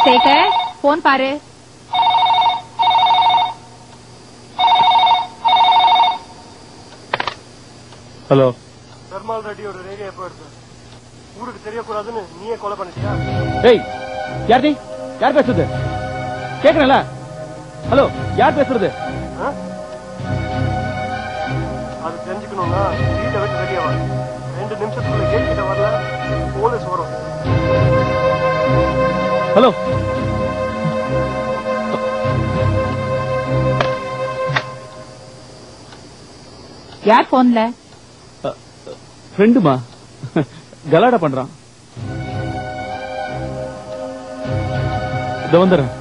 Sekar phone பாரு. Hello. Perumal ரெட்டியோட ரேகை எப்ப எடுத்து ஊருக்கு தெரியக்கூடாதுன்னு நீயே கொலை பண்ணிட்டியா? ஏய், யார் நீ? யார் பேசுறது? கேக்குறல? ஹலோ, யார் பேசுறது? அது தெரிஞ்சுக்கணும்னா வீட்டை விட்டு வெளியே வா. 2 நிமிஷத்துக்குள்ள கேட் கிட்ட வரல போலீஸ் வரும். ஹலோ. யார் போன்ல? ஃப்ரெண்டுமா, கலாடா பண்றான். இதோ வந்துடுறேன்.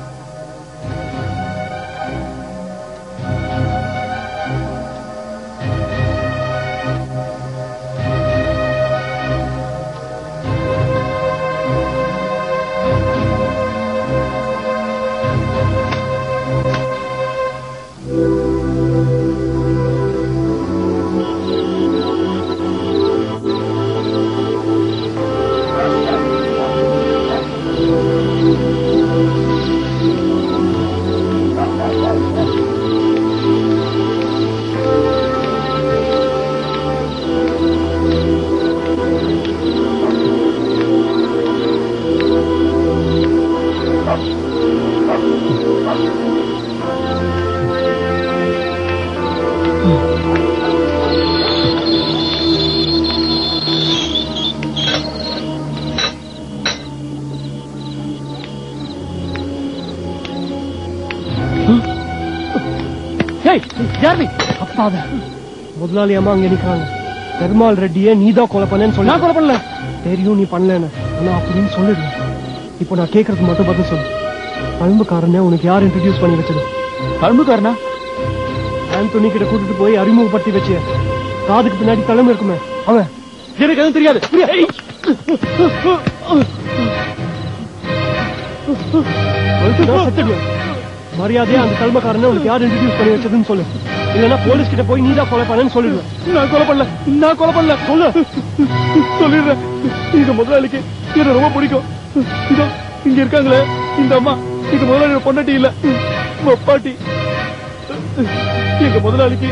முதலாளி அம்மா அங்க நிக்கிறாங்க. பெருமாள் ரெட்டியே நீதான் கொலை பண்ணேன்னு சொல்லி. நான் கொலை பண்ணல. தெரியும் நீ பண்ணலன்னு. ஆனா அப்படின்னு சொல்லிடுறேன். இப்போ நான் கேட்கறதுக்கு மட்டும் பதில் சொல்லு. கழும்புக்காரனே உனக்கு யார் இன்ட்ரோடியூஸ் பண்ணி வச்சது? கழும்புக்காரனா? ஆண்டோனி கிட்ட கூட்டிட்டு போய் அறிமுகப்படுத்தி வச்சு காதுக்கு பின்னாடி தலைமை இருக்குமே அவன். எனக்கு எதுவும் தெரியாது. மரியாதையா அந்த கல்மக்காரனை உனக்கு யார் இன்ட்ரோடியூஸ் பண்ணி வச்சதுன்னு சொல்லு. இல்லன்னா போலீஸ் கிட்ட போய் நீதான் கொலை பண்ணேன்னு சொல்லிடுவேன். நான் கொலை பண்ணல. சொல்லு. சொல்லிடுறேன். இந்த முதலாளிக்கு என்ன ரொம்ப பிடிக்கும். இதோ இங்க இருக்காங்களே இந்த அம்மா, இது முதலாளியோட பொண்டாட்டி இல்ல, பாட்டி. எங்க முதலாளிக்கு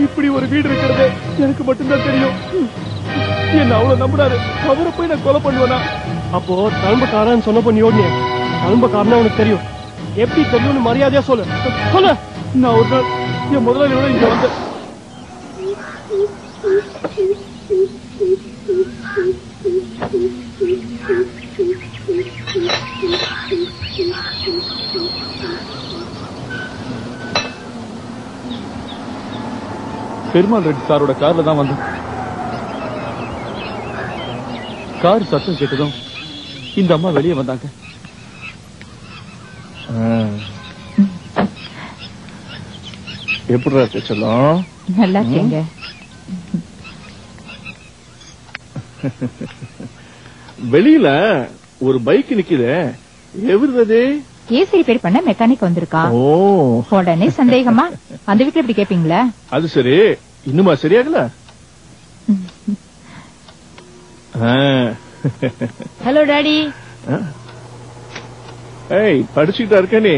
இப்படி ஒரு வீடு இருக்கிறது எனக்கு மட்டும்தான் தெரியும். என்ன அவ்வளவு நம்பினாரு. அவரை போய் நான் கொலை பண்ணுவேனா? அப்போ கல்மக்காரன் சொன்னப்போ நீ ஓடினே. கல்மக்காரனா உனக்கு தெரியும். எப்படி தெரியும்னு மரியாதையா சொல்லு. சொல்லு. நான் ஒரு நாள் என் முதலாளியோட இங்க வந்தேன். பெருமாள் ரெட்டி சாரோட கார்ல தான் வந்தேன். கார் சத்தம் கேட்டதும் இந்த அம்மா வெளியே வந்தாங்க. எப்படி சொல்லலாம்? நல்லா இருக்கீங்க. வெளியில ஒரு பைக் நிக்குதே, எவருது? கேஸ் ரிப்பேர் பண்ண மெக்கானிக் வந்திருக்கான். உடனே சந்தேகமா அந்த வீட்டுல எப்படி கேப்பீங்களா? அது சரி, இன்னுமா சரியாகல? Hello daddy. ஏய், படிச்சுக்கிட்டா இருக்க நீ?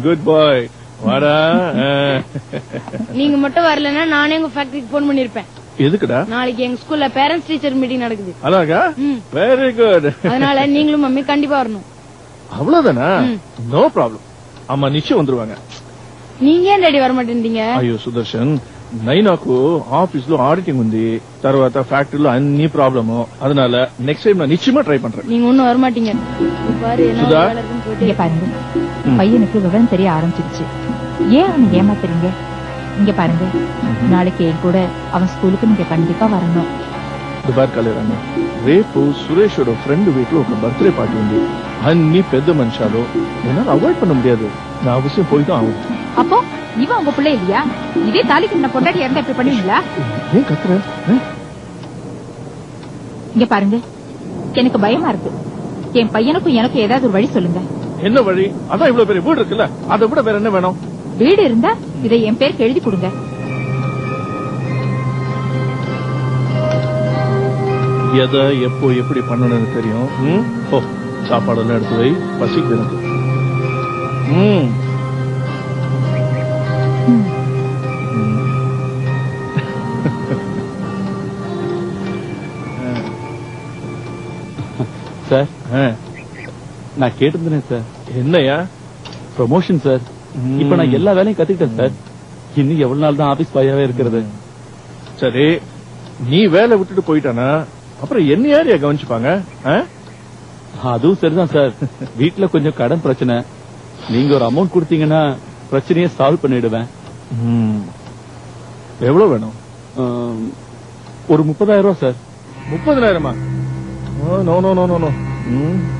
குட் பாய். வாடா. நீங்க மட்டும் வரலன்னா நானே உங்க ஃபேக்டரிக்கு போன் பண்ணிருப்பேன். எதுக்குடா? நாளைக்கு எங்க ஸ்கூல்ல பேரண்ட்ஸ் டீச்சர் மீட்டிங் நடக்குது. அதாங்க? Very good. அதனால நீங்களும் மம்மி கண்டிப்பா வரணும். அவ்வளவுதானா? No problem. அம்மா நிச்சயம் வந்துருவாங்க. நீங்க ஏன் டாடி வர மாட்டேன்றீங்க? అయ్యో సుదర్శన్, నైనాకు ఆఫీస్ లో ఆడిటింగ్ ఉంది, తర్వాత ఫ్యాక్టరీలో అన్ని ప్రాబ్లమ్. அதனால நெக்ஸ்ட் டைம் நான் நிச்சயமா ட்ரை பண்றேன். நீங்க ஒண்ணும் வர மாட்டீங்க. பாரு என்ன வேலை இருக்குன்னு போயிட்டு. இங்க பாருங்க, பையனுக்கு விவரம் தெரிய ஆரம்பிச்சிருச்சு. ஏன் அவனை ஏமாத்துறீங்க? இங்க பாருங்க, நாளைக்கு என் கூட அவன் ஸ்கூலுக்கு நீங்க கண்டிப்பா வரணும். దుబార్ కలేరన్న, రేపు సురేషోட ఫ్రెండ్ వీట్లో ఒక బర్త్డే పార్టీ ఉంది. అన్ని పెద్ద మనుషాలు, என்னால அவாய்ட் பண்ண முடியாது. நான் அவசியம் போய் தான் ஆகும். அப்போ இவன் உங்க பிள்ளை இல்லையா? இதே தாலிக்கு நான் பொண்டாட்டி இருந்தா இப்படி பண்ணுவீங்களா? ஏன் கத்துற? இங்க பாருங்க, எனக்கு பயமா இருக்கு. என் பையனுக்கும் எனக்கு ஏதாவது ஒரு வழி சொல்லுங்க. என்ன வழி? அதான் இவ்வளவு பெரிய வீடு இருக்குல்ல, அதை விட வேற என்ன வேணும்? வீடு இருந்தா இதை என் பேருக்கு எழுதி கொடுங்க. எதை எப்போ எப்படி பண்ணணும்னு தெரியும். சாப்பாடெல்லாம் எடுத்து வை, பசிக்குது எனக்கு. சார் நான் கேட்டிருந்தேன் சார். என்னையா? Promotion sir. இப்ப நான் எல்லா வேலையும் கத்துக்கிட்டேன் சார். இன்னும் எவ்வளவு நாள் தான் ஆபீஸ் பாயாவே இருக்கிறது? சரி, நீ வேலை விட்டுட்டு போயிட்டானா அப்புறம் என்ன யாரையா கவனிச்சுப்பாங்க? அதுவும் சரிதான் சார். வீட்டுல கொஞ்சம் கடன் பிரச்சனை. நீங்க ஒரு அமௌண்ட் கொடுத்தீங்கன்னா பிரச்சனையை சால்வ் பண்ணிடுவேன். எவ்வளவு வேணும்? ஒரு 30,000 ரூபாய் sir. 30,000? No no no no.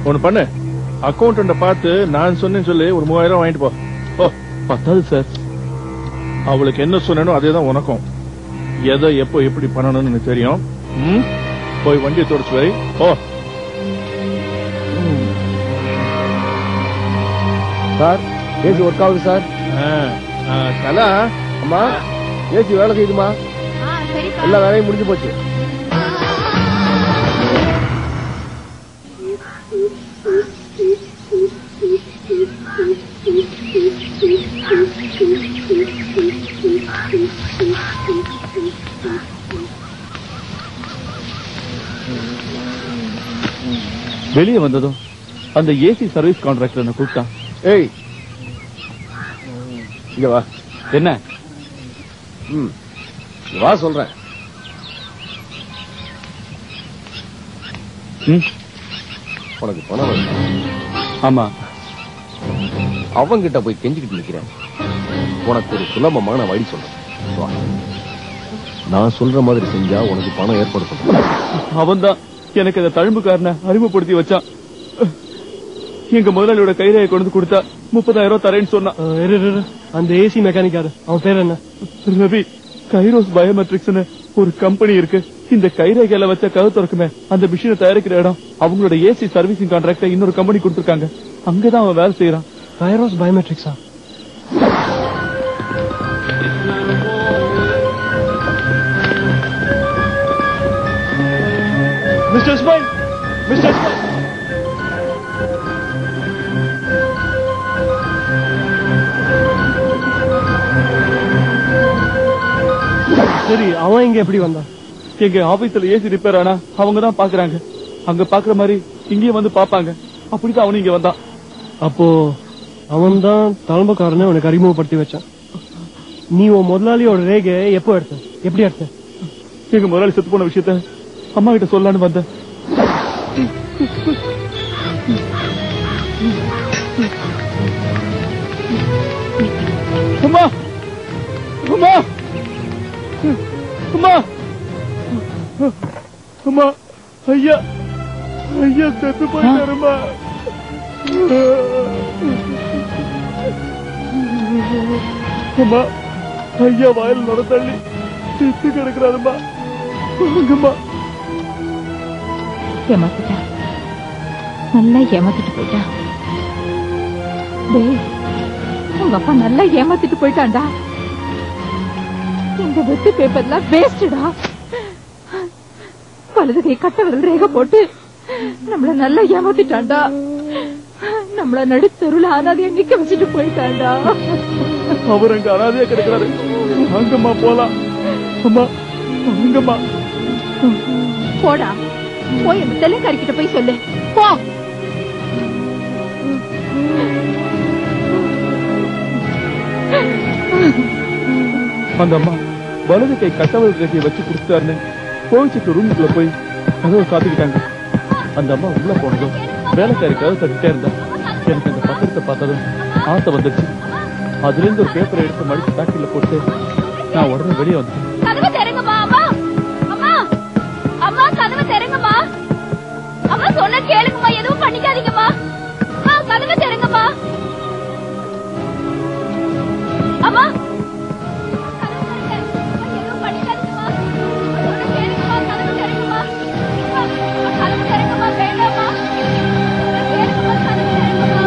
ஒண்ணு பண்ணு, அக்கௌண்டன்ட பார்த்து நான் சொன்னேன்னு சொல்லி ஒரு 3,000 வாங்கிட்டு போ. பத்தாது சார். அவளுக்கு என்ன சொன்னேனோ அதேதான் உனக்கும். எதை எப்போ எப்படி பண்ணணும்னு எனக்கு தெரியும். போய் வண்டியை தொடச்சு வை. ஓ சார், ஏசி ஒர்க் ஆகுது சார். கலா, அம்மா ஏசி வேலை செய்யுதுமா? எல்லா வேலையும் முடிஞ்சு போச்சு. வெளியே வந்ததும் அந்த ஏசி சர்வீஸ் கான்ட்ராக்டர் என்ன கூப்பிட்டான். ஏய், இங்க வா. என்ன? வா சொல்றேன். உனக்கு பணம் வேணும். ஆமா. அவங்கிட்ட போய் கெஞ்சிக்கிட்டு நிக்கிறேன். உனக்கு ஒரு சுலபமான வழி சொல்றேன். நான் சொல்ற மாதிரி செஞ்சா உனக்கு பணம் ஏற்படுத்தும். அவன் தான் எனக்கு அந்த தழும்புக்காரனை அறிமுகப்படுத்தி வச்சான். எங்க முதலாளியோட கைரேகை கொண்டு கொடுத்தா 30,000 ரூபாய் தரேன்னு சொன்னான். அந்த ஏசி மெக்கானிக்காரு, அவன் பேர் என்ன? ரவி. கைரோஸ் பயோமெட்ரிக்ஸ்னு ஒரு கம்பெனி இருக்கு. இந்த கைரேகையில வச்ச கதவு திறக்குமே, அந்த மிஷினை தயாரிக்கிற இடம் அவங்களோட ஏசி சர்வீசிங் கான்ட்ராக்ட இன்னொரு கம்பெனி கொடுத்திருக்காங்க. அங்கதான் அவன் வேலை செய்யறான். கைரோஸ் பயோமெட்ரிக்ஸா? Mister Smile, mister Smile. சரி, அவன் இங்க எப்படி வந்தான்? எங்க ஆபீஸ்ல ஏசி ரிப்பேர் ஆனா அவங்க தான் பாக்குறாங்க. அங்க பாக்குற மாதிரி இங்கேயும் வந்து பாப்பாங்க. அப்படிதான் அவனு இங்க வந்தான். அப்போ அவன் தான் தலைமைக்காரனை உனக்கு அறிமுகப்படுத்தி வச்சான். நீ உன் முதலாளியோட ரேகையை எப்போ எடுத்த? எப்படி எடுத்த? எங்க முதலாளி செத்து போன விஷயத்த அம்மா கிட்ட சொல்லலான்னு வந்தேன். அம்மா, அம்மா, அம்மா, அம்மா, ஐயா, ஐயா செத்து போயிட்டாருமா. அம்மா, ஐயா வாயில் நட தள்ளி செத்து கிடக்குறாருமா. அம்மா, ஏமாத்திட்டா, நல்லா ஏமாத்திட்டு போயிட்டான். டேய், உங்க அப்பா நல்லா ஏமாத்திட்டு போயிட்டான்டா. இந்த வெட்டு பேப்பர்லாம் வேஸ்டா. வலது கை கட்ட விரல் ரேகை போட்டு நம்மள நல்லா ஏமாத்திட்டான்டா. நம்மள நடுத்தருள அனாதையா நிக்க வச்சுட்டு போயிட்டான்டா. அவர் அங்க அனாதையா கிடக்குறாரு. அங்கம்மா போலாம். அம்மா, அங்கம்மா. போடா, போய் அந்த தெலுங்காரிக்கிட்ட போய் சொல்லு. போ. அந்த அம்மா வலது கை கட்டவல் ரேகையை வச்சு கொடுத்தாருன்னு கோவிச்சுட்டு ரூமுக்குள்ள போய் கதவை சாத்திக்கிட்டாங்க. அந்த அம்மா உள்ள போனதும் வேலைக்காரி கதவை தட்டிட்டே இருந்தா. எனக்கு அந்த பத்திரத்தை பார்த்ததும் ஆசை வந்துச்சு. அதுல இருந்து ஒரு பேப்பரை எடுத்து மடிச்சு டாக்டில போட்டு நான் உடனே வெளியே வந்துட்டேன். கதவை திறங்கம்மா. அம்மா, அம்மா, அம்மா, கதவை திறங்கம்மா. அம்மா சொன்ன கேளுங்கம்மா, எதுவும் பண்ணிக்காதீங்கம்மா. கதவை திறங்கம்மா. அம்மா, எதுவும் பண்ணிக்காதீங்கம்மா. சொன்ன கேளுங்கம்மா, கதவை திறங்கம்மா. கதவை திறங்கம்மா, வேண்டாம்மா. கேளுங்கம்மா, கதவை திறங்கம்மா.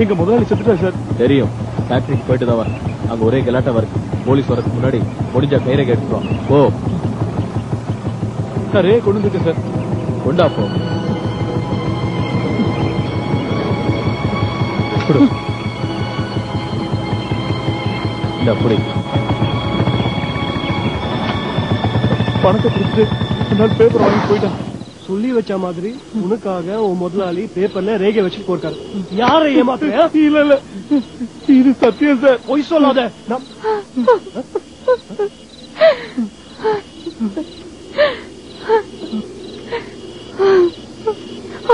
எங்க முதலாளி செத்துட்டா சார். தெரியும், ஃபேக்டரிக்கு போயிட்டு தான் வரேன். அங்க ஒரே கலாட்டா வருது. போலீஸ் வரதுக்கு முன்னாடி முடிஞ்சா கைரை கேட்டுருவோம். ஓ நான் ரே கொண்டு வந்துட்டேன் சார். கொண்டா போ. இந்த அப்படி பணத்தை கொடுத்துட்டு என்னால் பேப்பர் வாங்கி போயிட்டான். சொல்லி வச்ச மாதிரி உனக்காக உன் முதலாளி பேப்பர்ல ரேகை வச்சு போட்டாரு. யாரை ஏமாத்துற? இல்ல இல்ல, இது சத்தியம் சார். பொய் சொல்லாத.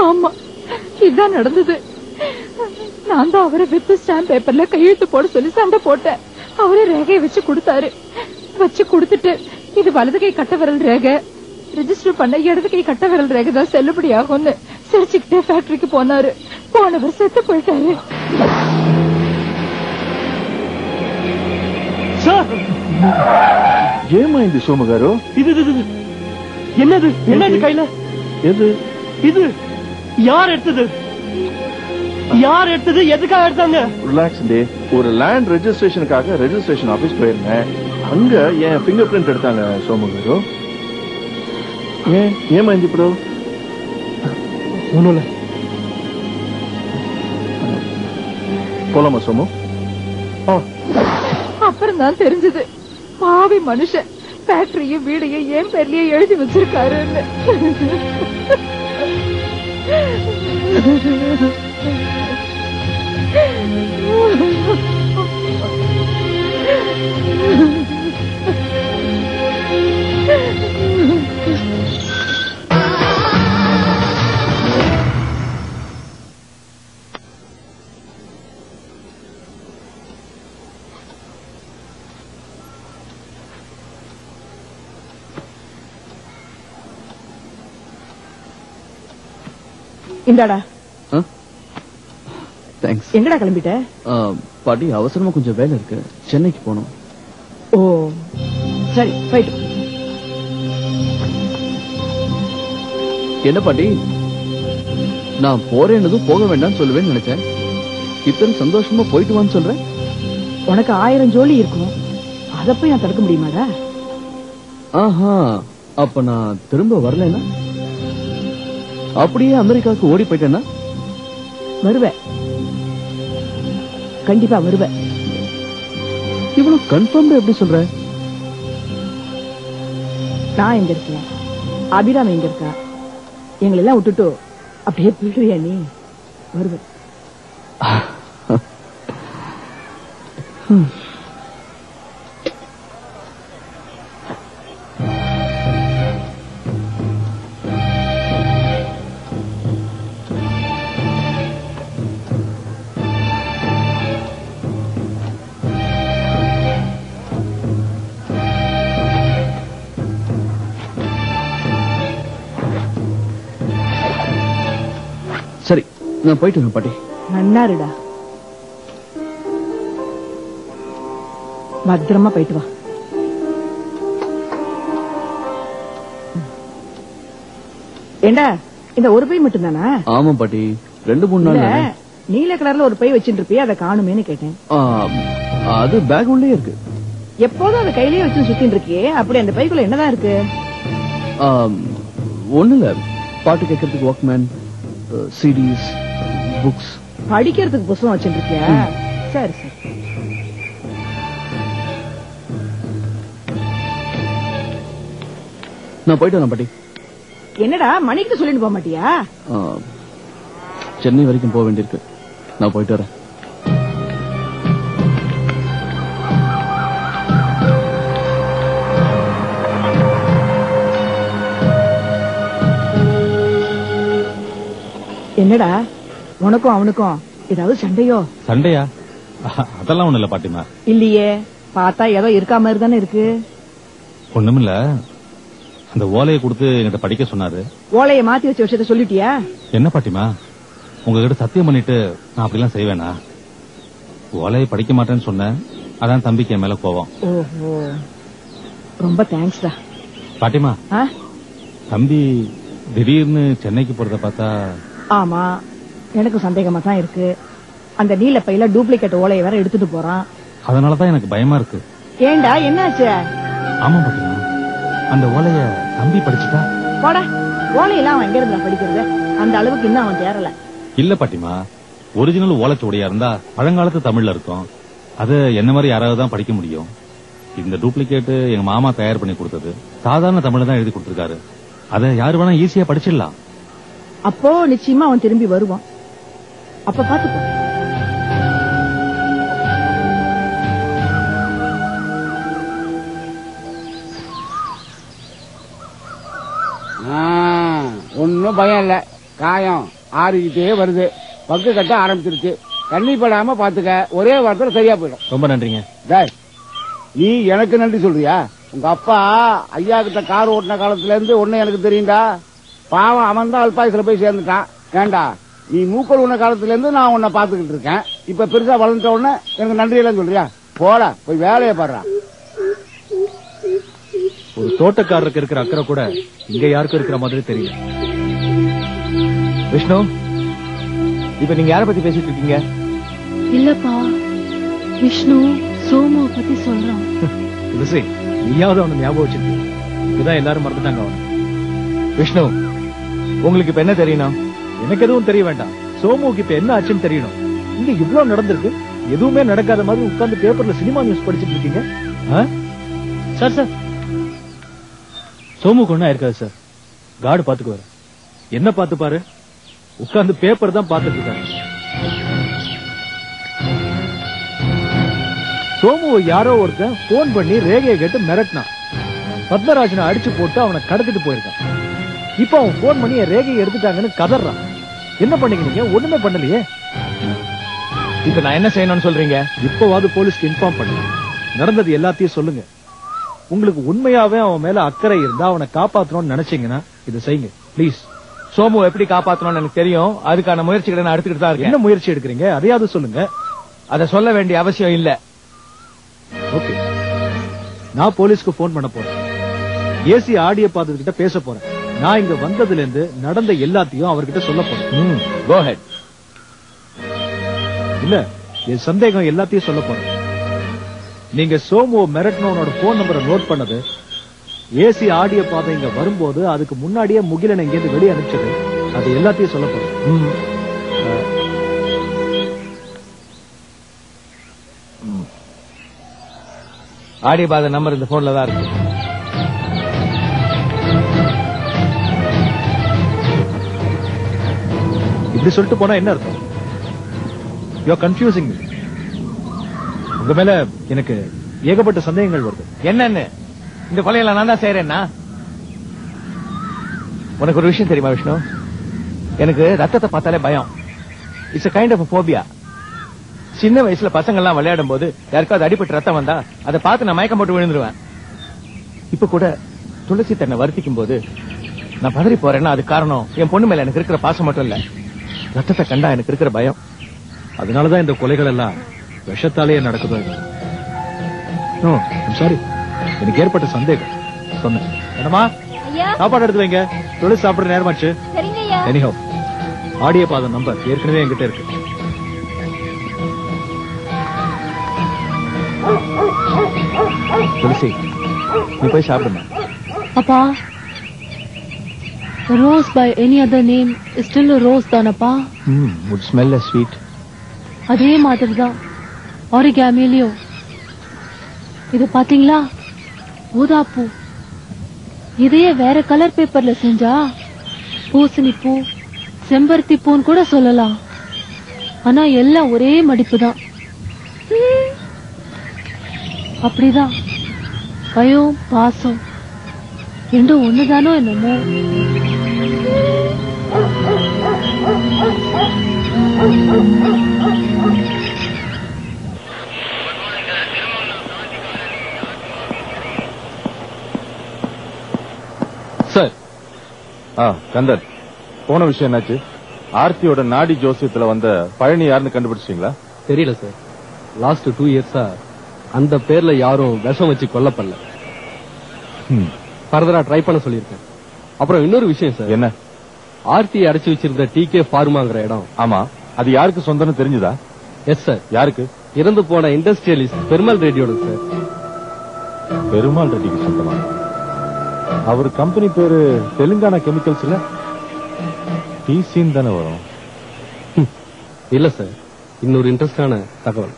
ஆமா, இதுதான் நடந்தது. நான் தான் அவரை வித்து ஸ்டாம்ப் பேப்பர்ல கையெழுத்து போட சொல்லி சண்டை போட்டேன். அவரே ரேகையை வச்சு கொடுத்தாரு. வச்சு கொடுத்துட்டு இது வலது கை கட்ட விரல் ரேகை, ரெஜிஸ்டர் பண்ண இடது கை கட்ட விரல் ரேகை தான் செல்லுபடி ஆகும்னு சிரிச்சுக்கிட்டே ஃபேக்டரிக்கு போனாரு. போனவர் செத்து போயிட்டாரு. ஏமாய்ந்து சோமகாரோ. இது என்னது? என்னது கையில? எது இது? யார் எடுத்தது? யார் எடுத்தது? எதுக்காக எடுத்தாங்க? ரிலாக்ஸ் டே. ஒரு லேண்ட் ரெஜிஸ்ட்ரேஷனுக்காக ரெஜிஸ்ட்ரேஷன் ஆபீஸ் போயிருந்தேன். அங்க என் பிங்கர் பிரிண்ட் எடுத்தாங்க சோமகாரோ. ஏமாய்ந்து இப்போ ஒண்ணும் இல்ல. போலாமா சோமு? அப்புறம் தான் தெரிஞ்சது பாவி மனுஷன் ஃபேக்டரியும் வீடையும் ஏன் பேர்லயே எழுதி வச்சிருக்காருன்னு. இந்தாடா. தேங்க்ஸ். எங்கடா கிளம்பிட்ட? பாட்டி, அவசரமா கொஞ்சம் வேலை இருக்கு, சென்னைக்கு போகணும். ஓ சரி, போயிட்டு. என்ன பாட்டி, நான் போறேன்னதும் போக வேண்டாம்னு சொல்லுவேன்னு நினைச்சேன். இத்தனை சந்தோஷமா போயிட்டு வான்னு சொல்றேன். உனக்கு 1000 ஜோலி இருக்கும், அத போய் நான் தடுக்க முடியுமாடா? ஆஹா, அப்ப நான் திரும்ப வரலன்னா, அப்படியே அமெரிக்காவுக்கு ஓடி போயிட்டேன்னா? வருவேன், கண்டிப்பா வருவேன். இவ்வளவு கன்ஃபார்ம்டா எப்படி சொல்ற? நான் எங்க இருக்கேன், அபிராமி எங்க இருக்கா, எங்களை எல்லாம் விட்டுட்டு அப்படியே போயிடுவியா நீ? வருவேன். சரி, நான் போயிட்டு வரேன் பாட்டி. நன்னாருடா, பத்திரமா போயிட்டு வா. ஏண்டா, இந்த ஒரு பை மட்டும் தானா? ஆமா பாட்டி, 2-3 நாள் தானே. நீல கலர்ல ஒரு பை வச்சுட்டு இருப்பியா, அதை காணுமேன்னு கேட்டேன். அது பேக் உள்ளே இருக்கு. எப்போதும் அதை கையிலேயே வச்சு சுத்தின்னு இருக்கியே, அப்படி அந்த பைக்குள்ள என்னதான் இருக்கு? ஒண்ணு இல்ல, பாட்டு கேட்கறதுக்கு வாக்மேன், சிடிஸ், புக்ஸ். படிக்கிறதுக்கு புத்தகம் வச்சுட்டு இருக்கியா? சரி சரி. நான் போயிட்டு வரேன் பாட்டி. என்னடா, மணிக்கு சொல்லிட்டு போக மாட்டியா? சென்னை வரைக்கும் போக வேண்டியிருக்கு, நான் போயிட்டு வரேன். என்னடா, உனக்கும் அவனுக்கும் ஏதாவது சண்டையோ? சண்டையா? அதெல்லாம் ஒண்ணு இல்ல பாட்டிமா. இல்லையே, பார்த்தா ஏதோ இருக்கா மாதிரி தானே இருக்கு. ஒண்ணுமில்ல, அந்த ஓலையை கொடுத்து என்கிட்ட படிக்க சொன்னாரு. ஓலையை மாத்தி வச்ச விஷயத்த சொல்லிட்டியா? என்ன பாட்டிமா, உங்ககிட்ட சத்தியம் பண்ணிட்டு நான் அப்படிலாம் செய்வேனா? ஓலையை படிக்க மாட்டேன்னு சொன்னேன், அதான் தம்பிக்கு என் மேல கோவம். ஓஹோ, ரொம்ப தேங்க்ஸ்டா. பாட்டிமா, தம்பி திடீர்னு சென்னைக்கு போறத பார்த்தா. ஆமா, எனக்கு சந்தேகமா தான் இருக்கு. அந்த நீல பையில டூப்ளிகேட் ஓலையை வேற எடுத்துட்டு போறான். அதனாலதான் எனக்கு பயமா இருக்கு. ஏண்டா என்னாச்சு? ஆமா பாட்டிமா, அந்த ஓலைய தம்பி படிச்சுட்டா? போடா, ஓலையெல்லாம் அவன் எங்க இருந்தா படிக்கிறது? அந்த அளவுக்கு இன்னும் அவன் தேரல. இல்ல பாட்டிமா, ஒரிஜினல் ஓலைச்சுவடியா இருந்தா பழங்காலத்து தமிழ்ல இருக்கும். அது என்ன மாதிரி யாராவது தான் படிக்க முடியும். இந்த டூப்ளிகேட் எங்க மாமா தயார் பண்ணி கொடுத்தது. சாதாரண தமிழ்ல தான் எழுதி கொடுத்திருக்காரு. அதை யாரு வேணா ஈஸியா படிச்சிடலாம். அப்போ நிச்சயமா அவன் திரும்பி வருவான். அப்ப பாத்துக்கோ. ஒன்னும் பயம் இல்ல. காயம் ஆறிக்கிட்டே வருது. பக்கு கட்ட ஆரம்பிச்சிருச்சு. தண்ணி படாம பாத்துக்க. ஒரே வாரத்துல சரியா போயிடும். ரொம்ப நன்றிங்க. நீ எனக்கு நன்றி சொல்றியா? உங்க அப்பா ஐயா கிட்ட கார் ஓட்டின காலத்துல இருந்து ஒண்ணு எனக்கு தெரியும்டா. பாவம் அவன் தான் அல்பாயுசுல போய் சேர்ந்துட்டான். ஏண்டா, நீ மூக்கல் உன்ன காலத்துல இருந்து நான் உன்னை பாத்துக்கிட்டு இருக்கேன். இப்ப பெருசா வளர்ந்த உடனே எனக்கு நன்றி எல்லாம் சொல்றியா? போட போய் வேலையை பாடுறா. ஒரு தோட்டக்காரருக்கு இருக்கிற அக்கறை கூட இங்க யாருக்கும் இருக்கிற மாதிரி தெரியல. விஷ்ணு, இப்ப நீங்க யார பத்தி பேசிட்டு இருக்கீங்க? இல்லப்பா, விஷ்ணு சோமு பத்தி சொல்றான். நீயாவது அவனை ஞாபகம் வச்சிருக்கீங்க. இதுதான் எல்லாரும் மறந்துட்டாங்க அவன். விஷ்ணு, உங்களுக்கு இப்ப என்ன தெரியணும்? எனக்கு எதுவும் தெரிய வேண்டாம். சோமுக்கு இப்ப என்ன ஆச்சுன்னு தெரியணும். இங்க இவ்வளவு நடந்திருக்கு, எதுவுமே நடக்காத மாதிரி உட்கார்ந்து பேப்பர்ல சினிமா நியூஸ் படிச்சுட்டு இருக்கீங்க. சார் சார், சோமுக்கு ஒண்ணா இருக்காது சார். கார்டு பாத்துக்குவாரு. என்ன பாத்து பாரு? உட்கார்ந்து பேப்பர் தான் பாத்துட்டு இருக்காரு. சோமுவை யாரோ ஒருத்தன் போன் பண்ணி ரேகையை கேட்டு மிரட்டினான். பத்மராஜனை அடிச்சு போட்டு அவனை கடத்திட்டு போயிருக்கான். இப்ப அவன் போன் பண்ணி ரேகையை எடுத்துட்டாங்கன்னு கதறான். என்ன பண்ணீங்க? ஒண்ணுமே பண்ணலையே. இப்ப நான் என்ன செய்யணும்னு சொல்றீங்க? இப்பவாது போலீஸ்க்கு இன்ஃபார்ம் பண்ணுங்க. நடந்தது எல்லாத்தையும் சொல்லுங்க. உங்களுக்கு உண்மையாவே அவன் மேல அக்கறை இருந்தா அவனை காப்பாற்றணும்னு நினைச்சீங்கன்னா இதை செய்யுங்க பிளீஸ். சோமு எப்படி காப்பாற்றணும்னு எனக்கு தெரியும். அதுக்கான முயற்சிகளை நான் எடுத்துக்கிட்டு தான் இருக்கேன். என்ன முயற்சி எடுக்கிறீங்க? அதையாவது சொல்லுங்க. அதை சொல்ல வேண்டிய அவசியம் இல்ல. ஓகே, நான் போலீஸ்க்கு போன் பண்ண போறேன். ஏசி ஆடியோ பாத்துக்கிட்ட பேச போறேன். நான் இங்க வந்ததுல இருந்து நடந்த எல்லாத்தையும் அவர்கிட்ட சொல்ல போறேன். கோ ஹெட். இல்ல, என் சந்தேகம் எல்லாத்தையும் சொல்ல போறேன். நீங்க சோமு மிரட்னோனோட போன் நம்பரை நோட் பண்ணது, ஏசி ஆடியோ பாதை இங்க வரும்போது அதுக்கு முன்னாடியே முகிலன் இங்கிருந்து வெளியே அனுப்பிச்சது, அது எல்லாத்தையும் சொல்ல போறேன். ஆடியோ பாதை நம்பர் இந்த போன்ல தான் இருக்கு. இப்படி சொல்லிட்டு போனா என்ன அர்த்தம்? You are confusing me. உங்க மேல எனக்கு ஏகப்பட்ட சந்தேகங்கள் வருது. என்னன்னு? இந்த கொலையில நான் தான் செய்யறேன்னா? உனக்கு ஒரு விஷயம் தெரியுமா விஷ்ணு? எனக்கு ரத்தத்தை பார்த்தாலே பயம். It's a kind of a phobia. சின்ன வயசுல பசங்க எல்லாம் விளையாடும் போது யாருக்காவது அடிபட்டு ரத்தம் வந்தா அதை பார்த்து நான் மயக்கம் போட்டு விழுந்துருவேன். இப்ப கூட துளசி தன்னை வருத்திக்கும் போது நான் பதறி போறேன்னா அது காரணம் என் பொண்ணு மேல எனக்கு இருக்கிற பாசம் மட்டும் இல்ல, ரத்தத்தை கண்டா எனக்கு இருக்கிற பயம். அதனாலதான் இந்த கொலைகள் எல்லாம் விஷத்தாலேயே நடக்குதோ. சாரி, எனக்கு ஏற்பட்ட சந்தேகம் சொன்னேன். என்னமா சாப்பாடு எடுத்து வைங்க, தொழில் சாப்பிடுற நேரமாச்சு. எனிஹோ, ஆடியோ பாத நம்பர் ஏற்கனவே என்கிட்ட இருக்கு. துளசி, நீ போய் சாப்பிடுமா? அப்பா, rose by any other name is still a rose தானப்பா? would smell as sweet. அதே மாதிரிதான் ஆரிகாமிலியோ. இது பாத்தீங்களா? ஊதாப்பூ. இதையே வேற கலர் பேப்பர்ல செஞ்சா பூசணி பூ, செம்பருத்தி பூன்னு கூட சொல்லலாம். ஆனா எல்லாம் ஒரே மடிப்பு தான். அப்படிதான் பயம் பாசம் ரெண்டும் ஒண்ணுதானோ என்னமோ. சார், கந்தர், போன விஷயம் என்னாச்சு? ஆர்த்தியோட நாடி ஜோசியத்துல வந்த பழனி யாருன்னு கண்டுபிடிச்சிட்டீங்களா? தெரியல சார். லாஸ்ட் 2 இயர்ஸா அந்த பேர்ல யாரும் விஷம் வச்சு கொல்லப்படல. ஃபர்தரா ட்ரை பண்ண சொல்லியிருக்கேன். அப்புறம் இன்னொரு விஷயம் சார். என்ன? ஆர்த்தி அடைச்சு வச்சிருந்த TK ஃபார்மாங்கிற இடம். ஆமா, அது யாருக்கு சொந்தம்னு தெரிஞ்சுதா? Yes sir. யாருக்கு? இறந்து போன இண்டஸ்ட்ரியலிஸ்ட் பெருமாள் ரெட்டியோட சார். பெருமாள் ரெட்டிக்கு சொந்தமா? அவர் கம்பெனி பேரு தெலுங்கானா கெமிக்கல்ஸ் இல்ல? டிசின்னு தானே வரும். இல்ல சார், இன்னொரு இன்ட்ரெஸ்டான தகவல்.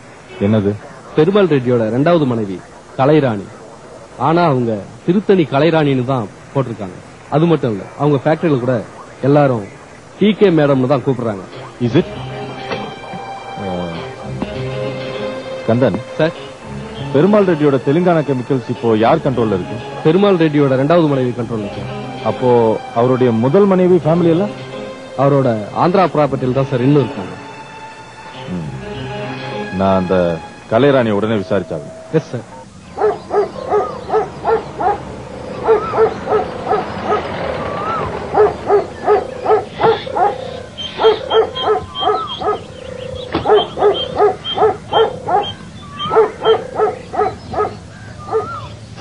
என்னது? பெருமாள் ரெட்டியோட 2வது மனைவி கலைராணி. ஆனா அவங்க திருத்தணி கலைராணின்னு தான் போட்டிருக்காங்க. அது மட்டும் இல்ல, அவங்க ஃபேக்டரியில கூட எல்லாரும் டிகே மேடம்னு தான் கூப்பிடுறாங்க. Is it? Kandan sir, Perumal ரெட்டியோட தெலுங்கானா கெமிக்கல்ஸ் இப்போ யார் கண்ட்ரோல்ல இருக்கு? பெருமாள் ரெட்டியோட 2வது மனைவி கண்ட்ரோல்ல இருக்கு. அப்போ அவருடைய முதல் மனைவி ஃபேமிலி எல்லாம் அவரோட ஆந்திரா ப்ராப்பர்ட்டியில் தான் சார் இன்னும் இருக்காங்க. நான் அந்த கலைராணி உடனே விசாரிச்சாங்க. Yes sir.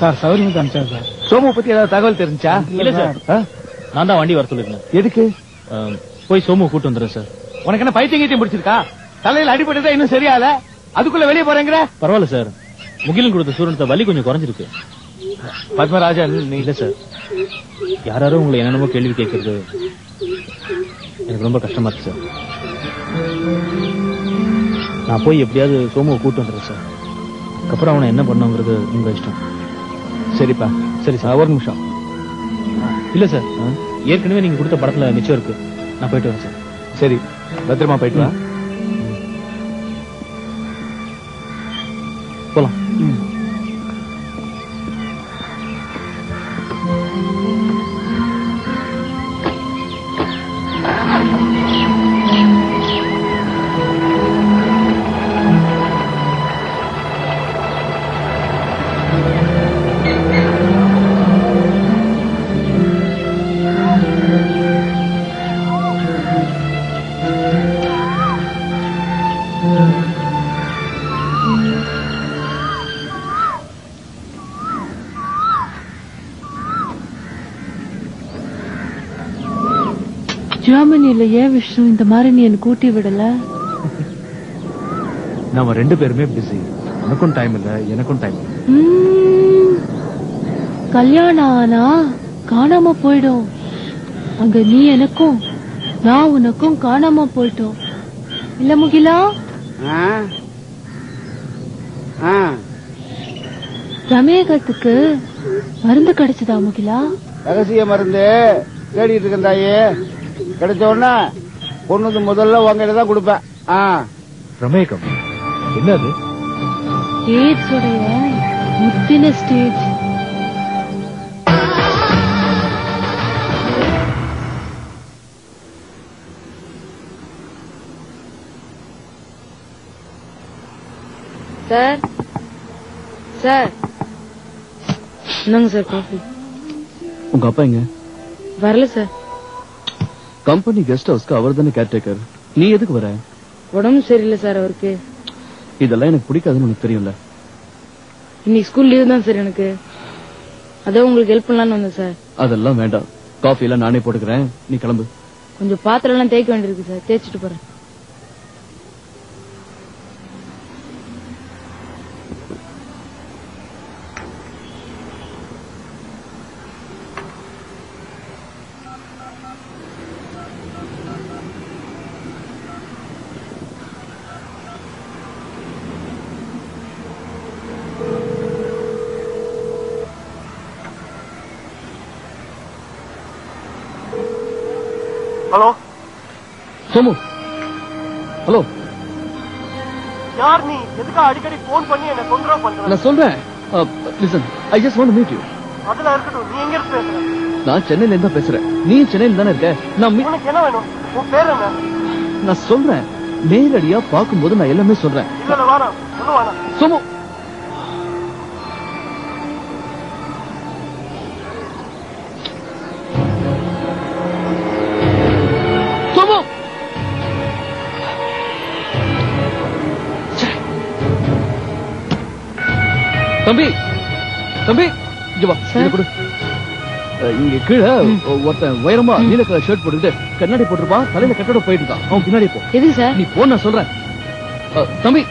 சார் சௌரியன் காமிச்சார் சார். சோமு பத்தி ஏதாவது தகவல் தெரிஞ்சா? இல்ல சார். நான் தான் வண்டி வர சொல்லிருந்தேன். எதுக்கு? போய் சோமு கூட்டு வந்துடுறேன் சார். உனக்கு என்ன பைத்தியம் கீட்டியம் பிடிச்சிருக்கா? தலையில அடிபட்டதா இன்னும் சரியால, அதுக்குள்ள வெளியே போறேங்கிற? பரவாயில்ல சார், முகிலன் கொடுத்த சூரனத்தை வலி கொஞ்சம் குறைஞ்சிருக்கு. பத்மராஜா இல்ல சார், யாரும் உங்களை என்னென்னமோ கேள்வி கேட்கறது எனக்கு ரொம்ப கஷ்டமா இருக்கு சார். நான் போய் எப்படியாவது சோமுவை கூட்டு வந்துடுறேன் சார். அதுக்கப்புறம் அவனை என்ன பண்ணுங்கிறது உங்க இஷ்டம். சரிப்பா. சரி சார், ஒரு நிமிஷம். இல்ல சார், ஏற்கனவே நீங்க கொடுத்த படத்துல நிச்சயம் இருக்கு. நான் போயிட்டு வரேன் சார். சரி, பத்திரமா போயிட்டு வா. போலாம். ஜெர்மனில ஏன் விஷ்ணு இந்த மாதிரி நீ என்ன கூட்டி விடல? நாம 2 பேருமே பிஸி. உனக்கும் டைம் இல்ல, எனக்கும் டைம் இல்ல. கல்யாணம் ஆனா காணாம போயிடும். அங்க நீ எனக்கும் நான் உனக்கும் காணாம போயிட்டோம் இல்ல முகிலா? பிரமேகத்துக்கு மருந்து கிடைச்சதா முகிலா? ரகசிய மருந்து தேடிட்டு இருக்கேன் தாயே. கிடைச்ச உடனே பொண்ணுக்கு முதல்ல உங்ககிட்ட தான் கொடுப்பேன். பிரமேகம் என்னது? எய்ட்ஸ் உடைய முத்தின ஸ்டேஜ். சார் சார், என்னங்க சார் காஃபி? உங்க அப்பா எங்க? வரல சார். கம்பெனி கெஸ்ட் ஹவுஸ்க்கு அவர் தானே கேர்டேக்கர். நீ எதுக்கு வர? உடம்பு சரியில்லை சார் அவருக்கு. இதெல்லாம் எனக்கு பிடிக்காதுன்னு உனக்கு தெரியும்ல. இன்னைக்கு ஸ்கூல் லீவ் தான் சார் எனக்கு. அதான் உங்களுக்கு ஹெல்ப் பண்ணலான்னு வந்தேன் சார். அதெல்லாம் வேண்டாம், காஃபி எல்லாம் நானே போட்டுக்கிறேன், நீ கிளம்பு. கொஞ்சம் பாத்திரம் எல்லாம் தேய்க்க வேண்டியிருக்கு சார், தேய்ச்சிட்டு போறேன். ஹலோ சோமு. ஹலோ, யார் நீ? எதுக்கு அடிக்கடி போன் பண்ணி என்ன தொந்தரவு பண்ற? நான் சொல்றேன். Listen, I just want to meet you. அதெல்லாம் இருக்கட்டும், நீ எங்க இருந்து பேசுற? நான் சென்னையில இருந்தா பேசுறேன். நீ சென்னையில தானே இருக்க? உனக்கு என்ன வேணும்? உன் பேர் என்ன? நான் சொல்றேன், நேரடியா பாக்கும்போது நான் எல்லாமே சொல்றேன். இல்ல வேணாம், ஒண்ணும் வேணாம். சோமு, தம்பி தம்பி, இங்க வா. இங்க கொடு. இங்க கீழே ஒருத்தன் உயரமா நீல கலர் ஷர்ட் போட்டுக்கிட்டு கண்ணாடி போட்டுருப்பான், தலையில கட்டோட போயிட்டு இருக்கான். அவன் பின்னாடி போ. எதுக்கு சார்? நீ போ, நான் சொல்றேன். தம்பி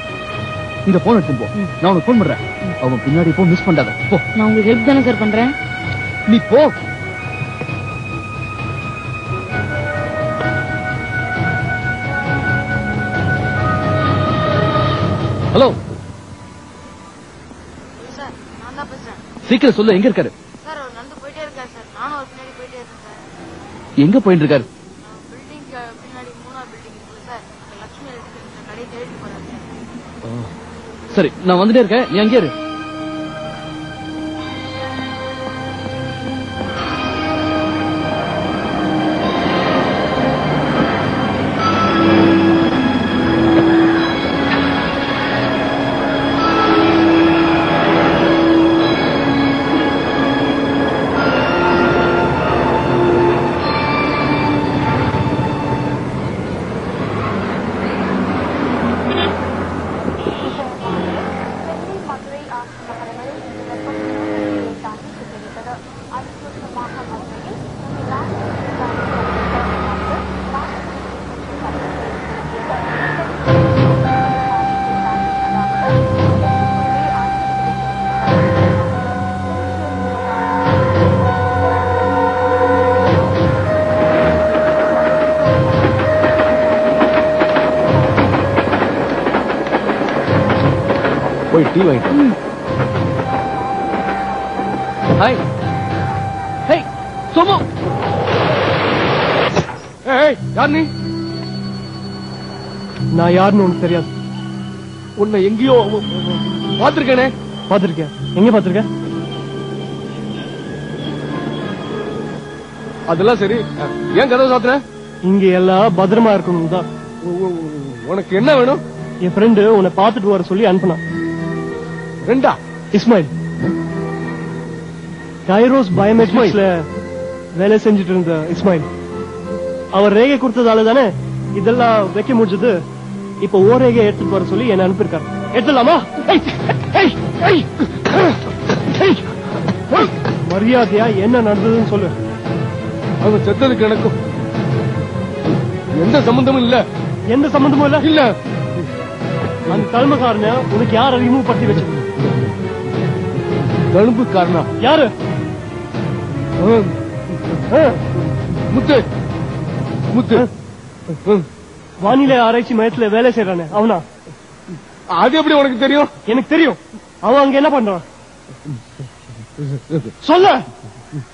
இந்த போன் எடுத்து போ, நான் உனக்கு போன் பண்றேன். அவன் பின்னாடி போ, மிஸ் பண்ணாத போ. நான் உங்களுக்கு ஹெல்ப் தானே சார் பண்றேன். நீ போ. ஹலோ சார், நான் தான் பேசுறேன். சீக்கிரம் சொல்லு, எங்க இருக்காரு? சார் அவர் நடந்து போயிட்டே இருக்காரு சார். நானும் அவர் பின்னாடி போயிட்டே இருக்கேன் சார். எங்க போயிட்டு இருக்காரு? பில்டிங் பின்னாடி 3ஆவது பில்டிங் இருக்குல்ல சார், அங்க லட்சுமி எலக்ட்ரிக்கல் கடை தேடிட்டு போறாரு. சரி, நான் வந்துட்டே இருக்கேன், நீ அங்கே இரு. டீ வாங்கிட்டு. ஹாய். ஹே சோமு. ஏய், யார் நீ? நான் யாருன்னு உனக்கு தெரியாது. உன்னை எங்கேயோ பாத்திருக்கேனே. பாத்திருக்கேன்? எங்க பாத்திருக்க? அதெல்லாம் சரி, ஏன் கதவை சாத்துற? இங்க எல்லாம் பத்திரமா இருக்கணும் தான். உனக்கு என்ன வேணும்? என் ஃப்ரெண்டு உன்னை பாத்துட்டு வர சொல்லி அனுப்பினான். ரெண்டா? இஸ்மாயில் கைரோஸ் பயோமெட்ரிக்ஸ்ல வேலை செஞ்சுட்டு இருந்த இஸ்மாயில். அவர் ரேகை கொடுத்ததால தானே இதெல்லாம் வைக்க முடிஞ்சது. இப்ப ஓ ரேகை எடுத்துட்டு வர சொல்லி என்ன அனுப்பியிருக்காரு. எடுத்துலாமா? மரியாதையா என்ன நடந்ததுன்னு சொல்லு. அவன் செத்ததுக்கு எனக்கும் எந்த சம்பந்தமும் இல்ல. எந்த சம்பந்தமும் இல்ல? இல்ல. அந்த தலைமைக்காரன உனக்கு யார ரிமூவ் பண்ணி வச்சு? தழும்புக்காரனா? யாரு? முத்து. முத்து வானிலை ஆராய்ச்சி மையத்துல வேலை செய்யறானே அவனா? அது எப்படி உனக்கு தெரியும்? எனக்கு தெரியும். அவன் அங்க என்ன பண்றான் சொல்ல.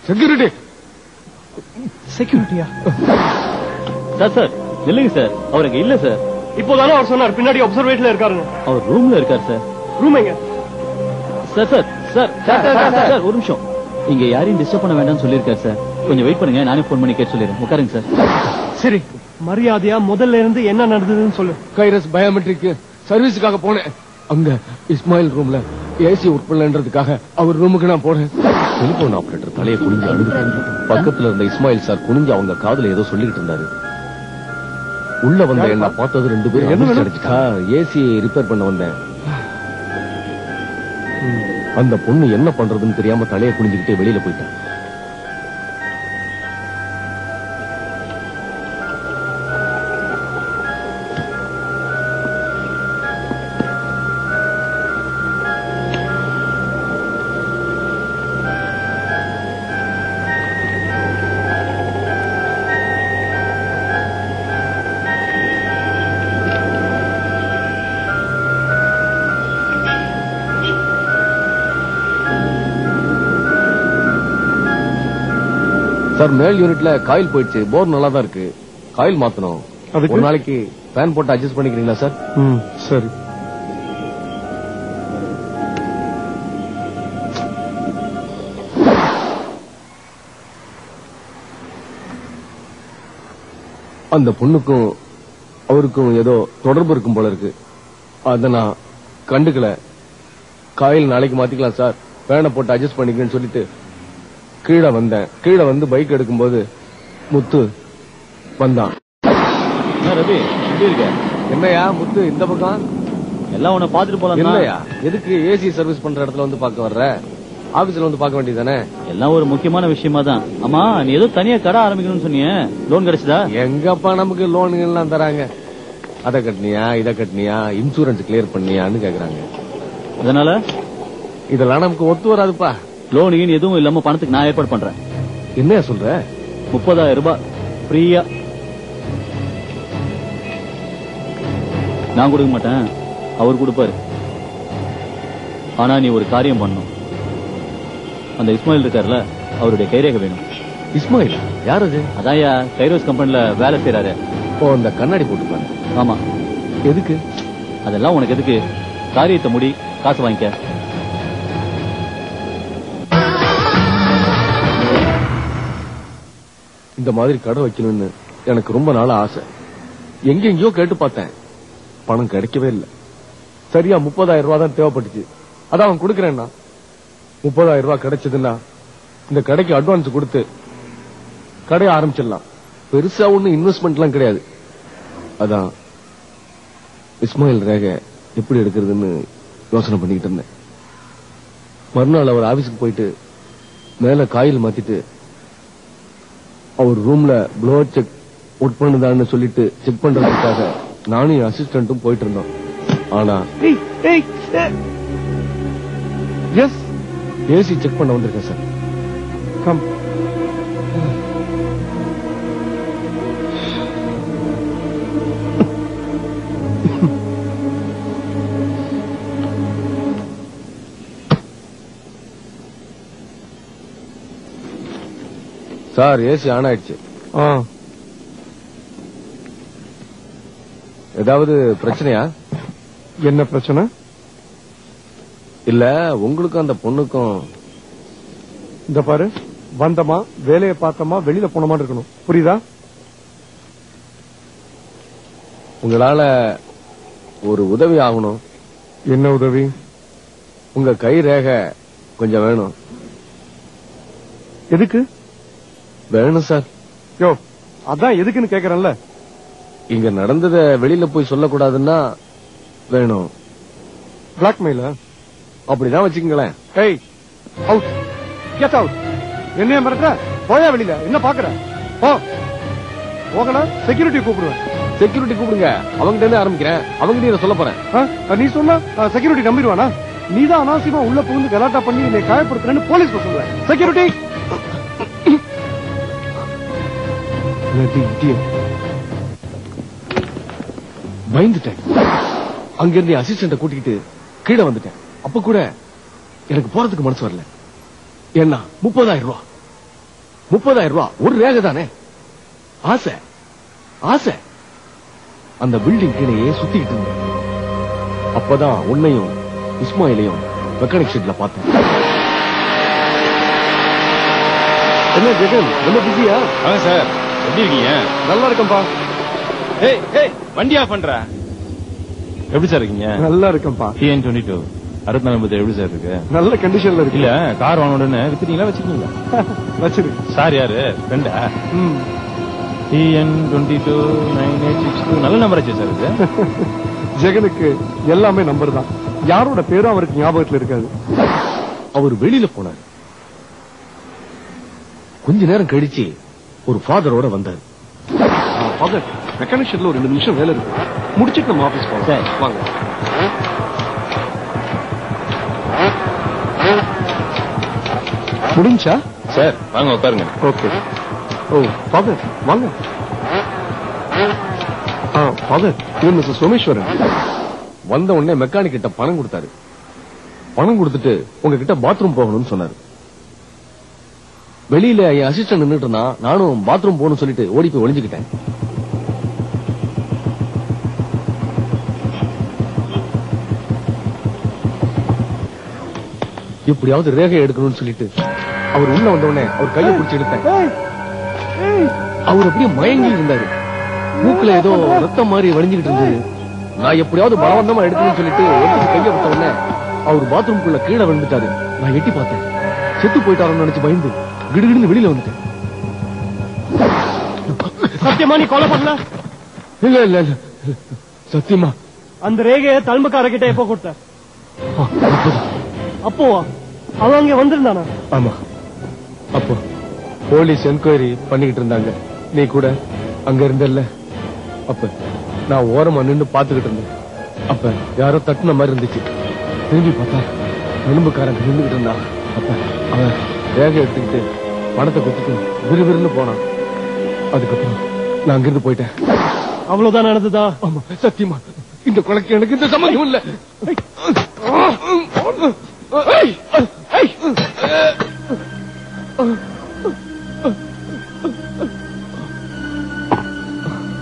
செக்யூரிட்டி. செக்யூரிட்டியா? சார் சார் இல்லைங்க சார், அவர் அங்க இல்ல சார். இப்போதானே அவர் சொன்னார் பின்னாடி அப்சர்வேட்டர்ல இருக்காருன்னு. அவர் ரூம்ல இருக்கார் சார். ரூம் எங்க? சார் சார் சார் சார் ஒரு நிமிஷம். இங்க யாரையும் டிஸ்டர்ப் பண்ண வேண்டாம்னு சொல்லிருக்காரு சார். கொஞ்சம் வெயிட் பண்ணுங்க, நானே போன் பண்ணி கேட்டு சொல்லிடுறேன். உட்காருங்க சார். சரி, மரியாதையா முதல்ல இருந்து என்ன நடந்ததுன்னு சொல்லு. கைரஸ் பயோமெட்ரிக் சர்வீஸுக்காக போனேன். அங்க இஸ்மாயில் ரூம்ல ஏசி ஒர்க் பண்ணலன்றதுக்காக அவர் ரூமுக்கு நான் போனேன். டெலிபோன் ஆபரேட்டர் தலையை குனிஞ்சு அழுது பக்கத்துல இருந்த இஸ்மாயில் சார் குனிஞ்சு அவங்க காதுல ஏதோ சொல்லிட்டு இருந்தாரு. உள்ள வந்த என்ன பார்த்தது 2 பேரும் ஏசி ரிப்பேர் பண்ண வந்தேன். அந்த பொண்ணு என்ன பண்றதுன்னு தெரியாம தலையை குனிஞ்சுக்கிட்டே வெளியில போயிட்டான். சார் மேல் யூனிட்ல காயில் போயிடுச்சு. போர் நல்லா தான் இருக்கு. காயில் மாத்தணும். ஒரு நாளைக்கு ஃபேன் போட்டு அட்ஜஸ்ட் பண்ணிக்கிறீங்களா சார்? சரி. அந்த பொண்ணுக்கும் அவருக்கும் ஏதோ தொடர்பு இருக்கும் போல இருக்கு. அத நான் கண்டுக்கல. காயில் நாளைக்கு மாத்திக்கலாம் சார், ஃபேனை போட்டு அட்ஜஸ்ட் பண்ணிக்கிறேன்னு சொல்லிட்டு கீழே வந்தேன். கீழே வந்து பைக் எடுக்கும்போது முத்து வந்தான். ரவி எப்படி இருக்க? என்னையா முத்து இந்த பக்கம்? எல்லாம் உன்னை பாத்துட்டு போலாம். இல்லையா, எதுக்கு ஏசி சர்வீஸ் பண்ற இடத்துல வந்து பாக்க வர்ற? ஆபீஸ்ல வந்து பாக்க வேண்டியதானே? எல்லாம் ஒரு முக்கியமான விஷயமா தான். ஆமா, நீ ஏதோ தனியா கடை ஆரம்பிக்கணும்னு சொன்னீங்க, லோன் கிடைச்சதா? எங்கப்பா நமக்கு லோன் எல்லாம் தராங்க. அதை கட்டினியா இதை கட்டினியா இன்சூரன்ஸ் கிளியர் பண்ணியான்னு கேக்குறாங்க. அதனால இதெல்லாம் நமக்கு ஒத்து வராதுப்பா. லோன் எதுவும் இல்லாம பணத்துக்கு நான் ஏற்பாடு பண்றேன். என்ன சொல்ற? 30,000 ரூபாய் ஃப்ரீயா. நான் கொடுக்க மாட்டேன், அவர் கொடுப்பாரு. ஆனா நீ ஒரு காரியம் பண்ணணும். அந்த இஸ்மாயில் இருக்காருல்ல, அவருடைய கைரேகை வேணும். இஸ்மாயில் யார் அது? அதான் கைரோஸ் கம்பெனில வேலை செய்யறாரு. ஓ, அந்த கண்ணாடி போட்டுப்பாரு. ஆமா. எதுக்கு? அதெல்லாம் உனக்கு எதுக்கு? காரியத்தை முடி, காசு வாங்கிக்க. இந்த மாதிரி கடை வைக்கணும்னு எனக்கு ரொம்ப நாள் ஆசை. எங்கெங்கயோ கேட்டு பார்த்தேன், பணம் கிடைக்கவே இல்லை. சரியா 30,000 ரூபாய் தான் தேவைப்பட்டுச்சு. அதான் அவன் கொடுக்கறேன்னா 30,000 ரூபாய் கிடைச்சதுன்னா இந்த கடைக்கு அட்வான்ஸ் கொடுத்து கடையை ஆரம்பிச்சிடலாம். பெருசா ஒண்ணு இன்வெஸ்ட்மெண்ட் எல்லாம் கிடையாது. அதான் இஸ்மாயில் ரேகை எப்படி எடுக்கிறதுன்னு யோசனை பண்ணிக்கிட்டு இருந்தேன். மறுநாள் அவர் ஆபீஸுக்கு போயிட்டு மேல காயில் மாத்திட்டு அவர் ரூம்ல ப்ளோ செக் ஒர்க் பண்ணுதான்னு சொல்லிட்டு செக் பண்றதுக்காக நானும் என் அசிஸ்டன்ட்டும் போயிட்டு இருந்தோம். ஆனா எஸ் ஏசி செக் பண்ண வந்திருக்கேன் sir. Come. Sir AC on ஆயிடுச்சு. ஏதாவது பிரச்சனையா? என்ன பிரச்சனை? இல்ல உங்களுக்கும் அந்த பொண்ணுக்கும். இந்த பாரு, வந்தமா வேலையை பார்த்தமா வெளியில போனமா இருக்கணும், புரியுதா? உங்களால ஒரு உதவி ஆகணும். என்ன உதவி? உங்க கை ரேகை கொஞ்சம் வேணும். எதுக்கு வேணும் சார்? யோ, அதான் எதுக்குன்னு கேக்குறேன்ல. இங்க நடந்தத வெளியில போய் சொல்லக்கூடாதுன்னா வேணும். பிளாக்மெயிலா? அப்படிதான் வச்சுக்கங்களேன். ஏய், அவுட், கெட் அவுட். என்ன மிரட்டுற? போயா வெளியில, என்ன பாக்குற? போ. போகல செக்யூரிட்டி கூப்பிடுவேன். செக்யூரிட்டி கூப்பிடுங்க, அவங்க ஆரம்பிக்கிறேன். அவங்க நீ சொல்ல போறேன். நீ சொன்னா செக்யூரிட்டி நம்பிடுவானா? நீதான் அனாவசியமா உள்ள புகுந்து கலாட்டா பண்ணி என்னை காயப்படுத்துறேன்னு போலீஸ் சொல்லுவேன். செக்யூரிட்டி பயந்துட்டேன். அங்க இருந்து அசிஸ்டன்ட கூட்டிக்கிட்டு கீழே வந்துட்டேன். அப்ப கூட எனக்கு போறதுக்கு மனசு வரல. என்ன 30,000 ரூபாய், 30,000 ரூபாய் ஒரு ரேகை தானே. ஆசை ஆசை. அந்த பில்டிங் கீழே சுத்திக்கிட்டு இருந்தேன். அப்பதான் உன்னையும் இஸ்மாயிலையும் மெக்கானிக் ஷெட்ல பார்த்தேன். என்ன ஜெகன், ரொம்ப பிஸியா? சார், எப்படி இருக்கீங்க? நல்லா இருக்கேன்பா. வண்டி ஆஃப் பண்ற. எப்படி சார் இருக்கீங்க? நல்லா இருக்கேன்பா. TN22 64 எப்படி சார் இருக்கு? நல்ல கண்டிஷன்ல இருக்கு. இல்ல, கார் வாங்கணும்னு வித்துட்டீங்களா வச்சிருக்கீங்களா? வச்சிருக்கு. சார் யாரு? ஃப்ரெண்டா? TN22 9862 நல்ல நம்பர் ஆச்சு சார் இது. ஜெகனுக்கு எல்லாமே நம்பர் தான். யாரோட பேரும் அவருக்கு ஞாபகத்துல இருக்காது. அவர் வெளியில போனார். கொஞ்ச நேரம் கழிச்சு ஒரு ஃபாதரோட வந்தார். ஃபாதர், மெக்கானிக் ஷெட்ல ஒரு 2 நிமிஷம் வேலை இருக்கு, முடிச்சிட்டு நம்ம ஆபீஸ் போலாம். வாங்க. முடிஞ்சா சார்? வாங்க உட்காருங்க. ஓகே. ஓ ஃபாதர், வாங்க. ஃபாதர், இது மிஸ்டர் சோமேஸ்வரன். வந்த உடனே மெக்கானிக் கிட்ட பணம் கொடுத்தாரு. பணம் கொடுத்துட்டு உங்ககிட்ட பாத்ரூம் போகணும்னு சொன்னாரு. வெளியில என் அசிஸ்டன்ட் நின்னுட்டு இருந்தா, நானும் பாத்ரூம் போகணும்னு சொல்லிட்டு ஓடி போய் ஒளிஞ்சுக்கிட்டேன். எப்படியாவது ரேகை எடுக்கணும்னு சொல்லிட்டு அவர் உள்ள வந்த உடனே அவர் கையை பிடிச்சி எடுத்தேன். அவர் அப்படியே மயங்கி இருந்தாரு. மூக்குல ஏதோ ரத்தம் மாதிரி வழிஞ்சுக்கிட்டு இருந்தது. நான் எப்படியாவது பலவந்தமா எடுக்கணும்னு சொல்லிட்டு கையை விட்ட உடனே அவர் பாத்ரூம்குள்ள கீழே விழுந்துட்டாரு. நான் எட்டி பார்த்தேன். செத்து போயிட்டாருன்னு நினைச்சு பயந்து கிடுகிடுன்னு வெளியில வந்துட்டேன். சத்தியமா நீ கொலை பண்ணல? இல்ல இல்ல இல்ல, சத்தியமா. அந்த ரேகையை தழும்புக்காரர்கிட்ட எப்போ கொடுத்த? அப்போவா? அவன் அங்க வந்திருந்தானா? ஆமா, அப்போ போலீஸ் என்கொயரி பண்ணிக்கிட்டு இருந்தாங்க. நீ கூட அங்க இருந்தல்ல. அப்ப நான் ஓரமா நின்னு பாத்துக்கிட்டு இருந்தேன். அப்ப யாரோ தட்டுன மாதிரி இருந்துச்சு. திரும்பி பார்த்தா எலும்புக்காரன் நின்றுகிட்டு இருந்தான். அப்ப அவன் வேக எடுத்துக்கிட்டு பணத்தை கொடுத்துட்டு விறுவிறுன்னு போனான். அதுக்கப்புறம் நான் அங்கிருந்து போயிட்டேன். அவ்வளவுதான் நடந்ததா? ஆமா, சத்தியமா இந்த கொலைக்கு எனக்கு இந்த சம்பந்தம் இல்ல.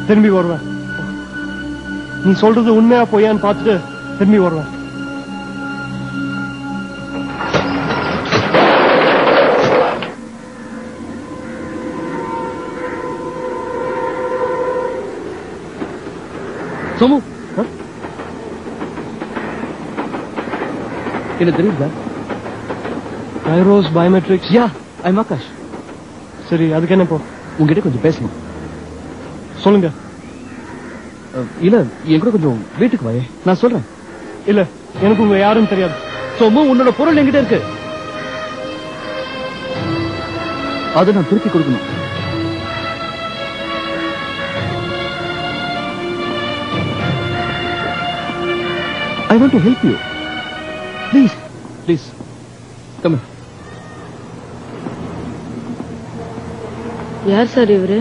திரும்பி வருவேன். நீ சொல்றது உண்மையா பொய்யான்னு பார்த்துட்டு திரும்பி வருவேன். சோமு, என்ன தெரியுதா? Kairos biometrics. Yeah, I'm Akash. சரி, அதுக்கு என்ன இப்போ? உங்ககிட்ட கொஞ்சம் பேசணும். சொல்லுங்க. இல்ல, என் கூட கொஞ்சம் வீட்டுக்கு வாயே, நான் சொல்றேன். இல்ல, எனக்கு உங்க யாரும் தெரியாது. சோமு, உன்னோட பொருள் என்கிட்ட இருக்கு, அதை நான் திருப்பி கொடுக்கணும். I want to help you. Please, please, come here. யார் சார் இவரு?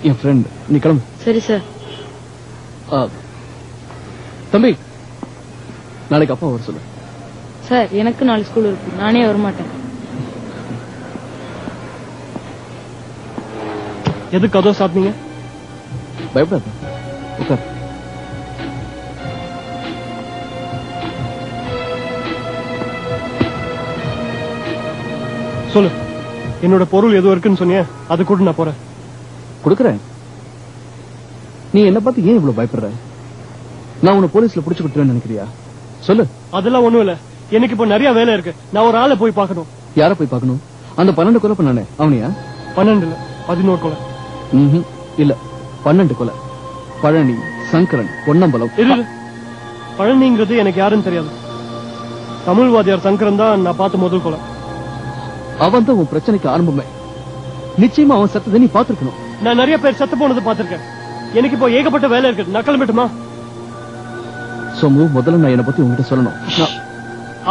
என் ஃப்ரெண்ட். நீ கிளம்பு. சரி சார். தம்பி, நாளைக்கு அப்பா வர சொல்லு. சார், எனக்கு நாளைக்கு ஸ்கூல் இருக்கு, நானே வரமாட்டேன். எதுக்கு கதவு சாப்பிட்டீங்க? பயப்படாத, உட்கார். சொல்லு, என்னோட பொருள் எதுவும் இருக்குன்னு சொன்னிய, அது கூட நான் போறேன். கொடுக்கறேன். நீ என்ன பார்த்து ஏன் இவ்வளவு பயப்படுற? நான் உன்னை போலீஸ்ல புடிச்சு கொடுத்துருவேன்னு நினைக்கிறியா? சொல்லு. அதெல்லாம் ஒண்ணும் இல்ல, எனக்கு இப்ப நிறைய வேலை இருக்கு. நான் ஒரு ஆளை போய் பார்க்கணும். யார போய் பார்க்கணும்? அந்த 12 கொலை பண்ணானே அவனியா? 12 இல்ல, 11 கொலை. இல்ல, 12 கொலை. பழனி, சங்கரன், பொன்னம்பலம். பழனிங்கிறது எனக்கு யாருன்னு தெரியாது. தமிழ்வாதியார் சங்கரன் தான் நான் பார்த்த முதல் கொலை. அவன் தான் உன் பிரச்சனைக்கு ஆரம்பமே. நிச்சயமா அவன் சத்தத்தை நீ பாத்துருக்கணும். நான் நிறைய பேர் செத்து போனது பாத்திருக்கேன். எனக்கு இப்போ ஏகப்பட்ட வேலை இருக்கு. நான் கிளம்பட்டுமா? சோமு, முதல்ல நான் என்ன பத்தி உங்ககிட்ட சொல்லணும்.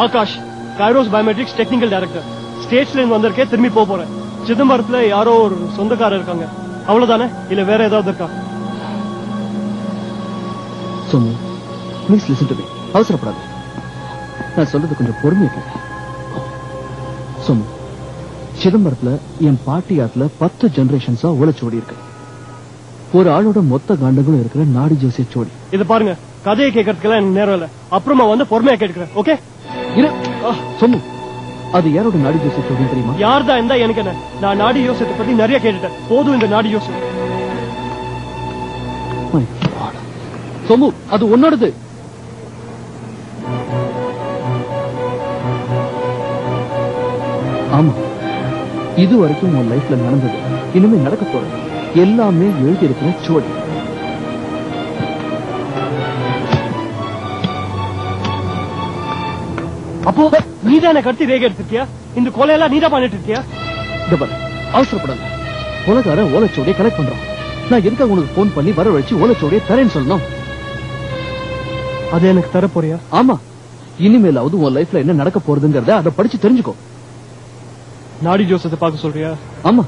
Akash, Kyros biometrics technical director. ஸ்டேட்ஸ்ல இருந்து வந்திருக்கேன், திரும்பி போறேன். சிதம்பரத்துல யாரோ ஒரு சொந்தக்காரர் இருக்காங்க, அவ்வளவுதானே? இல்ல வேற ஏதாவது இருக்கா? Somu, please listen to me. அவசரப்படாது, நான் சொல்றது கொஞ்சம் பொறுமையா கேளு. சோமு, சிதம்பரத்துல என் பாட்டி ஆத்துல 10 ஜெனரேஷன்ஸா ஓலைச்சோடி இருக்கு. ஒரு ஆளோட மொத்த காண்டங்களும் இருக்கிற நாடி ஜோசிய சோடி. இது பாருங்க, கதையை கேட்கறதுக்கெல்லாம் எனக்கு நேரம் இல்ல. அப்புறமா வந்து பொறுமையா கேட்கிறேன். ஓகே? சோமு, அது யாரோட நாடி ஜோசிய சோடி தெரியுமா? யார்தான் இருந்தா எனக்கு என்ன? நான் நாடி யோசத்தை பத்தி நிறைய கேட்டுட்டேன். போதும் இந்த நாடி யோசனை. சோமு, அது உன்னோடது. ஆமா, இது வரைக்கும் உன் லைஃப்ல நடந்தது, இனிமே நடக்க போறது எல்லாமே எழுதி இருக்கிற சோடி. அப்போ நீதான கட்டி ரேகை எடுத்திருக்கியா? இந்த கொலையெல்லாம் நீதான் பண்ணிட்டு இருக்கியா? அவசரப்படாத, உலகார ஓலைச்சோடியை கலெக்ட் பண்றான். நான் எதுக்காக உனக்கு போன் பண்ணி வர வச்சு ஓலைச்சோடியை தரேன்னு சொல்லணும்? அது எனக்கு தர போறியா? ஆமா, இனிமேலாவது உன் லைஃப்ல என்ன நடக்க போறதுங்கிறத அதை படிச்சு தெரிஞ்சுக்கோ. நாடி ஜோசத்தை பார்க்க சொல்றியா? ஆமா.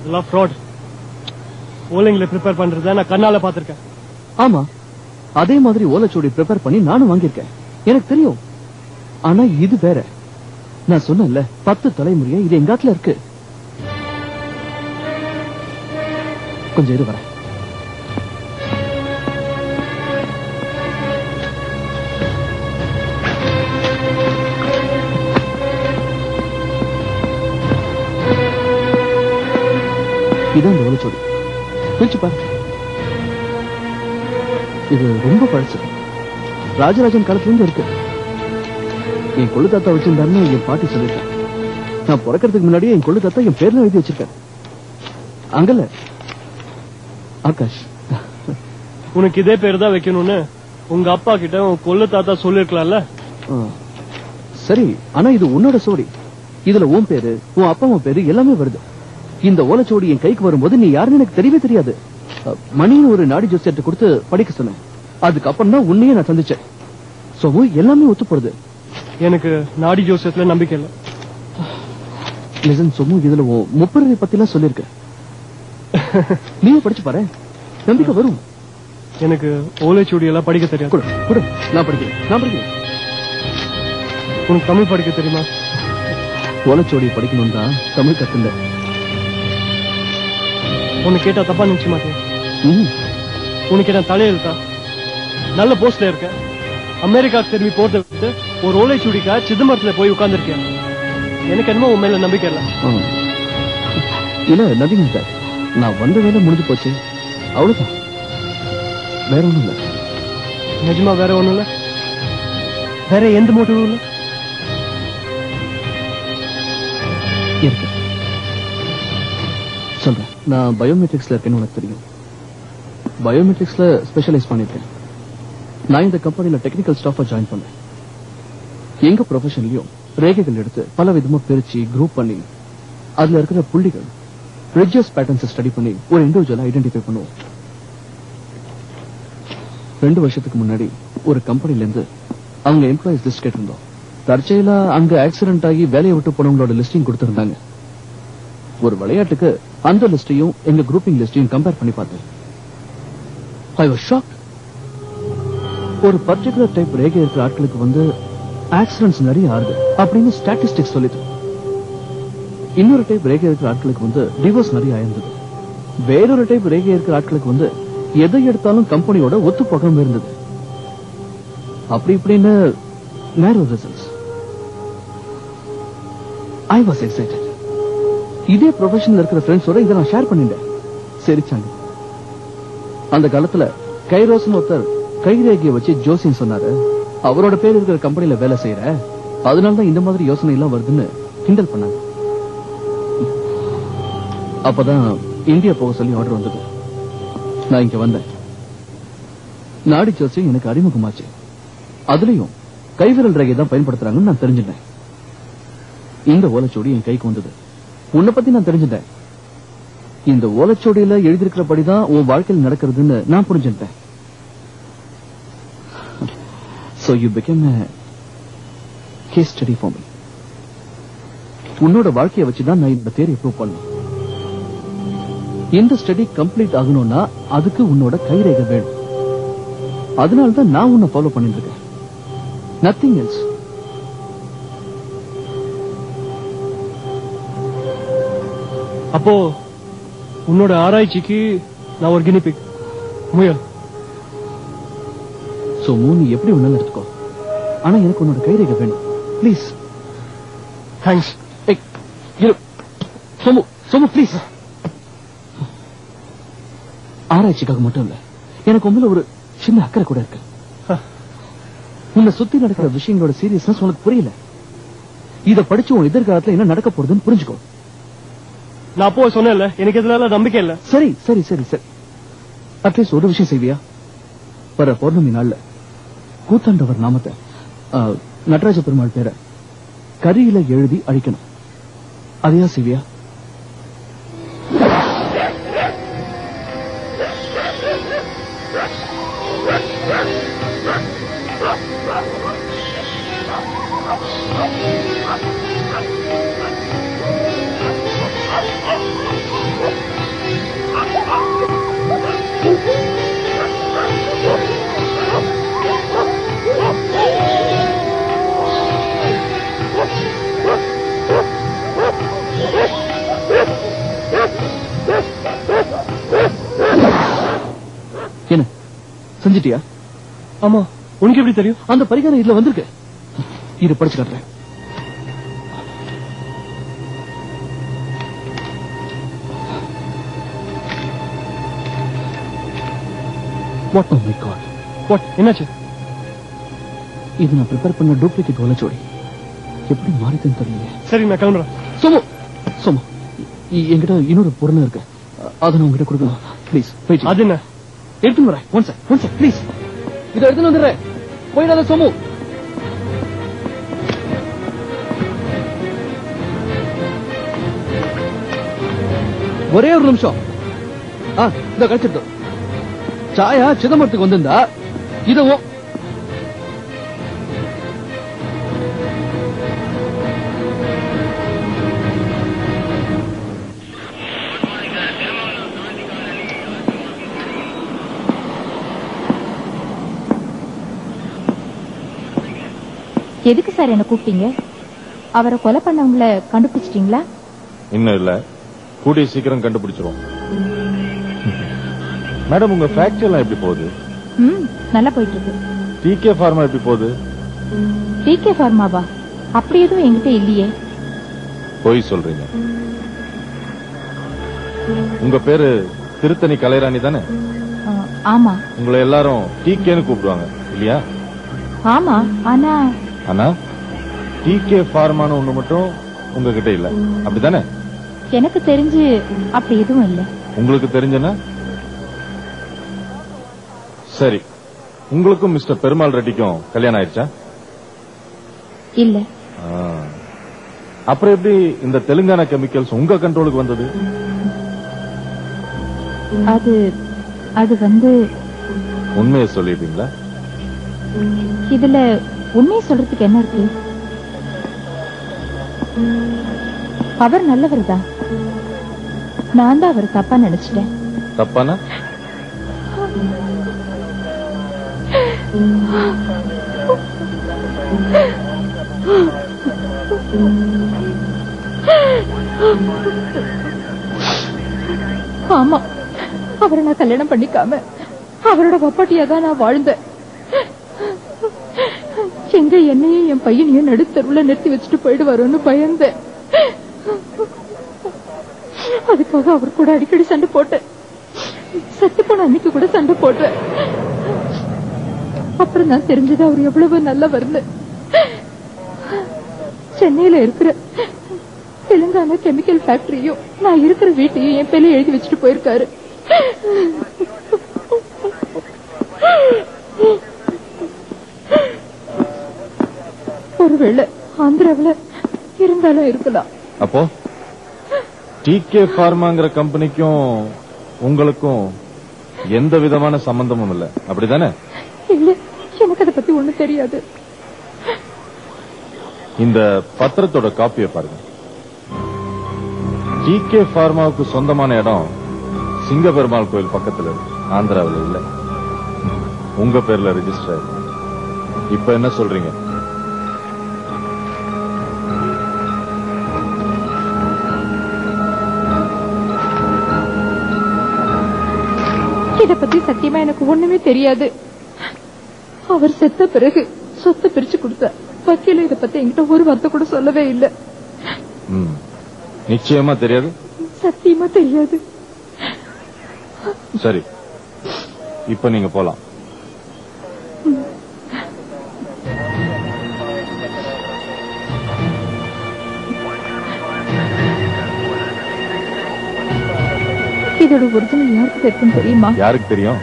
எல்லாம் ஃப்ராட். ஓலைங்களை ப்ரிப்பேர் பண்றத நான் கண்ணால பாத்திருக்கேன். ஆமா, அதே மாதிரி ஓலைச்சோடி ப்ரிப்பேர் பண்ணி நானும் வாங்கியிருக்கேன், எனக்கு தெரியும். ஆனா இது வேற. நான் சொன்னேன்ல, 10 தலைமுறையா இது எங்காத்துல இருக்கு. கொஞ்சம் இரு வரேன். இதான் இந்த ஓலைச்சோடி. பிரிச்சு பாரு. இது ரொம்ப பழசு. ராஜராஜன் காலத்துல இருந்து இருக்கு. என் கொள்ளு தாத்தா வச்சிருந்தாருன்னு என் பாட்டி சொல்லிருக்கேன். நான் பிறக்கிறதுக்கு முன்னாடியே என் கொள்ளு தாத்தா என் பேர்ல எழுதி வச்சிருக்கேன். அங்கல ஆகாஷ். உனக்கு இதே பேர் தான் வைக்கணும்னு உங்க அப்பா கிட்ட உன் கொள்ளு தாத்தா சொல்லிருக்கலாம்ல. சரி, ஆனா இது உன்னோட சோடி. இதுல உன் பேரு, உன் அப்பா அம்மா பேரு எல்லாமே வருது. இந்த ஓலைச்சோடி என் கைக்கு வரும்போது நீ யாருன்னு எனக்கு தெரியவே தெரியாது. மணின்னு ஒரு நாடி ஜோசியத்தை கொடுத்து படிக்க சொன்னேன். அதுக்கப்புறம் தான் உன்னையே நான் சந்திச்சேன். சோமு, எல்லாமே ஒத்து போறது. எனக்கு நாடி ஜோசியத்துல நம்பிக்கை இல்ல. லிசன் சோமு, இதுல முப்பரை பத்தி எல்லாம் சொல்லிருக்க. நீயே படிச்சு பாரு, நம்பிக்கை வரும். எனக்கு ஓலைச்சுவடி எல்லாம் படிக்க தெரியாது. நான் படிக்கிறேன். உனக்கு தமிழ் படிக்க தெரியுமா? ஓலைச்சுவடி படிக்கணும் தான் தமிழ் கத்துங்க. உனக்கு கேட்டா தப்பா நினைச்சு மாட்டேன். உனக்கு என்ன தலையெழுத்தா? நல்ல போஸ்ட்ல இருக்க. அமெரிக்காவுக்கு திரும்பி போறதை விட்டு ஒரு ஓலைச்சுவடிக்கா சிதம்பரத்துல போய் உட்கார்ந்துருக்கேன். எனக்கு என்னமோ உன் மேல நம்பிக்கை இல்ல. இல்ல நதிங்க சார், நான் வந்த வேலை முடிஞ்சு போச்சு, அவ்வளவுதான். வேற ஒண்ணும் இல்ல. நிஜமா வேற ஒண்ணும் இல்ல? வேற எந்த மோட்டிவும் இல்ல? இருக்கு, சொல்றேன். நான் பயோமெட்ரிக்ஸ்ல இருக்கேன்னு உனக்கு தெரியும். பயோமெட்ரிக்ஸ்ல ஸ்பெஷலைஸ் பண்ணிருக்கேன். நான் இந்த கம்பெனில டெக்னிக்கல் ஸ்டாஃபா ஜாயின் பண்ணேன். எங்க ப்ரொஃபஷன்லயும் ரேகைகள் எடுத்து பல விதமா பிரிச்சு குரூப் பண்ணி அதுல இருக்கிற புள்ளிகள் ரிஜியஸ் பேட்டர்ன்ஸ் ஸ்டடி பண்ணி ஒரு இண்டிவிஜுவலா ஐடென்டிஃபை பண்ணுவோம். 2 வருஷத்துக்கு முன்னாடி ஒரு கம்பெனில இருந்து அவங்க எம்ப்ளாயிஸ் லிஸ்ட் கேட்டிருந்தோம். தற்செயலா அங்க ஆக்சிடென்ட் ஆகி வேலையை விட்டு போனவங்களோட லிஸ்டிங் கொடுத்திருந்தாங்க. ஒரு விளையாட்டுக்கு அந்த லிஸ்டையும் எங்க குரூப்பிங் லிஸ்டையும் கம்பேர் பண்ணி பார்த்தேன். I was shocked. ஒரு பர்டிகுலர் டைப் ரேகை இருக்கிற ஆட்களுக்கு வந்து ஆக்சிடென்ட்ஸ் நிறைய ஆகுது அப்படின்னு ஸ்டாட்டிஸ்டிக்ஸ் சொல்லிது. இன்னொரு டைப் ரேகை இருக்கிற ஆட்களுக்கு வந்து டிவோர்ஸ் நிறைய ஆயிருந்தது. வேறொரு டைப் ரேகை இருக்கிற ஆட்களுக்கு வந்து எதை எடுத்தாலும் கம்பெனியோட ஒத்து போகாம இருந்தது. அப்படி இப்படின்னு நேரோ ரிசல்ட்ஸ். I was excited. இதே ப்ரொஃபஷன்ல இருக்கிற ஃப்ரெண்ட்ஸோட இதை நான் ஷேர் பண்ணிட்டேன். சிரிச்சாங்க. அந்த காலத்துல கைரோஸ்னு ஒருத்தர் கைரேகையை வச்சு ஜோசியம் சொன்னாரு. அவரோட பேர் இருக்கிற கம்பெனில வேலை செய்யற, அதனாலதான் இந்த மாதிரி யோசனை எல்லாம் வருதுன்னு கிண்டல் பண்ணாங்க. அப்பதான் இந்தியா போக சொல்லி ஆர்டர் வந்தது. நான் இங்க வந்தேன். நாடி ஜோசியம் எனக்கு அறிமுகமாச்சு. அதுலயும் கைவிரல் ரேகை தான் பயன்படுத்துறாங்கன்னு நான் தெரிஞ்சுட்டேன். இந்த ஓலைச்சுவடி என் கைக்கு வந்தது. உன்னை பத்தி நான் தெரிஞ்சுட்டேன். இந்த ஓலைச்சுவடியில எழுதியிருக்கிறபடிதான் உன் வாழ்க்கையில் நடக்கிறதுன்னு நான் புரிஞ்சுட்டேன். So you became a case study for me. உன்னோட வாழ்க்கையை வச்சுதான் நான் இந்த தியரி ப்ரூவ் பண்ணேன். இந்த ஸ்டடி கம்ப்ளீட் ஆகணும்னா அதுக்கு உன்னோட கைரேகை வேணும். அதனால்தான் நான் உன்னை ஃபாலோ பண்ணிட்டு இருக்கேன். Nothing else. அப்போ உன்னோட ஆராய்ச்சிக்கு நான் ஒரு கினிபிக் முயல். சோ நீ எப்படி ஒண்ணு எடுத்துக்கோ, ஆனா எனக்கு உன்னோட கைரேகை வேணும் please. Thanks. Somu Somu please. ஆராய்ச்சிக்காக மட்டும் இல்ல, எனக்கு உண்மையில ஒரு சின்ன அக்கறை கூட இருக்கு. உன்னை சுத்தி நடக்கிற விஷயங்களோட சீரியஸ்னஸ் உனக்கு புரியல. இத படிச்சு உன் எதிர்காலத்துல என்ன நடக்க போறதுன்னு புரிஞ்சுக்கோ. நான் அப்போ சொன்னேன்ல, எனக்கு இதுல நம்பிக்கை இல்ல. சரி சரி சரி சரி, அட்லீஸ்ட் ஒரு விஷயம் செய்வியா? வர பௌர்ணமி நாள்ல கூத்தாண்டவர் நாமத்தை, நடராஜ பெருமாள் பேரை கரியில எழுதி அழிக்கணும். அதையா செய்வியா? என்ன செஞ்சிட்டியா? ஆமா. உனக்கு எப்படி தெரியும்? அந்த பரிகாரம் இதுல வந்திருக்கு. இது படிச்சு காட்டுறேன். What oh my God? What? என்னாச்சு? இது நான் ப்ரிப்பேர் பண்ண டூப்ளிகேட் ஓலைச்சுவடி. எப்படி மாறிதுன்னு தெரியல. சரி, நான் கிளம்புறேன். சோமு சோமு, என்கிட்ட இன்னொரு பொருள் இருக்கு, அதை நான் உங்ககிட்ட கொடுக்கணும் ப்ளீஸ். அது என்ன? எடுத்துன்னு வரேன். One check please. இதை எடுத்துன்னு வந்துடுறேன். போயிடாத சோமு. ஒரே ஒரு நிமிஷம். இதை கழிச்சிட்டோம். சாயா சிதம்பரத்துக்கு வந்திருந்தா இதுவும் எதுக்கு சார் என்ன கூப்பிட்டீங்க? அவரை கொலை பண்ணவங்கள கண்டுபிடிச்சிட்டீங்களா? இன்னும் இல்ல, கூடிய சீக்கிரம் கண்டுபிடிச்சிரும். மேடம், உங்க ஃபேக்டரி எல்லாம் எப்படி போகுது? நல்லா போயிட்டு இருக்கு. டிகே ஃபார்மா எப்படி போகுது? டிகே ஃபார்மாவா? அப்படி எதுவும் என்கிட்ட இல்லையே. போய் சொல்றீங்க. உங்க பேரு திருத்தணி கலைராணி தானே? ஆமா. உங்களை எல்லாரும் டிகேன்னு கூப்பிடுவாங்க இல்லையா? ஆமா. ஆனா டிகே ஃபார்மான ஒண்ணு மட்டும் உங்ககிட்ட இல்ல, அப்படிதானே? எனக்கு தெரிஞ்சு அப்படி எதுவும் இல்ல. உங்களுக்கு தெரிஞ்சனா சரி. உங்களுக்கும் மிஸ்டர் பெருமாள் ரெட்டிக்கும் கல்யாணம் ஆயிடுச்சா? இல்ல. அப்புறம் எப்படி இந்த தெலுங்கானா கெமிக்கல்ஸ் உங்க கண்ட்ரோலுக்கு வந்தது? அது வந்து உண்மையை சொல்லிட்டீங்களா? இதுல உண்மையை சொல்றதுக்கு என்ன இருக்கு? அவர் நல்லவர் தான். நான் தான் அவர் தப்பா நினைச்சிட்டேன். தப்பானா? ஆமா, அவரை நான் கல்யாணம் பண்ணிக்காம அவரோட வப்பாட்டியா தான் நான் வாழ்ந்தேன். எங்க என்னையும் என் பையனையும் நடுத்தருவுல நிறுத்தி வச்சுட்டு போயிடுவாரோன்னு பயந்தேன். அதுக்காக அவர் கூட அடிக்கடி சண்டை போட்டேன். செத்து போன அன்னைக்கு கூட சண்டை போட்டேன். அப்புறம் தான் தெரிஞ்சது அவர் எவ்வளவு நல்லவர்னு. சென்னையில இருக்கிற தெலுங்கானா கெமிக்கல் ஃபேக்டரியும் நான் இருக்கிற வீட்டையும் என் பேர்ல எழுதி வச்சுட்டு போயிருக்காரு. ஒருவேளை ஆந்திராவில இருந்தாலும் இருக்கலாம். அப்போ டிகே ஃபார்மாங்கிற கம்பெனிக்கும் உங்களுக்கும் எந்த விதமான சம்பந்தமும் இல்ல, அப்படிதானே? இல்ல, எனக்கு அதை பத்தி ஒண்ணும் தெரியாது. இந்த பத்திரத்தோட காப்பியை பாருங்க. டிகே ஃபார்மாவுக்கு சொந்தமான இடம் சிங்க பெருமாள் கோயில் பக்கத்துல இருக்கு, ஆந்திராவில் இல்ல. உங்க பேர்ல ரெஜிஸ்டர். இப்ப என்ன சொல்றீங்க? இத பத்தி சத்தியமா எனக்கு ஒண்ணுமே தெரியாது. அவர் செத்த பிறகு சொத்தை பிரிச்சு கொடுத்த வக்கீல இத பத்தி என்கிட்ட ஒரு வார்த்தை கூட சொல்லவே இல்லை. நிச்சயமா தெரியாது? சத்தியமா தெரியாது. சரி, இப்ப நீங்க போலாம். இதோட ஒரிஜினல் யாருக்கு தெரியும் தெரியுமா? யாருக்கு தெரியும்?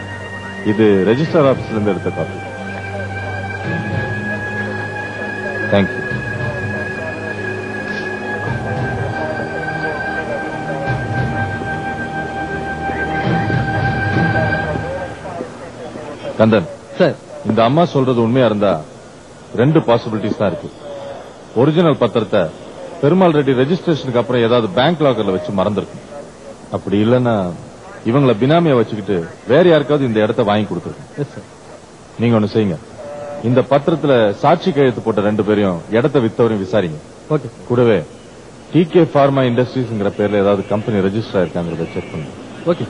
இது ரெஜிஸ்டர் ஆபீஸ்ல இருந்து எடுத்த காப்பி. தேங்க்யூ. கந்தன் சார், இந்த அம்மா சொல்றது உண்மையா இருந்தா 2 பாசிபிலிட்டிஸ் தான் இருக்கு. ஒரிஜினல் பத்திரத்தை பெருமாள் ரெட்டி ரெஜிஸ்ட்ரேஷனுக்கு அப்புறம் ஏதாவது பேங்க் லாக்கர்ல வச்சு மறந்துருக்கும். அப்படி இல்லன்னா இவங்களை பினாமியா வச்சுக்கிட்டு வேற யாருக்காவது இந்த இடத்த வாங்கி கொடுத்துருக்கும். நீங்க ஒண்ணு செய்யுங்க, இந்த பத்திரத்துல சாட்சி கையெழுத்து போட்ட 2 பேரையும் இடத்த வித்தவரையும் விசாரிங்க. ஓகே. கூடவே டிகே ஃபார்மா இண்டஸ்ட்ரீஸ்ங்கிற பேர்ல ஏதாவது கம்பெனி ரெஜிஸ்டர் ஆயிருக்காங்கிறத செக் பண்ணுங்க. ஓகே.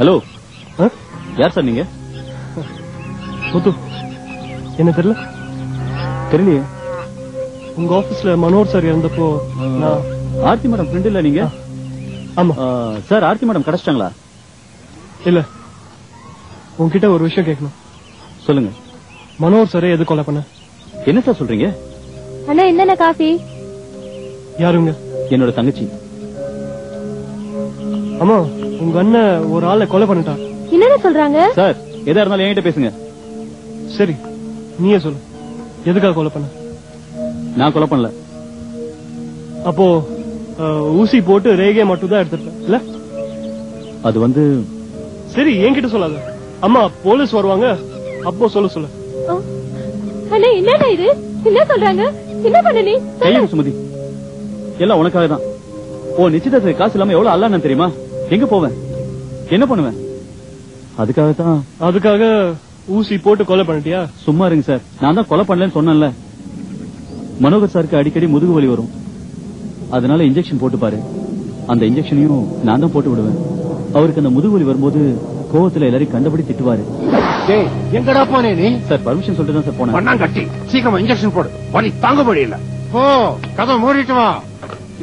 ஹலோ, யார் சார் நீங்க? முத்து, என்ன தெரியல? தெரியலையே. உங்க ஆபீஸ்ல மனோர் சார் இறந்தப்போ நான் ஆர்த்தி மேடம் ஃப்ரெண்ட் இல்ல நீங்க? ஆமா சார். ஆர்த்தி மேடம் கிடைச்சிட்டாங்களா? இல்ல, உங்ககிட்ட ஒரு விஷயம் கேட்கணும். சொல்லுங்க. மனோர் சாரை எது கொலை பண்ண? என்ன சார் சொல்றீங்க? அண்ணா என்னென்ன காஃபி? யாருங்க? என்னோட தங்கச்சி. ஆமா, உங்க அண்ணன் ஒரு ஆளை கொலை பண்ணிட்டான். என்னென்ன சொல்றாங்க? சார் எதா இருந்தாலும் என்கிட்ட பேசுங்க. சரி, நீயே சொல்லு, எதுக்காக கொலை பண்ண? நான் கொலை பண்ணல. அப்போ ஊசி போட்டு ரேகை மட்டும் தான் எடுத்துருப்பேன் இல்ல? அது வந்து சரி, என்கிட்ட சொல்லாத. அம்மா போலீஸ் வருவாங்க, அப்போ சொல்லு. அண்ணா என்னடா இது? என்ன சொல்றாங்க? என்ன பண்ண நீ? கையும் சுமதி, எல்லாம் உனக்காக தான். ஓ நிச்சயதார்த்த காசு இல்லாம எவ்வளவு அல்லான்னு தெரியுமா? எங்க போவேன், என்ன பண்ணுவேன்? அதுக்காக ஊசி போட்டு கொலை பண்ணிட்டியா? சும்மா இருங்க சார், நான் தான் கொலை பண்ணலன்னு சொன்னேன்ல. மனோகர் சாருக்கு அடிக்கடி முதுகு வலி வரும், அதனால இன்ஜெக்ஷன் போட்டு பாரு. அந்த இன்ஜெக்ஷனையும் நான் தான் போட்டு விடுவேன். அவருக்கு அந்த முதுகு வலி வரும்போது கோவத்துல எல்லாரையும் கண்டபடி திட்டுவாரு. எங்கடா போனே நீ? சார் பர்மிஷன் சொல்லிட்டு தான் சார் போனேன். பண்ணாங்கட்டி சீக்கிரமா இன்ஜெக்ஷன் போடு, வலி தாங்க முடியல. ஓ கதை மூடிட்டு வா,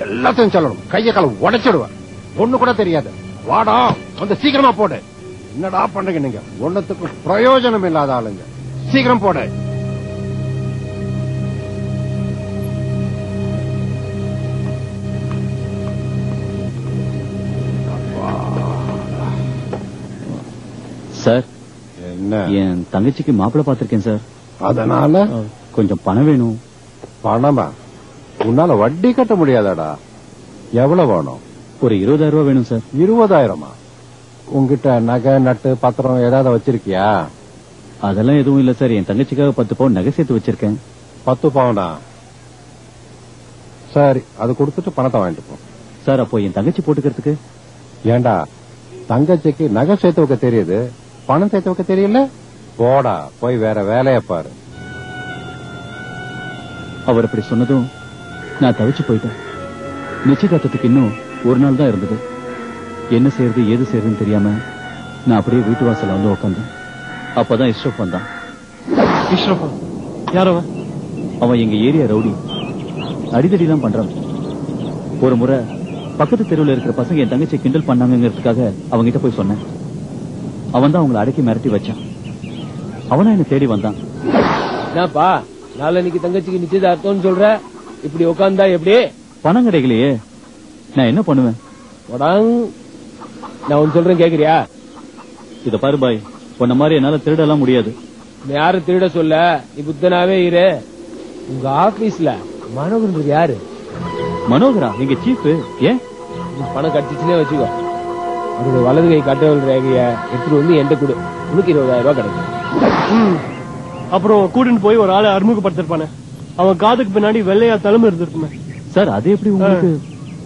எல்லாத்தையும் சொல்லணும். கைய கால உடைச்சிடுவேன், ஒண்ணு கூட தெரியாது. வாடா வந்து சீக்கிரமா போடு. என்னடா பண்றீங்க நீங்க? ஒன்னத்துக்கு பிரயோஜனம் இல்லாத ஆளுங்க. சீக்கிரம் போடு. சார் என்ன? என் தங்கச்சிக்கு மாப்பிள்ளை பாத்திருக்கேன் சார். அதனால கொஞ்சம் பணம் வேணும். பணமா? உன்னால வட்டி கட்ட முடியாதாடா? எவ்வளவு வேணும்? ஒரு 20,000 ரூபாய் வேணும் சார். 20,000? உங்ககிட்ட நகை நட்டு பத்திரம் ஏதாவது வச்சிருக்கியா? அதெல்லாம் எதுவும் இல்ல சார். என் தங்கச்சிக்காக 10 பவுன் நகை சேர்த்து வச்சிருக்கேன். 10 பவுனா? சரி, அது கொடுத்துட்டு பணத்தை வாங்கிட்டு போ. சார் அப்போ என் தங்கச்சி போட்டுக்கிறதுக்கு? ஏண்டா தங்கச்சிக்கு நகை சேர்த்து வைக்க தெரியுது, பணம் சேர்த்து வைக்க தெரியல? போடா போய் வேற வேலைய பாரு. அவர் அப்படி சொன்னதும் நான் தவிச்சு போயிட்டேன். நிச்சயதார்த்தத்துக்கு இன்னும் ஒரு நாள் தான் இருந்தது. என்ன செய்யறது ஏது செய்யறதுன்னு தெரியாம நான் அப்படியே வீட்டு வாசல்ல வந்து உட்காந்தேன். அப்பதான் இஷ்ரப் வந்தான். இஷ்ரஃபா? யார் அவன்? அவன் எங்க ஏரியா ரவுடி, அடிதடிலாம் பண்றான். ஒரு முறை பக்கத்து தெருவில் இருக்கிற பசங்க என் தங்கச்சி கிண்டல் பண்ணாங்கிறதுக்காக அவங்கிட்ட போய் சொன்னேன். அவன் தான் அவங்களை அடக்கி மிரட்டி வச்சான். அவனா என்ன தேடி வந்தான். என்னப்பா நாளைக்கு தங்கச்சிக்கு நிச்சயதார்த்தம்னு சொல்ற, இப்படி உட்கார்ந்தா எப்படி? பணம் கிடைக்கலையே, நான் என்ன பண்ணுவேன்? நான் ஒன்னு சொல்றேன் கேக்குறியா? இத பாரு பாய், உன்ன மாதிரி என்னால திருடலாம் முடியாது. யாரு திருட சொல்ல, நீ புத்தனாவே இரு. உங்க ஆபீஸ்ல மனோகர் யாரு? மனோகரா? எங்க சீஃப். ஏன்? பணம் கட்டிச்சுனே வச்சுக்கோ, அவருடைய வலது கை கட்டவல் ரேகைய எடுத்துட்டு வந்து என்கிட்ட கொடு, உனக்கு 20,000 ரூபாய் கிடைக்கும். அப்புறம் கூட்டிட்டு போய் ஒரு ஆளை அறிமுகப்படுத்திருப்பானே, அவன் காதுக்கு பின்னாடி வெள்ளையா தலைமை இருந்திருக்குமே. சார் அது எப்படி உங்களுக்கு?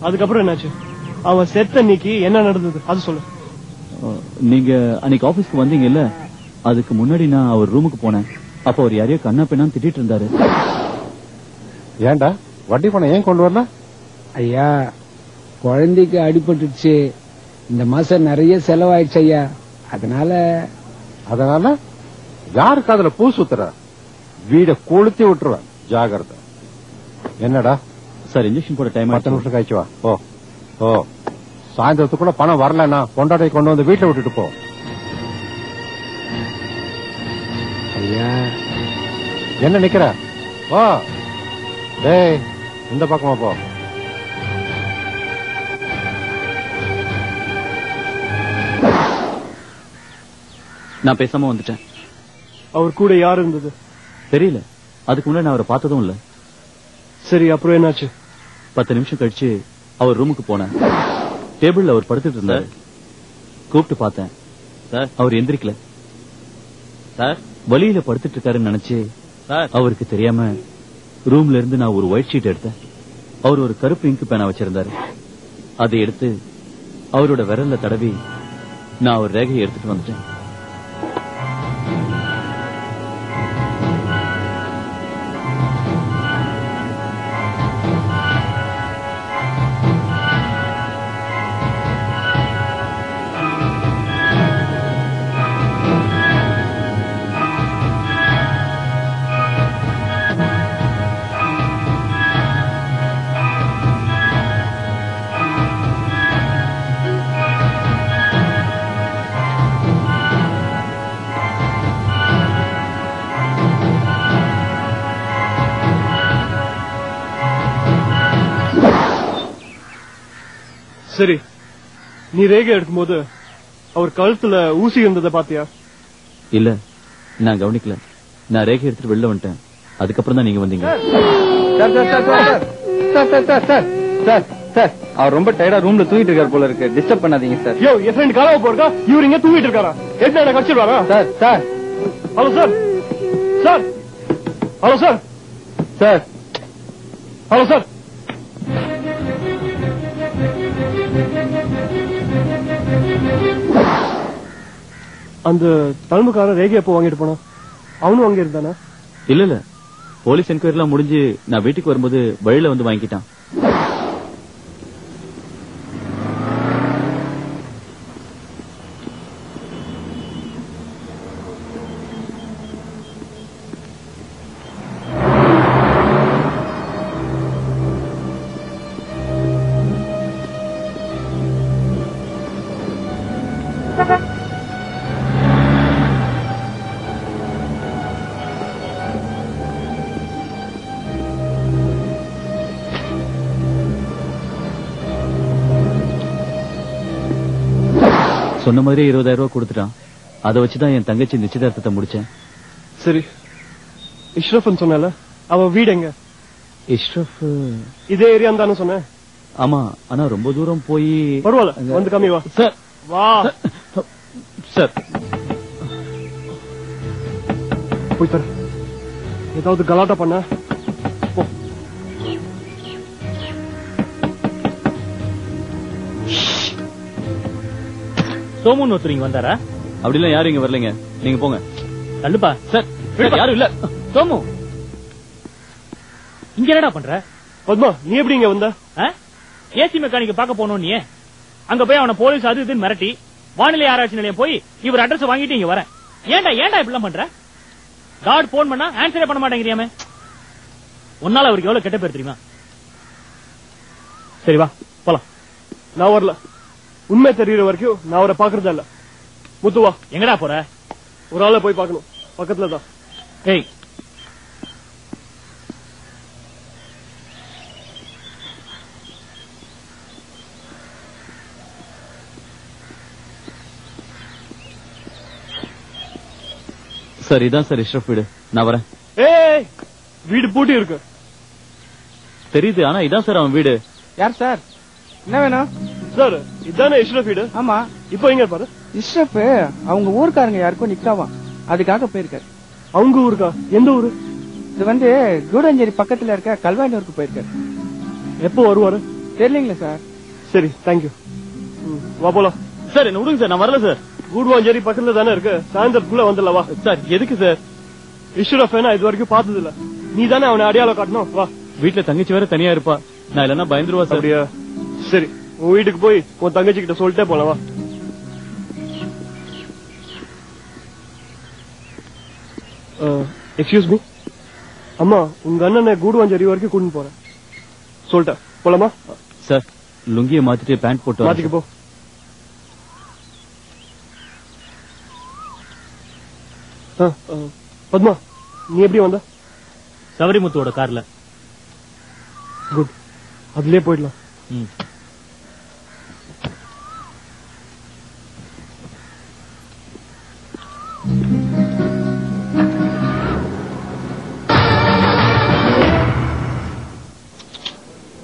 அதுக்கப்புறம் என்னாச்சு? அவன் செத்த அன்னைக்கு என்ன நடந்தது அது சொல்லு. நீங்க அன்னைக்கு ஆபீஸ்க்கு வந்தீங்கல்ல, அதுக்கு முன்னாடி நான் அவர் ரூமுக்கு போனேன். அப்ப அவர் யாரையோ கண்ணா பின்னான்னு திட்டிட்டு இருந்தாரு. ஏண்டா வட்டி பணம் ஏன் கொண்டு வரல? ஐயா குழந்தைக்கு அடிபட்டுச்சு, இந்த மாசம் நிறைய செலவாயிடுச்சு ஐயா. அதனால யாருக்கு அதுல பூ சுத்துற? வீட கொளுத்தி விட்டுருவேன், ஜாகிரதை. என்னடா சார் இன்ஜெக்ஷன் போட டைம் 10 நிமிஷம் கழிச்சு வா. ஓ ஓ சாயந்தரத்துக்குள்ள பணம் வரலன்னா பொண்டாட்டை கொண்டு வந்து வீட்டுல விட்டுட்டு போ. ஐயா என்ன நிக்கிற? ஓ டேய் இந்த பக்கமா போ. நான் பேசாம வந்துட்டேன். அவர் கூட யார் இருந்தது தெரியல. அதுக்கு முன்னாடி நான் அவரை பார்த்ததும் இல்ல. சரி, அப்புறம் என்னாச்சு? 10 நிமிஷம் கழிச்சு அவர் ரூமுக்கு போனேன். டேபிள்ல அவர் படுத்துட்டு இருந்தாரு. கூப்பிட்டு பார்த்தேன். அவர் எந்திரிக்கல. வழியில படுத்துட்டு இருக்காருன்னு நினைச்சு அவருக்கு தெரியாம ரூம்ல இருந்து நான் ஒரு ஒயிட் ஷீட் எடுத்தேன். அவர் ஒரு கருப்பு இங்கு பேனா வச்சிருந்தாரு. அதை எடுத்து அவரோட விரல்ல தடவி நான் அவர் ரேகையை எடுத்துட்டு வந்துட்டேன். சரி, நீ ரேகை எடுக்கும்போது அவர் கழுத்துல ஊசி இருந்ததை பாத்தியா? இல்ல, நான் கவனிக்கல. நான் ரேகை எடுத்துட்டு வெளில வந்துட்டேன். அதுக்கப்புறம் தான் நீங்க வந்தீங்க. சார் அவர் ரொம்ப டயர்டா ரூம்ல தூங்கிட்டு இருக்காரு போல இருக்கு. டிஸ்டர்ப் பண்ணாதீங்க சார். யோ, என் ஃப்ரெண்ட் காலாவ போறா, இவரு இங்க தூங்கிட்டு இருக்காரா? என்ன கடிச்சிருவாரா? Sir hello sir. Sir hello sir. Sir hello sir. அந்த தலைமுக்காரன் ரேகை எப்போ வாங்கிட்டு போனா? அவனும் அங்க இருந்தானா? இல்ல, போலீஸ் என்கொயரி எல்லாம் முடிஞ்சு நான் வீட்டுக்கு வரும்போது வழியில வந்து வாங்கிட்டான். சொன்ன மாதிரி 20,000 ரூபாய் கொடுத்துட்டான். அதை வச்சுதான் என் தங்கச்சி நிச்சயதார்த்தத்தை முடிச்சேன். சரி, இஷ்ரஃப் சொன்னால அவன் வீடு எங்க? இஷ்ரஃப் இதே ஏரியா தானே சொன்னேன். ஆமா, ஆனா ரொம்ப தூரம் போய். பரவாயில்ல, வந்து கம்மி வா. சார் வா சார். போய் தர ஏதாவது கலாட்டா பண்ண போ. சோமுன்னு ஒருத்தர் வந்தாரா? அப்படிலாம் யாரும் இங்க வரலைங்க. நீங்க போங்க. தள்ளுப்பா. சார் யாரும் இல்ல. சோமு, இங்க என்னடா பண்ற? பத்மா, நீ எப்படி இங்க வந்த? ஏசி மெக்கானிக்க பாக்க போனோம். நீ அங்க போய் அவனை போலீஸ் அது இதுன்னு மிரட்டி வானிலை ஆராய்ச்சி நிலையம் போய் இவர் அட்ரஸ் வாங்கிட்டு இங்க வரேன். ஏன்டா இப்படிலாம் பண்ற? கார்டு போன் பண்ணா ஆன்சரே பண்ண மாட்டேங்கிறியாமே. உன்னால அவருக்கு எவ்வளவு கெட்ட பேர் தெரியுமா? சரி வா போலாம். நான் வரல. உண்மை தெரியுற வரைக்கும் நான் அவரை பாக்குறதா இல்ல. முத்துவா. எங்கடா போற? ஒரு ஆளை போய் பார்க்கணும், பக்கத்துல தான். ஏய், சார் இதான் சார் இஷ்ரஃப் வீடு. நான் வரேன். ஏய், வீடு பூட்டி இருக்கு. தெரியுது, ஆனா இதான் சார் அவன் வீடு. யார் சார்? என்ன வேணும் சார்? இதானே இஷ்ரஃப் வீடு? ஆமா. இப்போ எங்க பாரு. இஷ்ரஃப் அவங்க ஊருக்காரங்க யாருக்கும் நிக்காவா, அதுக்காக போயிருக்காரு. அவங்க ஊருக்கா? எந்த ஊரு? இது வந்து கூடஞ்சேரி பக்கத்துல இருக்க கல்வானூருக்கு போயிருக்காரு. எப்போ வருவாரு? தெரியலீங்களா சார். சரி, தேங்க்யூ. வா போலாம். சார் என்ன விடுங்க சார், நான் வரல சார். கூடுவாஞ்சேரி பக்கத்துல தானே இருக்கு, சாயந்தரத்துக்குள்ள வந்துடல. வா சார். எதுக்கு சார்? இஷ்ரஃப் இது வரைக்கும் பார்த்தது இல்ல, நீ தானே அவனை அடையாளம் காட்டணும். வா. வீட்டுல தங்கச்சி வேற தனியா இருப்பா, நான் இல்லன்னா பயந்துருவா சார். அப்படியா? சரி, உன் வீட்டுக்கு போய் உன் தங்கச்சி கிட்ட சொல்லிட்டே போலாம். வா. எக்ஸ்கியூஸ் மீ, அம்மா உங்க அண்ணனை கூடுவாஞ்சேரி வரைக்கும் கூட்டிட்டு போறேன் சொல்லிட்டேன். போலாமா? சார் லுங்கிய மாத்திட்டு பேண்ட் போட்டு மாத்திக்க போ. பத்மா, நீ எப்படி வந்த? சவரிமுத்துவோட கார்ல. குட், அதுலயே போயிடலாம்.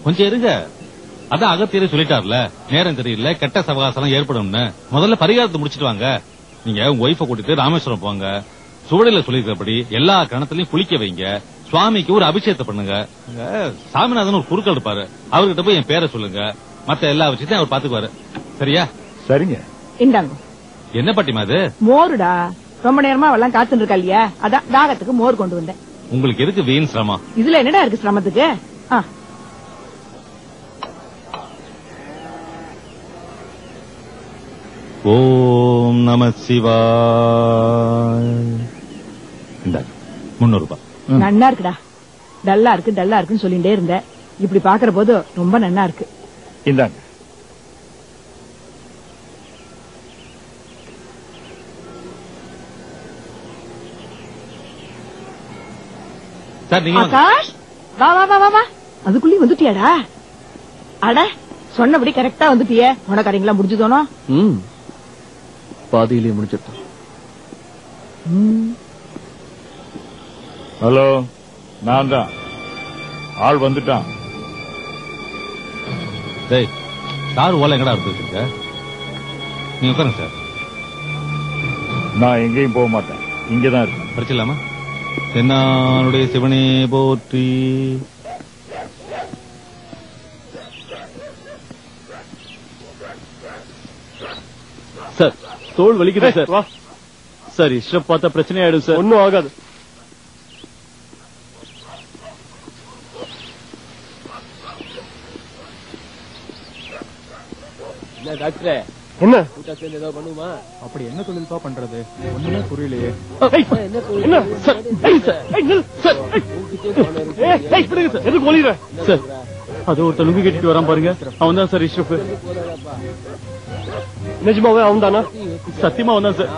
கொஞ்சம் இருங்க. அதான் அகத்தியரே சொல்லிட்டார்ல, நேரம் தெரியல, கெட்ட சவகாசம் ஏற்படும்னு. முதல்ல பரிகாரத்தை முடிச்சிட்டு வாங்க. நீங்க உங்க ஒய்ஃபை கூட்டிட்டு ராமேஸ்வரம் போங்க. சுவடில சொல்லிருக்கிறபடி எல்லா கணத்திலையும் குளிக்க வைங்க. சுவாமிக்கு ஒரு அபிஷேகத்தை பண்ணுங்க. சாமிநாதன் ஒரு குறுக்கள் இருப்பாரு, அவர்கிட்ட போய் என் பேரை சொல்லுங்க. மத்த எல்லா விஷயத்தையும் அவர் பாத்துக்குவாரு. சரியா? சரிங்க. இந்தாங்க. என்ன பாட்டிமா அது? மோருடா. ரொம்ப நேரமா அவெல்லாம் காத்துட்டு இருக்கா இல்லையா, அதான் தாகத்துக்கு மோர் கொண்டு வந்தேன். உங்களுக்கு எதுக்கு வீண் சிரமம்? இதுல என்னடா இருக்கு சிரமத்துக்கு? ஓம் நம சிவாய. 300 ரூபாய். நன்னா இருக்குடா. டல்லா இருக்குன்னு சொல்லிட்டே இருந்த, இப்படி பாக்குற போது ரொம்ப நன்னா இருக்கு. இந்தாங்க. சார் நீங்க ஆகாஷ், வா வா வா வா. அதுக்குள்ளே வந்துட்டியாடா? அட சொன்னபடி கரெக்டா வந்துட்டியே உனக்காரங்களா முடிஞ்சதோனோ பாதியிலே முடிஞ்சிட்டு. ஹலோ, நான் தான். ஆள் வந்துட்டான். டேய், கார் ஓலை எங்கடா எடுத்து வச்சிருக்க? நீங்க உட்காருங்க சார். நான் எங்கேயும் போக மாட்டேன், இங்கதான் இருக்கேன். பிரச்சனை இல்லாம தென்னாளுடைய சிவனே போற்றி. சார், தோல் வலிக்குது சார். சார், இஷ்ரப் பார்த்தா பிரச்சனை ஆயிடும் சார். ஒன்னும் ஆகாது. டாக்டரே, என்ன கூட்டா சேர்ந்து ஏதாவது பண்ணுமா? அப்படி என்ன தொழில்பா பண்றது? ஒண்ணுமே புரியலையே. சார், அது ஒருத்த லுங்கி கட்டிட்டு வரான் பாருங்க, அவன் தான் சார் இஷ்ரப். நிஜமாவே அவன் தானா? சத்தியமா அவன் தான் சார்.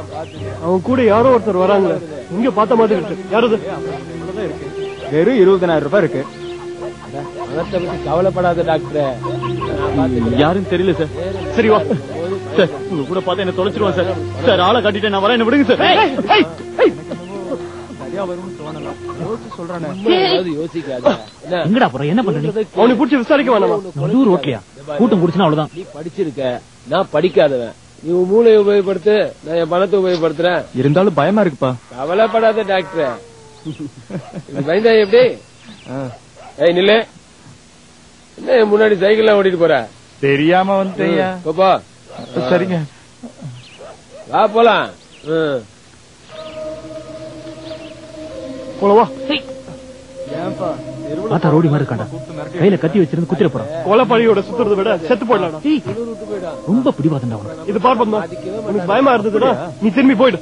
அவன் கூட யாரோ ஒருத்தர் வராங்க, இங்க பார்த்த மாதிரி இருக்கு. யாரு? வெறும் 20,000 ரூபாய் இருக்கு. பணத்தை பத்தி கவலைப்படாத டாக்டரே, யாருன்னு தெரியல சார். சரி வா சார், உங்க கூட பார்த்தா என்ன தொலைச்சிருவான் சார். சார், ஆளை கட்டிட்டு நான் வரேன், என்ன விடுங்க சார். சரியா வரும்னு தோணலாம். யோசிச்சு சொல்றானே. யோசிக்காத. எங்கடா போற? என்ன பண்ற? அவனை புடிச்சு விசாரிக்க வேணாமா? நடு ரோட்லயா? கூட்டம் குடிச்சுனா அவ்வளவுதான். நீ படிச்சிருக்க, நான் படிக்காதவன். நீ உன் மூளையை உபயோகப்படுத்து, நான் என் பணத்தை உபயோகப்படுத்துறேன். இருந்தாலும் பயமா இருக்குப்பா. கவலைப்படாத டாக்டர். பயந்தா எப்படி? ஏய் நில்லு, என்ன முன்னாடி சைக்கிள் ஓட்டிட்டு போற? தெரியாம வந்துட்டேயா. பாப்பா சரிங்க, வா போலாம். போலவா. ஏன்பா பார்த்தா ரோடி மாதிரி இருக்காண்டா, கையில கத்தி வச்சிருந்து குத்திர போறான். கொலைப்பழியோட சுத்துறதை விட செத்து போயிடலாம். ரொம்ப பிடிவாதண்டா அவனுக்கு. இது பார்ப்போம் தான். உனக்கு பயமா இருந்ததுன்னா நீ திரும்பி போயிடு.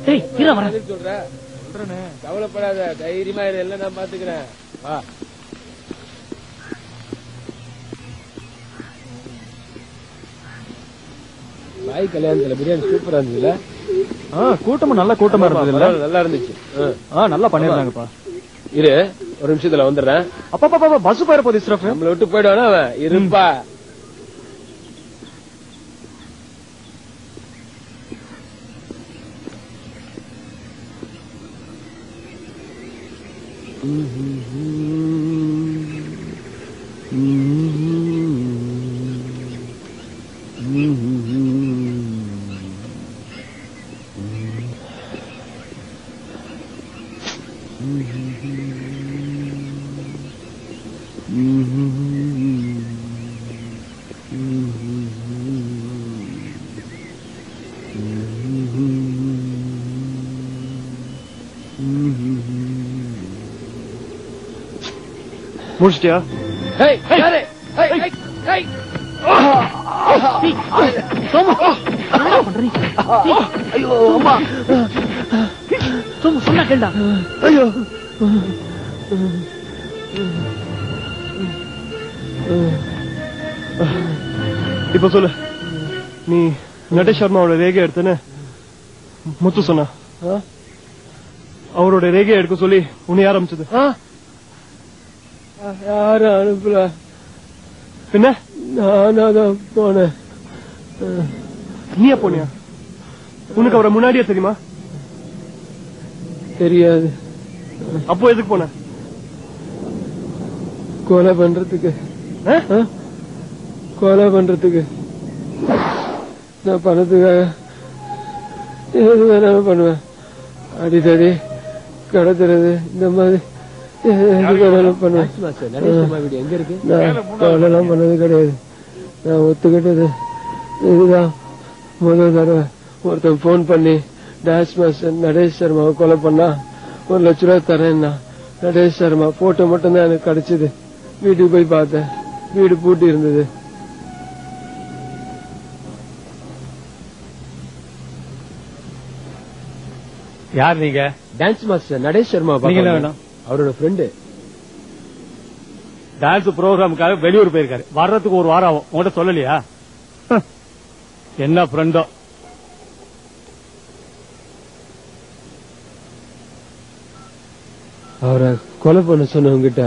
டேய், கீழே வரேன். சொல்றேன், கவலைப்படாத, தைரியமா இரு, எல்லாம் நான் பாத்துக்கிறேன். வா. பாய் கல்யாணத்துல பிரியாணி சூப்பரா இருந்ததுல. கூட்டமும் நல்ல கூட்டமா இருந்தது இல்ல? நல்லா இருந்துச்சு. நல்லா பண்ணிருந்தாங்கப்பா. இரு, ஒரு நிமிஷத்துல வந்துடுறேன். அப்பா பஸ் போயிட போகுது இஸ்ரப். நம்மள விட்டு போயிடுவானா அவன்? இருப்பா. முடிச்சிட்டியா? சொன்னா கேள்டா. ஐயோ, இப்ப சொல்லு, நீ நடேஷ் சர்மாவோட ரேகை எடுத்தன முத்து சொன்னா. அவரோட ரேகையை எடுக்க சொல்லி உன்னை யார் அனுப்பிச்சது? யாரும் அனுப்பல. என்ன? நானாதான் போனேன். நீயா போனியா? உனக்கு அவரை முன்னாடியே தெரியுமா? தெரியாது. அப்போ எதுக்கு போன? கொலை பண்றதுக்கு. கொலை பண்றதுக்கு. நான் பணத்துக்காக எது வேணாலும் பண்ணுவேன். அடித்தடி, கடத்துறது, இந்த மாதிரி பண்ணுவேன். நான் பண்ணது கிடையாது. நான் ஒத்துக்கிட்டது இதுதான் முதல் தடவை. ஒருத்தன் போன் பண்ணி டான்ஸ் மாஸ்டர் நடேஷ் சர்மாவை கொலை பண்ணா 1 லட்ச ரூபாய் தரேன்னா, நடேஷ் சர்மா போட்டோ மட்டும்தான் எனக்கு கிடைச்சது. வீட்டுக்கு போய் பார்த்தேன், வீடு பூட்டி இருந்தது. யார் நீங்க? Dance master Natesh Sharma. அவரோட ஃப்ரெண்டு. டான்ஸ் ப்ரோக்ராமுக்காக வெளியூர் போயிருக்காரு, வர்றதுக்கு 1 வாரம் ஆகும். உங்கள்கிட்ட சொல்லலையா? என்ன ஃப்ரெண்டோ. அவரை கொலை பண்ண சொன்னவங்கிட்ட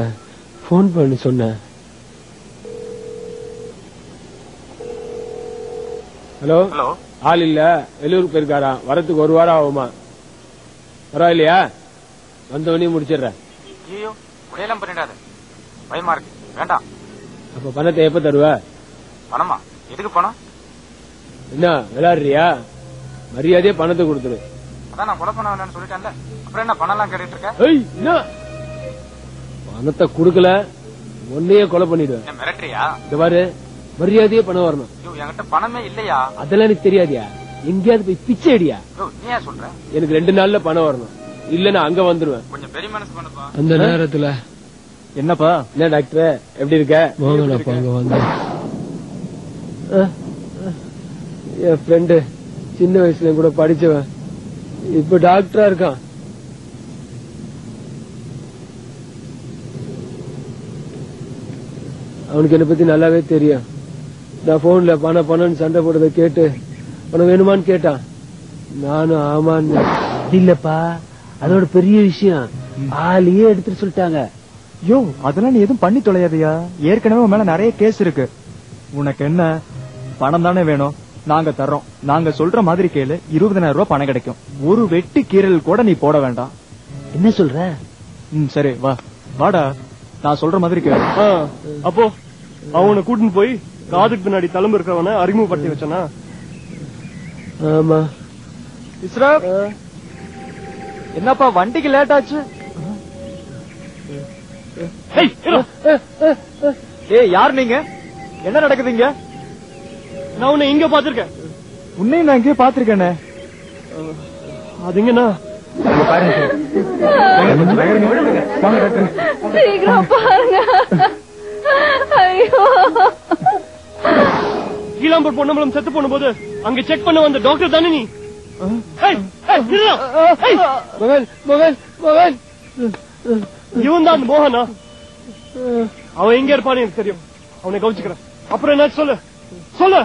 போன் பண்ணி சொன்னேன். ஹலோ ஆள் இல்ல, வெளியூருக்கு போயிருக்காரா, வரத்துக்கு 1 வாரம் ஆகுமா? பரவாயில்லையா? வந்தவனே முடிச்சிடுறேன். ஐயோ உடையெல்லாம் பண்ணிடாத, பயமா இருக்கு, வேண்டாம். அப்ப பணத்தை எப்ப தருவ? பணமா? எதுக்கு பணம்? என்ன விளையாடுறியா? மரியாதையே பணத்தை கொடுத்துரு. அதான் நான் கொலை பண்ண வேண்டாம்னு சொல்லிட்டேன்ல, அப்புறம் என்ன பணம் எல்லாம் கேட்டுட்டு இருக்க? பணத்தை குடுக்கல ஒன்னையே கொலை பண்ணிடுவேன். மிரட்டுறியா? இந்த பாரு, மரியாதையே பணம் வரணும். என்கிட்ட பணமே இல்லையா? அதெல்லாம் எனக்கு தெரியாதியா? எங்கேயாவது போய் பிச்சை அடியா? நீ ஏன் சொல்ற? எனக்கு 2 நாள்ல பணம் வரணும், இல்ல நான் அங்க வந்துருவேன். கொஞ்சம் பெரிய மனசு பண்ணுப்பா. அந்த நேரத்துல என்னப்பா? என்ன டாக்டர் எப்படி இருக்க? அங்க வந்து என் ஃப்ரெண்டு சின்ன வயசுல கூட படிச்சவன் இப்ப டாக்டரா இருக்கான். அவனுக்கு என்ன பத்தி நல்லாவே தெரியும். நான் போன்ல பணம்னு சண்டை போடுறத கேட்டு பணம் வேணுமான்னு கேட்டான். நானும் ஆமான்னு. இல்லப்பா, அதோட பெரிய விஷயம் ஆளையே எடுத்துட்டு சொல்லிட்டாங்க. யோ, அதெல்லாம் நீ எதுவும் பண்ணி தொலையாதையா, ஏற்கனவே உன் மேல நிறைய கேஸ் இருக்கு. உனக்கு என்ன பணம் தானே வேணும், நாங்க தர்றோம். நாங்க சொல்ற மாதிரி கேளு, 20,000 ரூபாய் பணம் கிடைக்கும். ஒரு வெட்டி கீரல் கூட நீ போட வேண்டாம். என்ன சொல்ற? சரி வா, வாடா, நான் சொல்ற மாதிரி கேளு. அப்போ அவனை கூட்டின்னு போய் காதுக்கு பின்னாடி தழும்பு இருக்கிறவன அறிமுகப்படுத்தி வச்சனா? ஆமா. இஸ்ராப், என்னப்பா வண்டிக்கு லேட் ஆச்சு? ஏய், யார் நீங்க? என்ன நடக்குதுங்க? நான் உன்னை இங்க பாத்திருக்கேன். உன்னையும் நான் இங்கே பாத்திருக்கேனே. அதுங்கண்ணா சீக்கிரம் பாருங்க. ஐயோ, கீழாம்பூர் பொன்னம்பலம் செத்து போன போது அங்க செக் பண்ண வந்த டாக்டர் தானே நீ? இவன் தான் மோகனா? அவன் எங்க இருப்பான்னு எனக்கு தெரியும். அவனை கவனிச்சுக்கிறேன். அப்புறம் என்ன சொல்லு சொல்லு.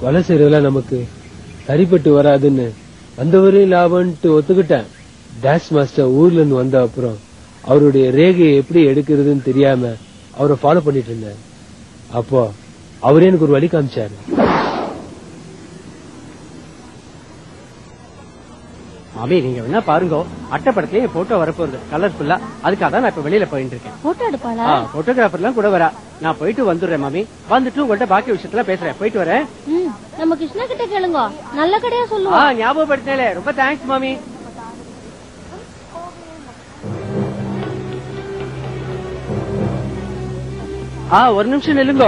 கொலை செய்யறதுல நமக்கு சரிப்பட்டு வராதுன்னு வந்தவரையும் லாபம்ட்டு ஒத்துக்கிட்டேன். டான்ஸ் மாஸ்டர் ஊர்ல இருந்து வந்த அப்புறம் அவருடைய ரேகையை எப்படி எடுக்கிறதுன்னு தெரியாம அவரை ஃபாலோ பண்ணிட்டு இருந்தேன். அப்போ அவரே எனக்கு ஒரு வழி காமிச்சாரு. மாமி, நீங்க வேணா பாருங்க, அட்டைப்படத்திலேயே போட்டோ வரப்போகுது கலர்ஃபுல்லா. அதுக்காக தான் நான் இப்ப வெளியில போயிட்டு இருக்கேன். போட்டோ எடுப்பாளா? போட்டோகிராஃபர் எல்லாம் கூட வரா. நான் போயிட்டு வந்துடுறேன் மாமி. வந்துட்டு உங்கள்ட்ட பாக்கி விஷயத்துல பேசுறேன். போயிட்டு வரேன். நம்ம கிருஷ்ணா கிட்ட கேளுங்க, நல்ல கடையா சொல்லுவோம். ஞாபகப்படுத்தினே, ரொம்ப தேங்க்ஸ் மாமி. ஒரு நிமிஷம் நில்லுங்க.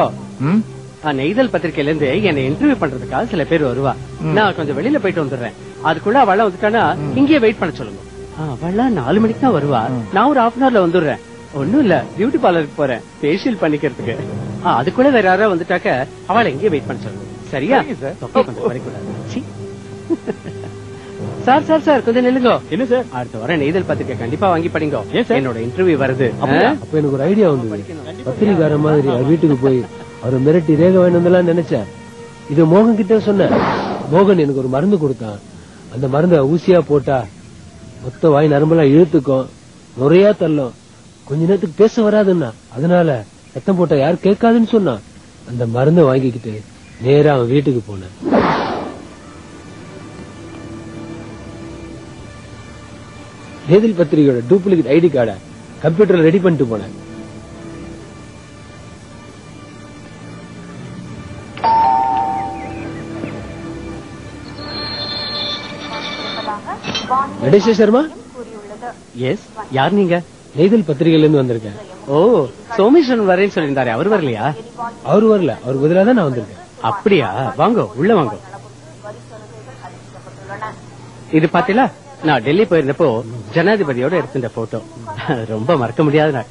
நெய்தல் பத்திரிகையில இருந்து என்ன இன்டர்வியூ பண்றதுக்காக சில பேர் வருவா. நான் கொஞ்சம் வெளியில போயிட்டு வந்துடுறேன். அதுக்குள்ள அவள வந்துட்டானா இங்கே வெயிட் பண்ண சொல்லுங்க. அவள 4 மணிக்கு தான் வருவா. நான் ஒரு 1/2 hourல வந்துடுறேன். ஒண்ணும் இல்ல, பியூட்டி பார்லருக்கு போறேன் ஃபேஷியல் பண்ணிக்கிறதுக்கு. அதுக்குள்ள வேற யாராவது வந்துட்டாக்க அவளை எங்கே வெயிட் பண்ண சொல்லுங்க. சரியா? கொஞ்சம் குறைக்கூடாது. சார் சார் சார் கொஞ்சம் நில்லுங்க. என்ன சார்? அடுத்த வாரம் நெய்தல் பத்திரிக்கை கண்டிப்பா வாங்கி படிங்க. என்னோட இன்டர்வியூ வருது. அப்ப எனக்கு ஒரு ஐடியா வந்து, பத்திரிகார மாதிரி அவர் வீட்டுக்கு போய் அவரை மிரட்டி ரேகை வேணும்னு நினைச்சேன். இது மோகன் கிட்ட சொன்ன. மோகன் எனக்கு ஒரு மருந்து கொடுத்தான். அந்த மருந்த ஊசியா போட்டா மொத்த வாய் நரம்பெல்லாம் இழுத்துக்கும், நுரையா தள்ளும், கொஞ்ச நேரத்துக்கு பேச வராதுன்னா. அதனால ரத்தம் போட்டா யாரும் கேட்காதுன்னு சொன்னான். அந்த மருந்தை வாங்கிக்கிட்டு நேரா அவன் வீட்டுக்கு போனேன். நெய்தல் பத்திரிகையோட டூப்ளிகேட் ஐடி கார்டை கம்ப்யூட்டர்ல ரெடி பண்ணிட்டு போனேன். நடேஷ் சர்மா? எஸ், யார் நீங்க? நெய்தல் பத்திரிகையில இருந்து வந்திருக்கேன். ஓ, சோமேஸ்வரன் வரேன்னு சொல்லியிருந்தாரு, அவர் வரலையா? அவரு வரல, அவர் பதிலா தான் நான் வந்திருக்கேன். அப்படியா? வாங்க, உள்ள வாங்க. இது பாத்தீங்களா, நான் டெல்லி போயிருந்தப்போ ஜனாதிபதியோட எடுத்துட்ட போட்டோ. ரொம்ப மறக்க முடியாத நாள்.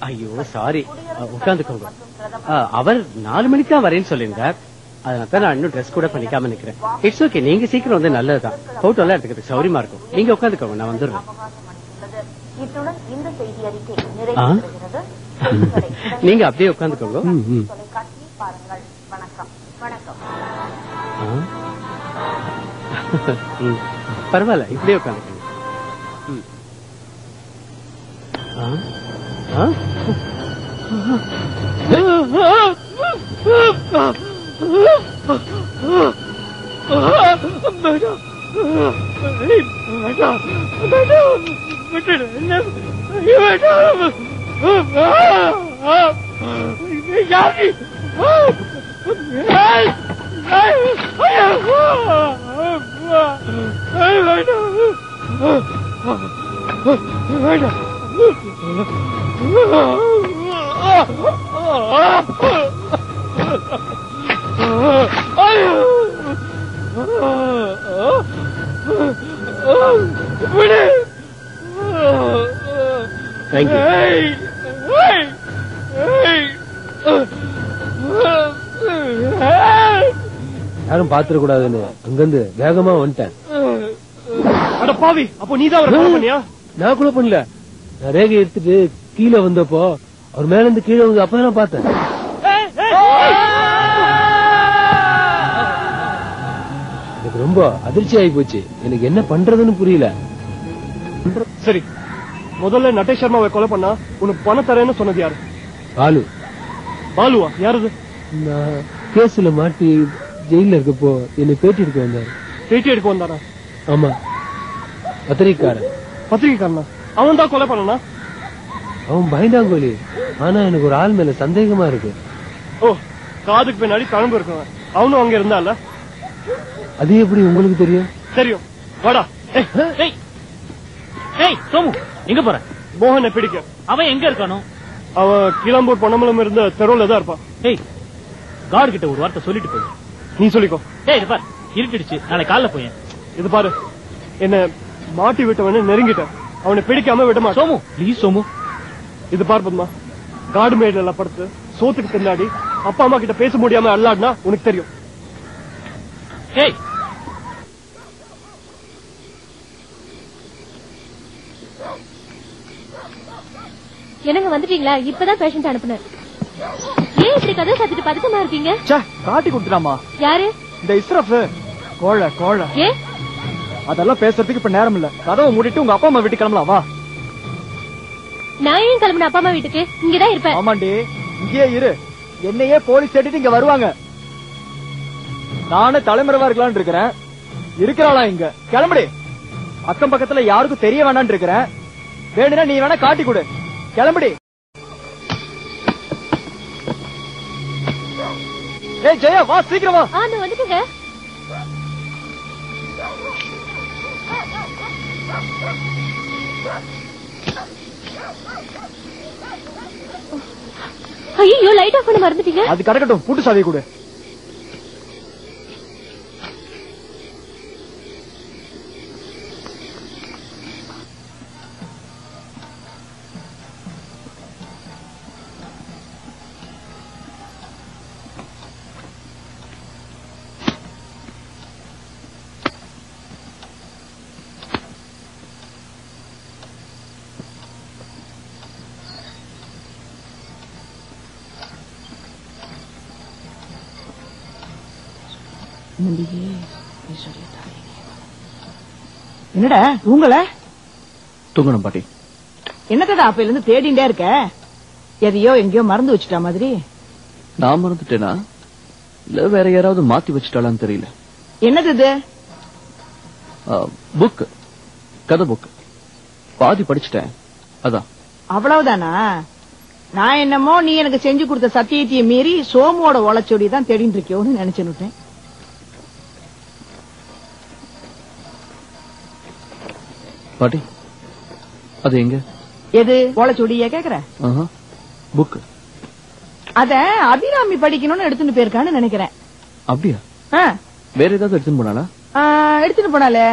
ஐயோ சாரி, உட்காந்துக்கோங்க. அவர் 4 மணிக்கு தான் வரேன்னு சொல்லியிருந்தார். அதனால நான் இன்னும் ட்ரெஸ் கூட பண்ணிக்காம நிக்கிறேன். இட்ஸ் ஓகே, நீங்க சீக்கிரம் வந்து நல்லதுதான். போட்டோ எல்லாம் எடுத்துக்கிறது சௌரியமா இருக்கும். நீங்க உட்காந்துக்கோங்க, நான் வந்துடுறேன். நீங்க அப்படியே உட்காந்துக்கோங்க. பரவாயில்ல, இப்படியே உட்காந்துக்கோங்க. Thank you. யாரும் பாத்துட கூடாதுன்னு அங்கிருந்து வேகமா வந்துட்டேன். அட பாவி, அப்போ நீதான் அவரை கொலை பண்ணியா? நான் கூட பண்ணல. நான் ரேகை எடுத்துட்டு கீழே வந்தப்போ அவர் மேல இருந்து கீழே வந்து அப்பதான் பார்த்தேன். எனக்கு ரொம்ப அதிர்ச்சி ஆகி போச்சு. எனக்கு என்ன பண்றதுன்னு புரியல. சரி, முதல்ல நட்டேஷ் சர்மாவை கொலை பண்ணா உனக்கு பணம் தரேன்னு சொன்னது யாரு? பாலு. பாலுவா? யாரு? நான் கேஸ்ல மாட்டி ஜெயில இருக்கப்போ என்னை பேட்டி எடுக்க வந்தாரு. பேட்டி எடுக்க வந்தாரா? ஆமா, பத்திரிக்காரன். பத்திரிக்காரனா? அவன் தான் கொலை பண்ணனா? அவன் பயந்தாங்கோலி. ஆனா எனக்கு ஒரு ஆள் மேல சந்தேகமா இருக்கு. ஓ, காதுக்கு பின்னாடி தழும்பு இருக்கவன் அவனும் அங்க இருந்தால? அது எப்படி உங்களுக்கு தெரியும்? தெரியும், வாடா. ஏய் சோமு, எங்க போற? மோகனை பிடிக்க. அவன் எங்க இருக்கானோ? அவன் கிளம்பூர் பொன்னமலம் இருந்த தெருவுல தான் இருப்பான். ஏய், கார்டு கிட்ட ஒரு வார்த்தை சொல்லிட்டு போய். நீ சொல்லிக்கோ. ஏய், இது பாரு, இருட்டிடுச்சு, நாளை காலைல போய். இது பாரு, என்ன மாட்டி விட்டவன நெருங்கிட்ட. அவனை பிடிக்காம விட மாட்டேன். சோமு ப்ளீஸ் சோமு. இது பார் பத்மா, காடு மேல எல்லாம் படுத்து சோத்துக்கு பின்னாடி அப்பா அம்மா கிட்ட பேச முடியாம அல்லாடுனா உனக்கு தெரியும். ஏய், என்னங்க வந்துட்டீங்களா? இப்பதான் பேஷண்ட் அனுப்புனேன். ஏன் இப்படி கதை சாத்திட்டு பதக்கமா இருக்கீங்க? காட்டி கொடுத்துடாமா? யாரு? இந்த இஸ்ரஃப் கோழ கோழ. ஏ, அதெல்லாம் பேசுறதுக்கு இப்ப நேரம் இல்ல. கதவை மூடிட்டு உங்க அப்பா அம்மா வீட்டுக்கு கிளம்பலாம் வா. நான் ஏன் கிளம்புன அப்பா அம்மா வீட்டுக்கு? இங்கதான் இருப்பேன். ஆமாண்டி, இங்கேயே இரு. என்னையே போலீஸ் தேடிட்டு இங்க வருவாங்க. நானே தலைமறைவா இருக்கலாம்னு இருக்கிறேன். இருக்கிறாளா இங்க? கிளம்புடி. அக்கம் பக்கத்துல யாருக்கும் தெரிய வேணான்னு இருக்கிறேன். வேணும்னா நீ வேணா காட்டி கொடு. கிளம்புடி. ஏய் ஜெயா, வா சீக்கிரம் வா. நான் வந்துட்டேங்க. ஐயோ, லைட் ஆஃப் பண்ண மறந்துட்டீங்க. அது கடக்கட்டும், பூட்டு சாவி கொடு. என்னடா தூங்கல? தூங்கணும் பாட்டி. என்னத்தடா அப்பையில இருந்து தேடிண்டே இருக்க? எதையோ எங்கேயோ மறந்து வச்சுட்டா மாதிரி. நான் மறந்துட்டேனா இல்ல வேற யாராவது மாத்தி வச்சுட்டாளான்னு தெரியல. என்னது இது? புக், கதை புக். பாதி படிச்சுட்டேன். அதான். அவ்வளவுதானா? நான் என்னமோ நீ எனக்கு செஞ்சு கொடுத்த சத்தியத்தையை மீறி சோமோட ஓலைச்சொடி தான் தேடிட்டு இருக்கியோன்னு நினைச்சுட்டேன். பாட்டி, அது எங்க? எது ஓலைச்சொடிய கேக்குற? புக். அத அபிராமி படிக்கணும்னு எடுத்துட்டு போயிருக்கான்னு நினைக்கிறேன். அப்படியா? வேற ஏதாவது எடுத்துன்னு போனாளா? எடுத்துட்டு போனாலே.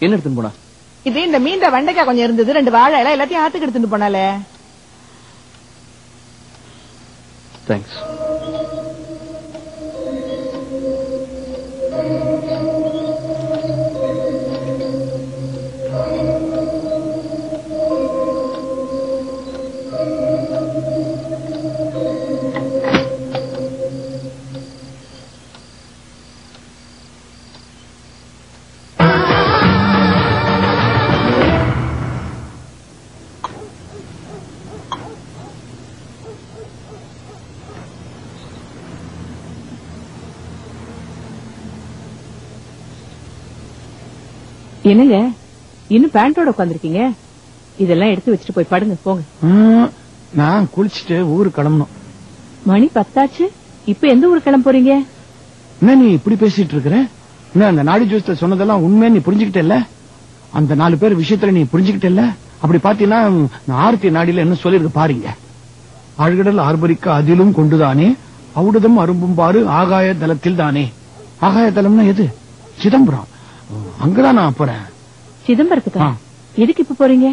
என்ன எடுத்துன்னு போனா? இது இந்த மீண்ட வெண்டைக்காய் கொஞ்சம் இருந்தது, 2 வாழை இலை எல்லாத்தையும் ஆத்துக்கு எடுத்துட்டு போனாலே. தேங்க்ஸ். என்னங்க இன்னும் பேண்டோட உட்காந்துருக்கீங்க? இதெல்லாம் எடுத்து வச்சுட்டு போய் படுங்க போங்க. நான் குளிச்சுட்டு ஊருக்கு கிளம்பணும். மணி 10 இப்ப எந்த ஊருக்கு கிளம்ப போறீங்க? என்ன நீ இப்படி பேசிட்டு இருக்கிற? என்ன அந்த நாடி ஜூஸ்ல சொன்னதெல்லாம் உண்மை நீ புரிஞ்சுக்கிட்டல? அந்த 4 பேர் விஷயத்துல நீ புரிஞ்சுக்கிட்டல? அப்படி பாத்தீங்கன்னா ஆர்த்தி நாடியில என்ன சொல்லிருக்கு பாருங்க. ஆழ்கடல் ஆர்ப்பரிக்க அதிலும் கொண்டுதானே அவுடதம் அரும்பும் பாரு ஆகாய தலத்தில் தானே. ஆகாய தலம்னா எது? சிதம்பரம். அங்கதான் நான் போறேன். சிதம்பரத்துக்கா? எதுக்கு இப்ப போறீங்க?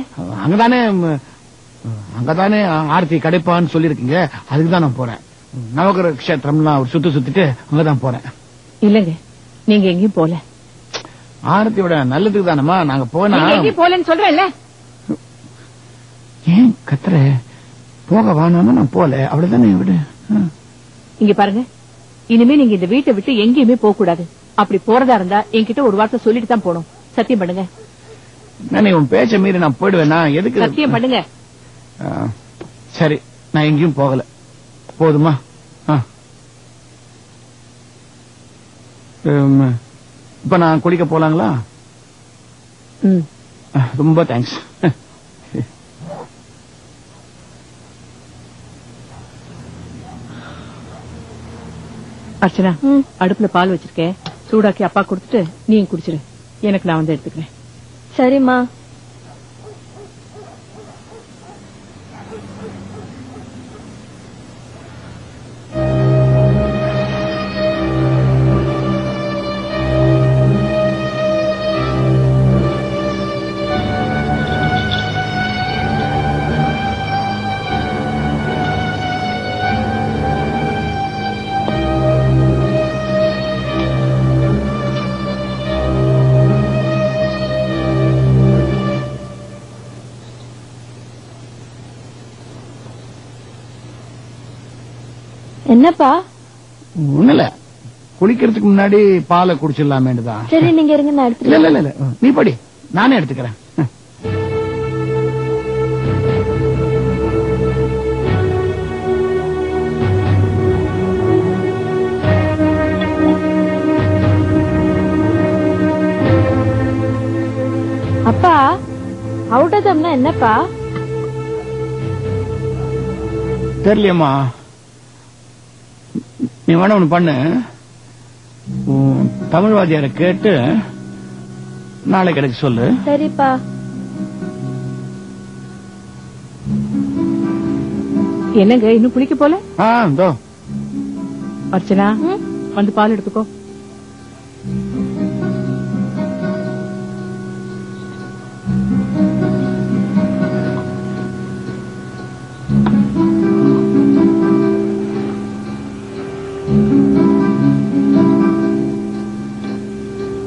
அங்கதானே ஆர்த்தி கிடைப்பான்னு சொல்லிருக்கீங்க, அதுக்குதான் நான் போறேன். நவகிரக கஷேத்திரம்லாம் ஒரு சுத்திட்டு அங்கதான் போறேன். இல்லங்க நீங்க எங்கேயும் போல. ஆரத்தியோட நல்லதுக்கு தானம்மா நாங்க போனா. எங்கேயும் போலன்னு சொல்றேன்ல. ஏன் கத்துற? போக வானாம நான் போல, அவ்வளவுதானே விடு. இங்க பாருங்க, இனிமே நீங்க இந்த வீட்டை விட்டு எங்கேயுமே போக கூடாது. அப்படி போறதா இருந்தா என்கிட்ட ஒரு வார்த்தை சொல்லிட்டு தான் போகணும். சத்தியம் பண்ணுங்க. நான் உன் பேச்ச மீறி நான் போயிடுவேனா? எதுக்கு? சத்தியம் பண்ணுங்க. சரி, நான் எங்கேயும் போகல. போதுமா? இப்ப நான் குளிக்க போலாங்களா? ரொம்ப தேங்க்ஸ். அர்ச்சனா, அடுப்புல பால் வச்சிருக்கேன், சூடாக்கி அப்பா கொடுத்துட்டு நீ குடிச்சிரு. எனக்கு நான் வந்து எடுத்துக்கிறேன். சரிம்மா. என்னப்பா? ஒண்ணுல, குளிக்கிறதுக்கு முன்னாடி பாலை குடிச்சிடலாமேண்டுதான். சரி நீங்க இருங்க, நான் எடுத்துக்கிறேன். இல்ல நீ படி, நானே எடுத்துக்கிறேன். அப்பா, அவுட்டதம்னா என்னப்பா? தெரியலையம்மா. நீ வேணா ஒண்ணு பண்ணு, தமிழ்வாதியார கேட்டு நாளைக்கு எனக்கு சொல்லு. சரிப்பா. என்னங்க இன்னும் குளிக்க போல? அர்ச்சனா, வந்து பால் எடுத்துக்கோ.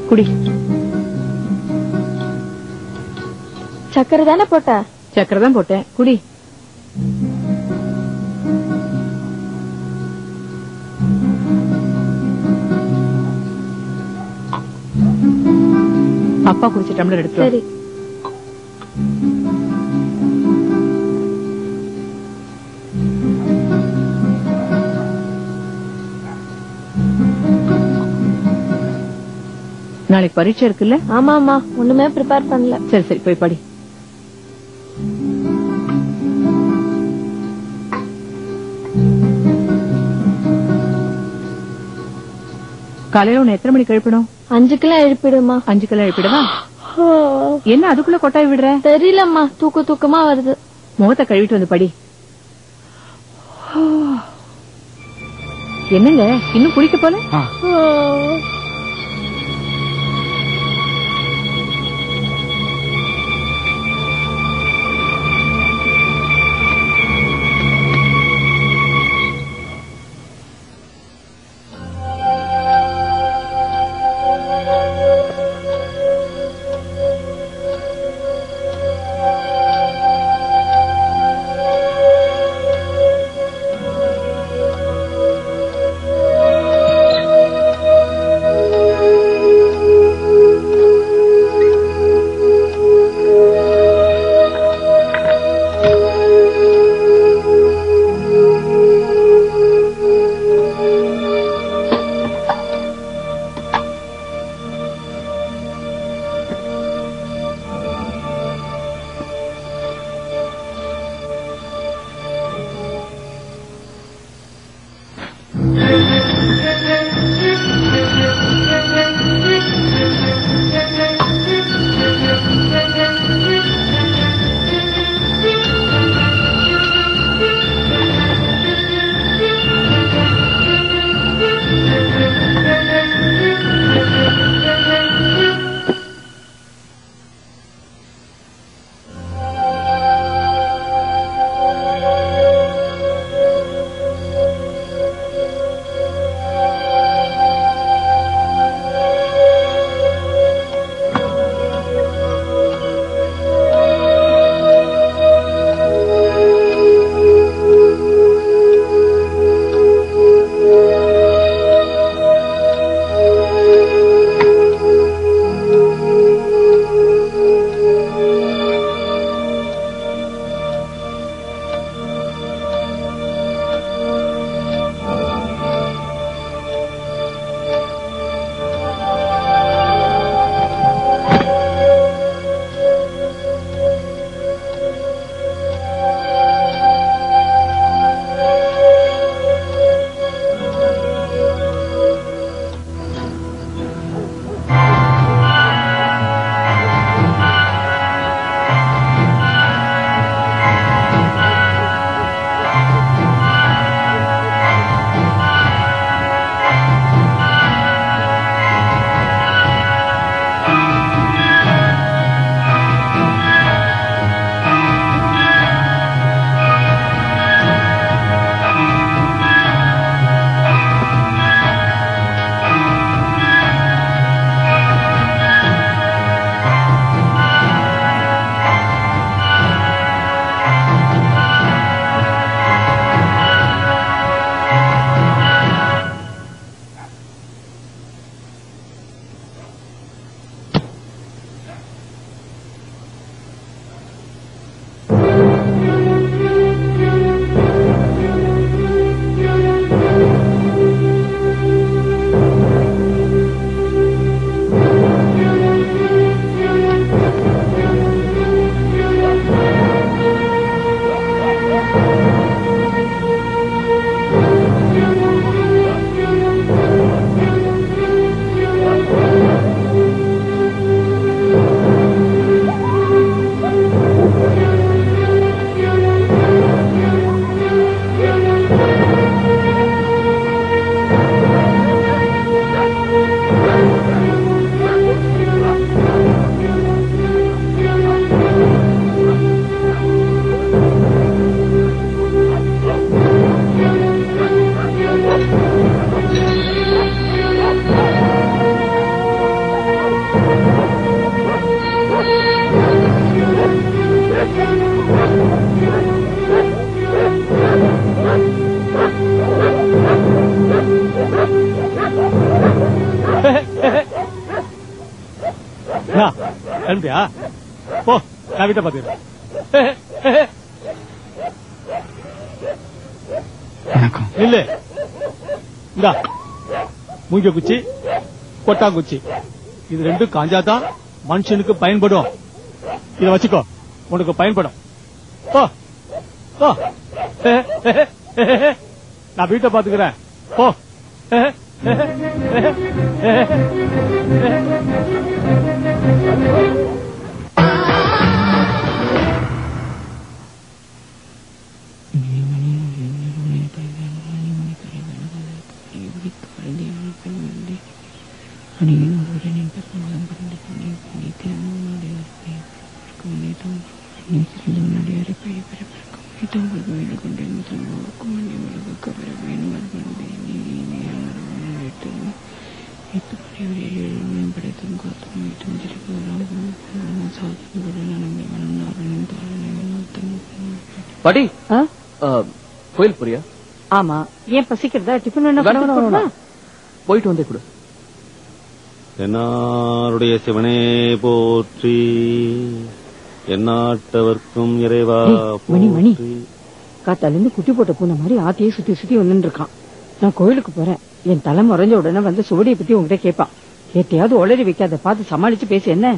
குடி. சக்கரை தானே போட்ட? சக்கரை தான் போட்டேன், குடி. அப்பா குடிச்ச டம்ளர் எடுத்து. சரி. நாளைக்கு பரீட்சை இருக்குல்ல? ஆமா, ஒண்ணுமே ப்ரிப்பேர் பண்ணல. சரி போய் படி. காலையில உன்னை எத்தனை மணிக்கு எழுப்பணும்? 5க்குலாம் எழுப்பிடுமா? 5க்குலாம் எழுப்பிடுவா? என்ன அதுக்குள்ள கொட்டாய் விடுற? தெரியலம்மா, தூக்கமா வருது. முகத்தை கழுவிட்டு வந்து படி. என்னங்க இன்னும் குளிக்க போல? கிளம்பியா போ, நான் வீட்டை பாத்துக்கிறேன். இல்ல இந்தா மூங்க குச்சி கொட்டாங்குச்சி இது ரெண்டும் காஞ்சாதான் மனுஷனுக்கு பயன்படும். இத வச்சுக்கோ, உனக்கு பயன்படும். போ போ, நான் வீட்டை பாத்துக்கிறேன். போ. பாட்டி கோயில் போறியா? ஆமா, ஏன் பசிக்கிறதா? டிஃபன் வேணா போயிட்டு வந்தே கொடு. என்னாருடைய சிவனே போற்றி, எந்நாட்டவர்க்கும் இறைவா மணி போற்றி. காத்தால இருந்து குட்டி போட்ட பூனை மாதிரி ஆத்தையே சுத்தி சுத்தி வந்துட்டு இருக்கான். நான் கோயிலுக்கு போறேன். என் தலை முறைஞ்ச உடனே வந்து சுவடியை பத்தி உங்ககிட்ட கேட்பான். கேட்டையாவது உளறி வைக்காத, பார்த்து சமாளிச்சு பேசு. என்ன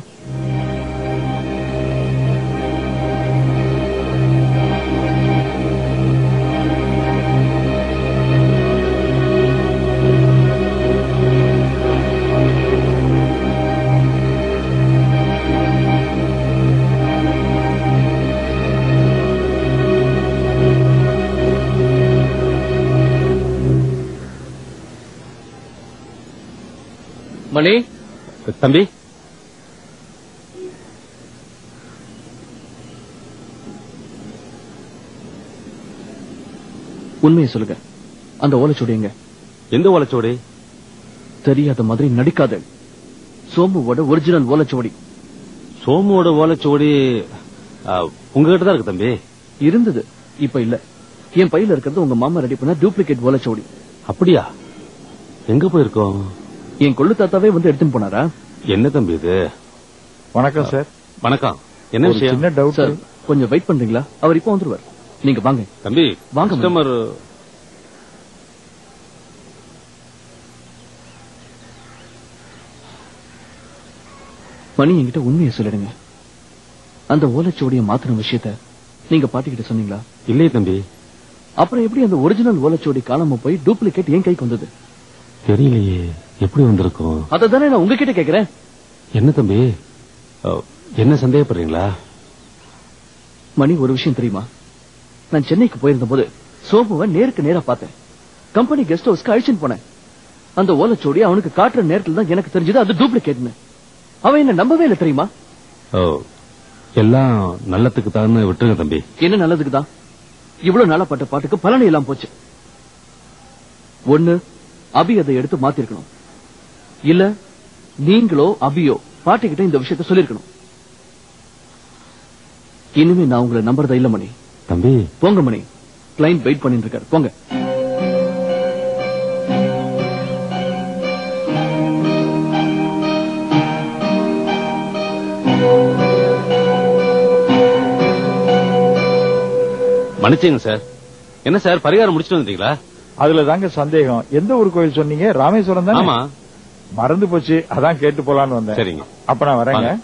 மணி? தம்பி, உண்மையை சொல்லுங்க, அந்த ஓலைச்சுவடி எங்க? எந்த ஓலைச்சுவடி? தெரியாத மாதிரி நடிக்காத. சோமுவோட ஒரிஜினல் ஓலைச்சுவடி. சோமுவோட ஓலைச்சுவடி உங்ககிட்ட தான் இருக்கு தம்பி. இருந்தது, இப்ப இல்ல. என் பையில இருக்கிறது உங்க மாமா ரெடி பண்ண டூப்ளிகேட் ஓலைச்சுவடி. அப்படியா? எங்க போயிருக்கோம்? என் கொள்ளு தாத்தாவே வந்து எடுத்துன்னு போனாரா? என்ன தம்பி இது? வணக்கம் சார். வணக்கம். என்ன விஷயம்? சின்ன டவுட் சார், கொஞ்சம் வெயிட் பண்றீங்களா? அவர் இப்ப வந்துருவார். நீங்க வாங்க தம்பி. வாங்க. கஸ்டமர் மணி, என்கிட்ட உண்மையை சொல்லிடுங்க. அந்த ஓலைச்சுவடியை மாத்தின விஷயத்த நீங்க பாட்டிக்கிட்ட சொன்னீங்களா? இல்லையே தம்பி. அப்புறம் எப்படி அந்த ஒரிஜினல் ஓலைச்சுவடி காணாம போய் டூப்ளிகேட் என் கைக்கு வந்தது? தெரியலையே, எப்படி வந்திருக்கும்? அததானே நான் உங்ககிட்ட கேக்குறேன். என்ன தம்பி, என்ன சந்தேகப்படுறீங்களா? மணி, ஒரு விஷயம் தெரியுமா? நான் சென்னைக்கு போயிருந்த போது சோமுவை நேருக்கு நேரா பார்த்தேன். கம்பெனி கெஸ்ட் ஹவுஸ்க்கு அழிச்சுன்னு போனேன். அந்த ஓலைச்சுவடி அவனுக்கு காட்டுற நேரத்துல தான் எனக்கு தெரிஞ்சது அது டூப்ளிகேட்னு. அவன் என்ன நம்பவே இல்லை தெரியுமா? எல்லாம் நல்லத்துக்கு தான் விட்டுருங்க தம்பி. என்ன நல்லதுக்கு தான்? இவ்வளவு நாளா பட்ட பாட்டுக்கு பலனை எல்லாம் போச்சு. ஒண்ணு, அபி அதை எடுத்து மாத்திருக்கணும். இல்ல நீங்களோ அபியோ பாட்டிக்கிட்ட இந்த விஷயத்த சொல்லிருக்கணும். இனிமே நான் உங்களை நம்புறதா இல்ல மணி. தம்பி போங்க மணி, கிளைண்ட் வெயிட் பண்ணிட்டு இருக்காரு. போங்க. மன்னிச்சுங்க சார். என்ன சார், பரிகாரம் முடிச்சுட்டு வந்துட்டீங்களா? அதுல தாங்க சந்தேகம். எந்த ஊர் கோயில் சொன்னீங்க? ராமேஸ்வரம் தான். ஆமா, மறந்து போச்சு, அதான் கேட்டு போலான்னு வந்தேன். சரிங்க, அப்ப நான் வரேங்க.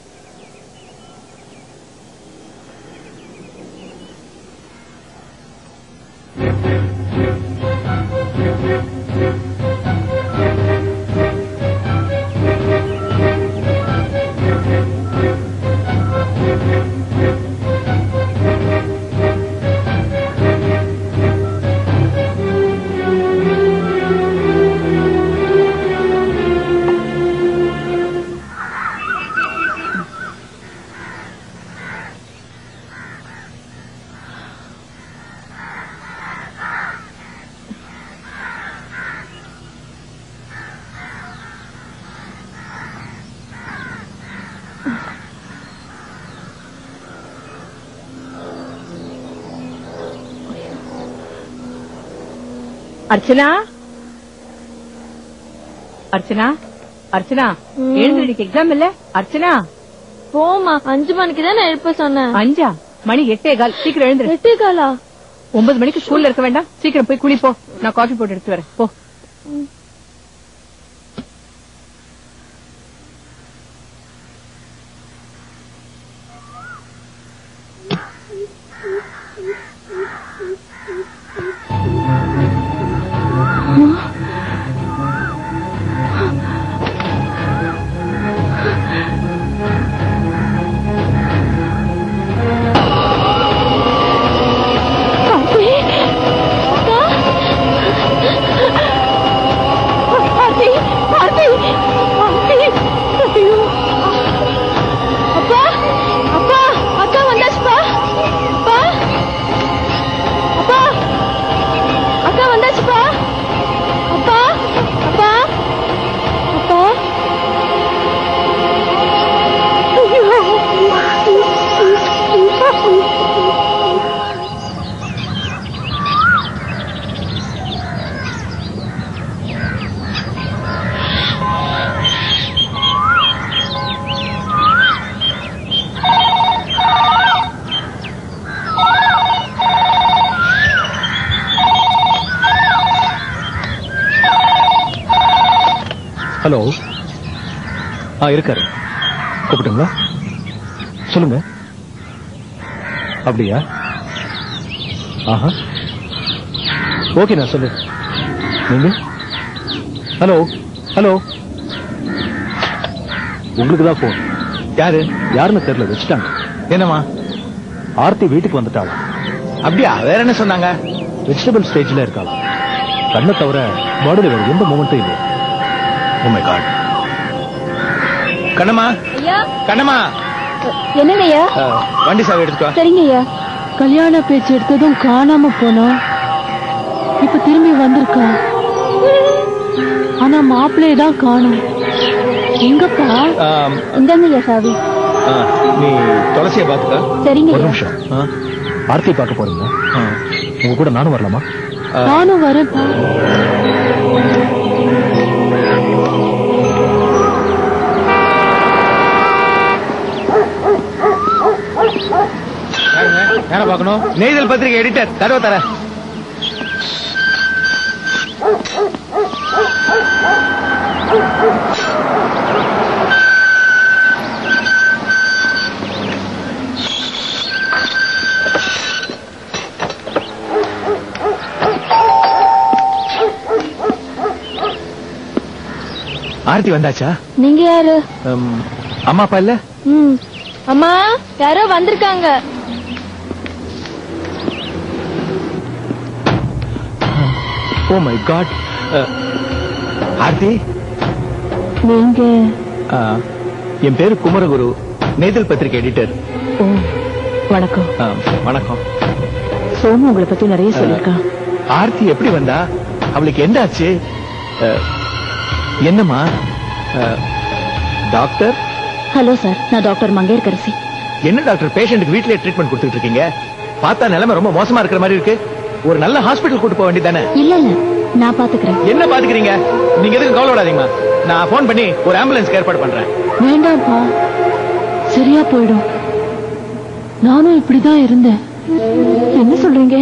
அர்ச்சனா, அர்ச்சனா அர்ச்சனா எழுந்திருக்கு, எக்ஸாம் இல்ல? அர்ச்சனா போமா, 5 மணிக்கு தான் நான் எழுப்ப சொன்னேன். 5 மணி 8:15, சீக்கிரம் எழுந்துரு. 8:15? 9 மணிக்கு ஸ்கூல்ல இருக்க வேண்டாம்? சீக்கிரம் போய் குளிப்போ, நான் காஃபி போட்டு எடுத்து வரேன், போ. ஹலோ, இருக்காரு, கூப்பிட்டுங்களா? சொல்லுங்க. அப்படியா? ஆஹா, ஓகே, நான் சொல்லு. நீங்க? ஹலோ ஹலோ, உங்களுக்கு தான் போன். யாருன்னு தெரியல, வச்சுட்டாங்க. என்னமா? ஆர்த்தி வீட்டுக்கு வந்துட்டாளா? அப்படியா? வேற என்ன சொன்னாங்க? வெஜிடபிள் ஸ்டேஜ்ல இருக்காளா? கண்ணை தவிர பாடியில் வேற எந்த மூமெண்ட்டும் இல்லை. Oh my God. Kannamma, Kannamma. என்னங்க ஐயா? வண்டி சாவி எடுத்துக்கோ. சரிங்க ஐயா. கல்யாண பேச்சு எடுத்ததும் காணாம போனா, இப்ப திரும்பி வந்திருக்கா. ஆனா மாப்பிள்ளையை தான் காணும். எங்கப்பா? இந்தாங்க ஐயா சாவி. நீ துளசியை பாத்துக்க. சரிங்க. ஒரு நிமிஷம். ஆர்த்தி பார்க்க போறீங்க? உங்க கூட நானும் வரலாமா? நானும் வரேன்ப்பா. யார பார்க்கணும்? நெய்தல் பத்திரிகை எடிட்டர் தடவை தர. ஆர்த்தி வந்தாச்சா? நீங்க யாரு? அம்மா அப்பா இல்ல? அம்மா, யாரோ வந்திருக்காங்க. Oh my God. ஆர்த்தி, நீங்க? என் பேரு குமரகுரு, நெய்தல் பத்திரிகை எடிட்டர். வணக்கம். வணக்கம். சோமு உங்களை பத்தி நிறைய சொல்லிருக்கான். ஆர்த்தி எப்படி வந்தா? அவளுக்கு என்ன ஆச்சு? என்னம்மா? டாக்டர்? ஹலோ சார், நான் டாக்டர் மங்கையர்கரசி. என்ன டாக்டர், பேஷண்ட்டுக்கு வீட்லயே ட்ரீட்மெண்ட் கொடுத்துட்டு இருக்கீங்க? பார்த்தா நிலைமை ரொம்ப மோசமா இருக்கிற மாதிரி இருக்கு. ஒரு நல்ல ஹாஸ்பிட்டல் கூட்டு போக வேண்டியதானே? இல்ல இல்ல, நான் பாத்துக்கிறேன். என்ன பாத்துக்கிறீங்க? நீங்க எதுக்கு கவலைப்படாதீங்கம்மா. நான் போன் பண்ணி ஒரு ஆம்புலன்ஸ்க்கு ஏற்பாடு பண்றேன். வேண்டாம்ப்பா, சரியா போயிடும். நானும் இப்படிதான் இருந்தேன். என்ன சொல்றீங்க?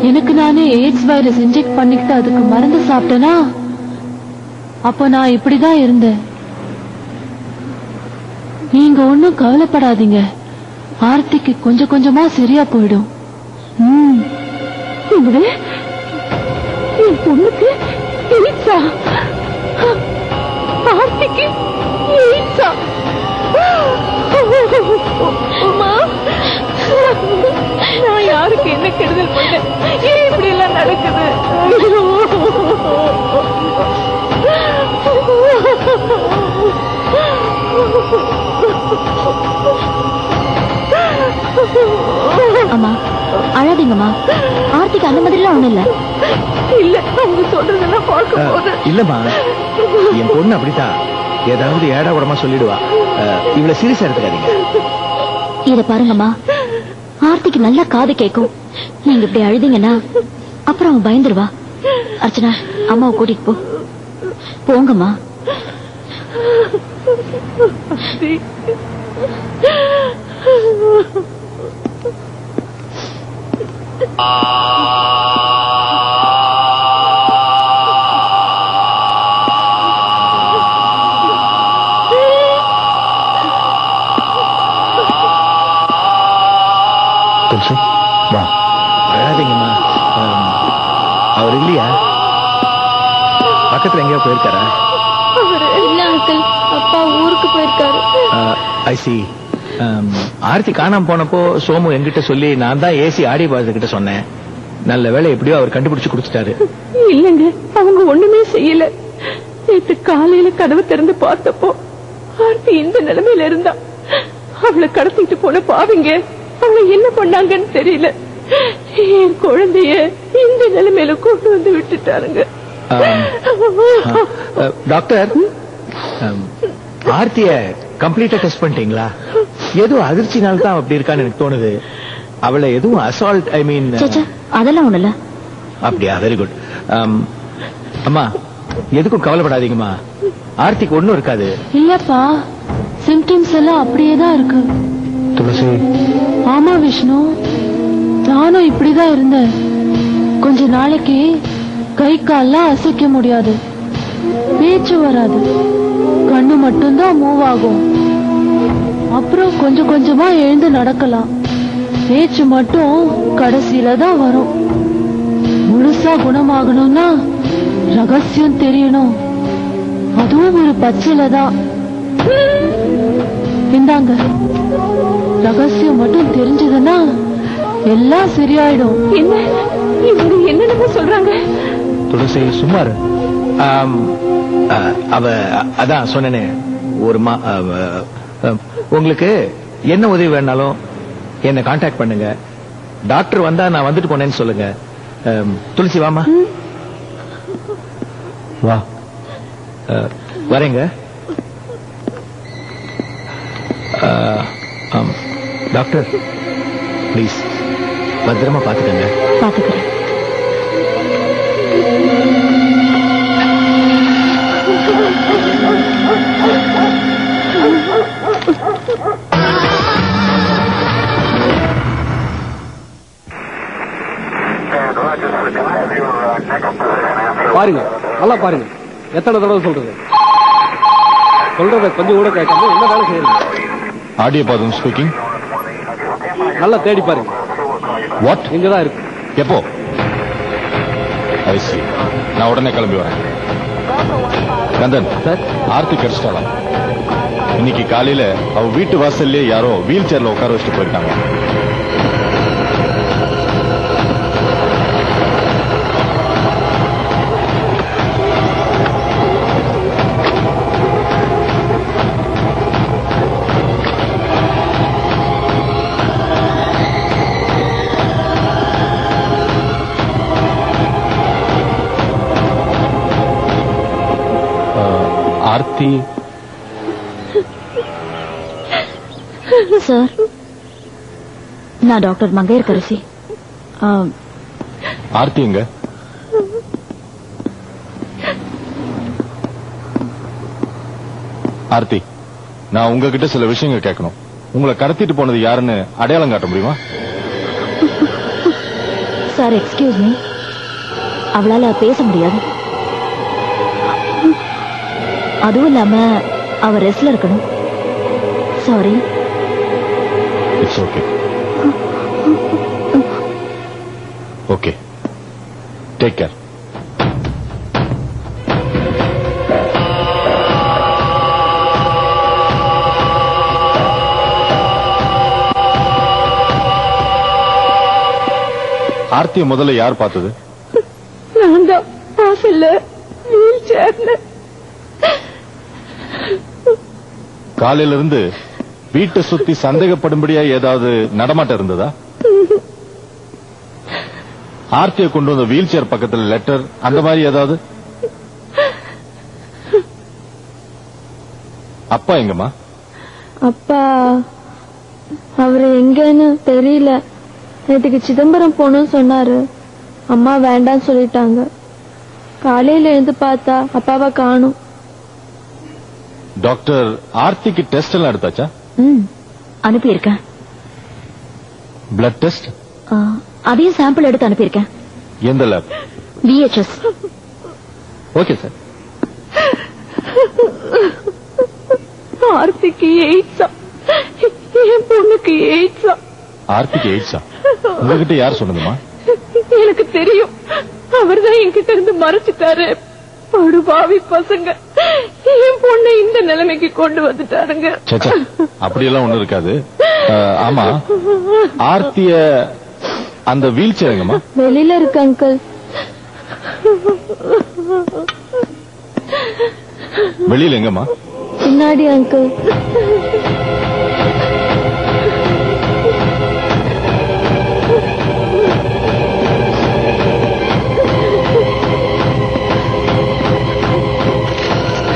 எனக்கு நானே எய்ட்ஸ் வைரஸ் இன்ஜெக்ட் பண்ணிக்கிட்டு அதுக்கு மருந்து சாப்பிட்டேனா, அப்ப நான் இப்படிதான் இருந்தேன். நீங்க ஒண்ணும் கவலைப்படாதீங்க, ஆர்த்திக்கு கொஞ்சம் கொஞ்சமா சரியா போயிடும். என் பொண்ணுக்கு எய்ட்ஸா? ஆர்த்திக்கு எய்ட்ஸா? நான் யாருக்கு என்ன கெடுதல் பண்ணேன்? ஏன் இப்படி எல்லாம் நடக்குது? அம்மா, அழாதீங்கம்மா. ஆர்த்திக்கு அந்த மாதிரி எல்லாம் ஒண்ணும் இல்ல. இல்ல, அவங்க சொல்றதெல்லாம் பார்க்க போது. இல்லம்மா, என் பொண்ணு அப்படித்தான் ஏதாவது ஏடா உடமா சொல்லிடுவா. இவ்வளவு சீரியஸா எடுத்துக்காதீங்க. இத பாருங்கம்மா, ஆர்த்திக்கு நல்லா காது கேட்கும். நீங்க இப்படி அழுதீங்கன்னா அப்புறம் அவன் பயந்துருவா. அர்ச்சனா, அம்மாவை கூட்டிட்டு போ. போங்கம்மா. வா, அழாதீங்கம்மா. அவர் இல்லையா? பக்கத்துல எங்கேயோ போயிருக்காரா? இல்ல அங்கிள், அப்பா ஊருக்கு போயிருக்காரு. ஐ சி. ஆர்த்தி காணாம போனப்போ சோமு என்கிட்ட சொல்லி நான் தான் ஏசி ஆடி பாரதி கிட்ட சொன்னேன். நல்ல வேலை எப்படியோ அவர் கண்டுபிடிச்சு கொடுத்துட்டாரு. இல்லங்க, அவங்க ஒண்ணுமே செய்யல. நேற்று காலையில கதவு திறந்து பார்த்தப்போ ஆர்த்தி இந்த நிலைமையில இருந்தா. அவளை கடத்திட்டு போன பாவிங்க அவளை என்ன பண்ணாங்கன்னு தெரியல. என் குழந்தைய இந்த நிலைமையில கொண்டு வந்து விட்டுட்டாருங்க. டாக்டர், ஆர்த்திய கம்ப்ளீட்டா டெஸ்ட் பண்ணிட்டீங்களா? எதுவும் அதிர்ச்சினால தான் அப்படி இருக்கான்னு எனக்கு தோணுது. அவளை எதுவும் அசால்ட், ஐ மீன் அதெல்லாம் ஒண்ணு இல்ல. அப்படியா? Very good. அம்மா, எதுக்கும் கவலைப்படாதீங்கம்மா. ஆர்த்திக்கு ஒண்ணும் இருக்காது. இல்லப்பா, சிம்டம்ஸ் எல்லாம் அப்படியேதான் இருக்கு. துளசி. ஆமா விஷ்ணு, நானும் இப்படிதான் இருந்தேன். கொஞ்ச நாளைக்கு கை கால்லாம் அசைக்க முடியாது, பேச்சு வராது, கண்ணு மட்டும்தான் மூவ் ஆகும். அப்புறம் கொஞ்சம் கொஞ்சமா எழுந்து நடக்கலாம். பேச்சு மட்டும் கடைசியில தான் வரும். முழுசா குணமாகணும்னா ரகசியம் தெரியணும். அதுவும் ஒரு பச்சையில தான். இந்தாங்க, ரகசியம் மட்டும் தெரிஞ்சதுன்னா எல்லாம் சரியாயிடும். என்ன இவங்க என்னென்னமோ சொல்றாங்க? துளசி சும்மாரு. அவ அதான் சொன்னேனே, ஒரு உங்களுக்கு என்ன உதவி வேணாலும் என்ன கான்டாக்ட் பண்ணுங்க. டாக்டர் வந்தா நான் வந்துட்டு போனேன்னு சொல்லுங்க. துளசி வாமா. வா, வரேங்க. டாக்டர் ப்ளீஸ் பத்திரமா பாத்துக்கங்க. பாத்துக்கிறேன். பாருங்க, நல்லா பாருங்க. எத்தனை தடவை சொல்றது? சொல்றத கொஞ்சம் கூட கேட்காம என்ன வேலை செய்யறது? ஆடியோ பாதம் ஸ்பீக்கிங். நல்லா தேடி பாருங்க. வாட்? இங்கதான் இருக்கு. எப்போ? ஐ சி. நான் உடனே கிளம்பி வரேன். கந்தன் சார், ஆர்த்தி கிடைச்சிட்டாளா? இன்னைக்கு காலையில அவ வீட்டு வாசல்லே யாரோ வீல் சேர்ல உட்கார வச்சுட்டு போயிருக்காங்க. ஆர்த்தி சார், நான் டாக்டர் மங்கையர்கரசி. ஆர்த்தி எங்க? ஆர்த்தி, நான் உங்ககிட்ட சில விஷயங்கள் கேட்கணும். உங்களை கடத்திட்டு போனது யாருன்னு அடையாளம் காட்ட முடியுமா? சார், எக்ஸ்கியூஸ் மீ, அவளால பேச முடியாது. அதுவும் இல்லாம அவ ரெஸ்ட்ல இருக்கணும். Sorry. It's okay. Okay, take care. ஆர்த்தியை முதல்ல யார் பார்த்தது? நான் தான் வாசல்ல வீல் சேர்ல. காலையில இருந்து வீட்டை சுத்தி சந்தேகப்படும்படியா ஏதாவது நடமாட்டம் இருந்ததா? ஆர்த்தியை கொண்டு வந்த வீல் சேர் பக்கத்துல லெட்டர் அந்த மாதிரி ஏதாவது? அப்பா எங்கம்மா? அப்பா அவரு எங்கன்னு தெரியல. நேற்றுக்கு சிதம்பரம் போகணும்னு சொன்னாரு. அம்மா வேண்டான்னு சொல்லிட்டாங்க. காலையில எழுந்து பார்த்தா அப்பாவை காணும். டாக்டர் ஆர்த்திக்கு டெஸ்ட் எல்லாம் எடுத்தாச்சா? அனுப்பியிருக்கேன். பிளட் டெஸ்ட் அதையும் சாம்பிள் எடுத்து அனுப்பியிருக்கேன். எந்த லேப்? VHS. Okay sir. ஆர்த்திக்கு எய்ட்ஸா? என் பொண்ணுக்கு எய்ட்ஸா? ஆர்த்திக்கு எய்ட்ஸா? உங்ககிட்ட யார் சொன்னதுமா? எனக்கு தெரியும். அவர்தான் என்கிட்ட இருந்து மறைச்சிட்டாரு. படுபாவி பசங்க என் பொண்ணை இந்த நிலைமைக்கு கொண்டு வந்துட்டாருங்க. அப்படியெல்லாம் ஒண்ணு இருக்காது. ஆமா, ஆர்த்திய அந்த வீல் சேர் எங்கம்மா? வெளியில இருக்கு அங்கிள். வெளியில எங்கம்மா? பின்னாடி அங்கிள்.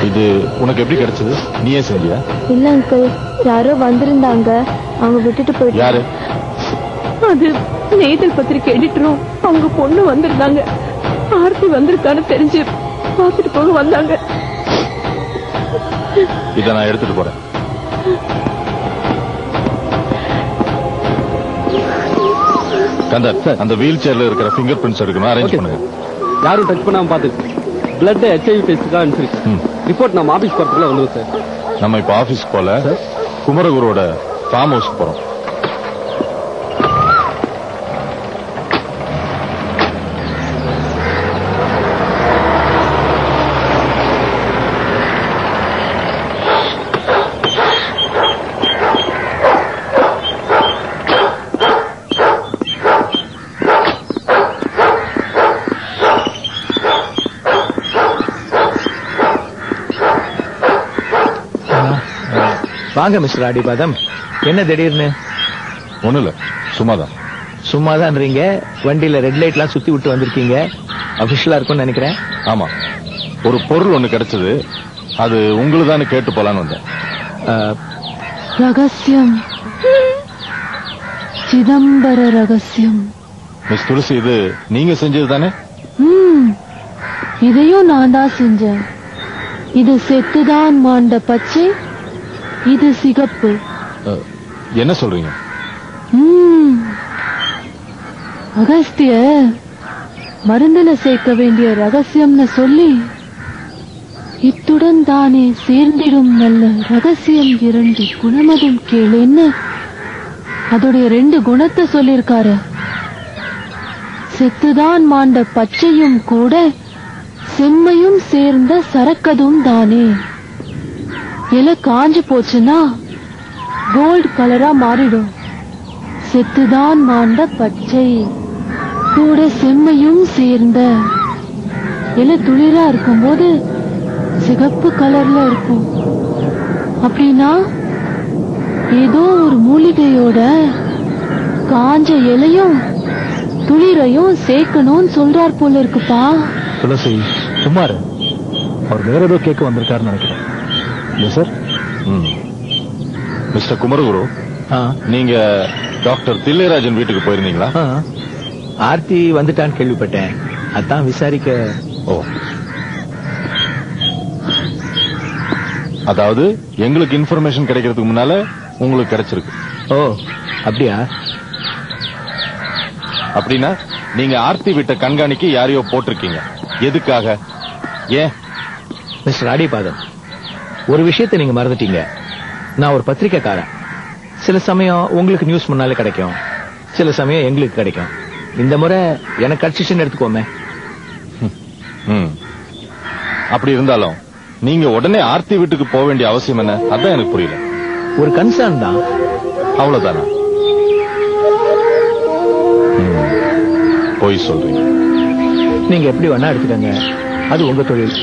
இது உனக்கு எப்படி கிடைச்சது? நீயே செஞ்சியா? இல்ல அங்கிள், யாரோ வந்திருந்தாங்க, அவங்க விட்டுட்டு போயிட்டு. யாரு? அது நெய்தல் பத்திரிக்கை எடிட்டரும் அவங்க பொண்ணு வந்திருந்தாங்க. ஆர்த்தி வந்திருக்கான்னு தெரிஞ்சு பார்த்துட்டு போக வந்தாங்க. இத நான் எடுத்துட்டு போறேன். கந்தர், அந்த வீல் சேர்ல இருக்கிற பிங்கர் பிரிண்ட்ஸ் எடுக்கணும். அரேஞ்ச் பண்ணுங்க. யாரும் டச் பண்ணாம பாத்து பிளட் HIV டெஸ்ட்க்கு அனுப்பிச்சிருக்கேன். ரிப்போர்ட் நம்ம ஆபீஸ் போறதுக்குள்ள வந்துடும் சார். நம்ம இப்ப ஆபீஸ் போல குமரகுருவோட ஃபார்ம் ஹவுஸ் போறோம். வாங்க மிஸ்டர் அடிபாதம். என்ன திடீர்னு? ஒண்ணு இல்ல, சும்மாதான். சும்மாதான்றீங்க. வண்டியில ரெட் லைட் எல்லாம் சுத்தி விட்டு வந்திருக்கீங்க. அபிஷியலா இருக்கும்னு நினைக்கிறேன். ஆமா, ஒரு பொருள் ஒண்ணு கிடைச்சது. அது உங்களுதான்னு கேட்டு போலான்னு வந்தேன். ரகசியம், சிதம்பர ரகசியம். மிஸ் துளசி, இது நீங்க செஞ்சது தானே? இதையும் நான் தான் செஞ்சேன். இது செத்துதான் மாண்ட பச்சை, இது சிகப்பு. என்ன சொல்றீங்க? அகஸ்திய மருந்துல சேர்க்க வேண்டிய ரகசியம்னு சொல்லி இத்துடன் தானே சேர்ந்திடும் நல்ல ரகசியம் 2 குணமதும் கேளுன்னு அதோடைய 2 குணத்தை சொல்லிருக்காரு. செத்துதான் மாண்ட பச்சையும் கூட செம்மையும் சேர்ந்த சரக்கதும் தானே. இலை காஞ்சு போச்சுன்னா கோல்ட் கலரா மாறிடும். செத்துதான் மாண்ட பச்சை கூட செம்மையும் சேர்ந்த இலை துளிரா இருக்கும்போது சிகப்பு கலர்ல இருக்கும். அப்படின்னா ஏதோ ஒரு மூலிகையோட காஞ்ச இலையும் துளிரையும் சேர்க்கணும்னு சொல்றார் போல இருக்குப்பா. துளசி, குமார் அவர் வேற ஏதோ கேட்க வந்திருக்காருன்னு நினைக்கிறேன். சார், மிஸ்டர் குமரகுரு, நீங்க டாக்டர் தில்லைராஜன் வீட்டுக்கு போயிருந்தீங்களா? ஆர்த்தி வந்துட்டான்னு கேள்விப்பட்டேன். அதான் விசாரிக்க. ஓ, அதாவது எங்களுக்கு இன்ஃபர்மேஷன் கிடைக்கிறதுக்கு முன்னால உங்களுக்கு கிடைச்சிருக்கு. ஓ, அப்படியா? அப்படின்னா நீங்க ஆர்த்தி வீட்டை கண்காணிக்க யாரையோ போட்டிருக்கீங்க. எதுக்காக? ஏன்? மிஸ்டர் அடிபாதம், ஒரு விஷயத்தை நீங்க மறந்துட்டீங்க. நான் ஒரு பத்திரிக்கைக்காரன். சில சமயம் உங்களுக்கு நியூஸ் முன்னாலே கிடைக்கும், சில சமயம் எங்களுக்கு கிடைக்கும். இந்த முறை எனக்கு கிடைச்சிச்சுன்னு எடுத்துக்கோமே. அப்படி இருந்தாலும் நீங்க உடனே ஆர்த்தி வீட்டுக்கு போக வேண்டிய அவசியம் என்ன? அதான் எனக்கு புரியல. ஒரு கன்சர்ன் தான், அவ்வளவுதானா? போய் சொல்றீங்க. நீங்க எப்படி வேணா எடுத்துக்கங்க, அது உங்க தொழில்.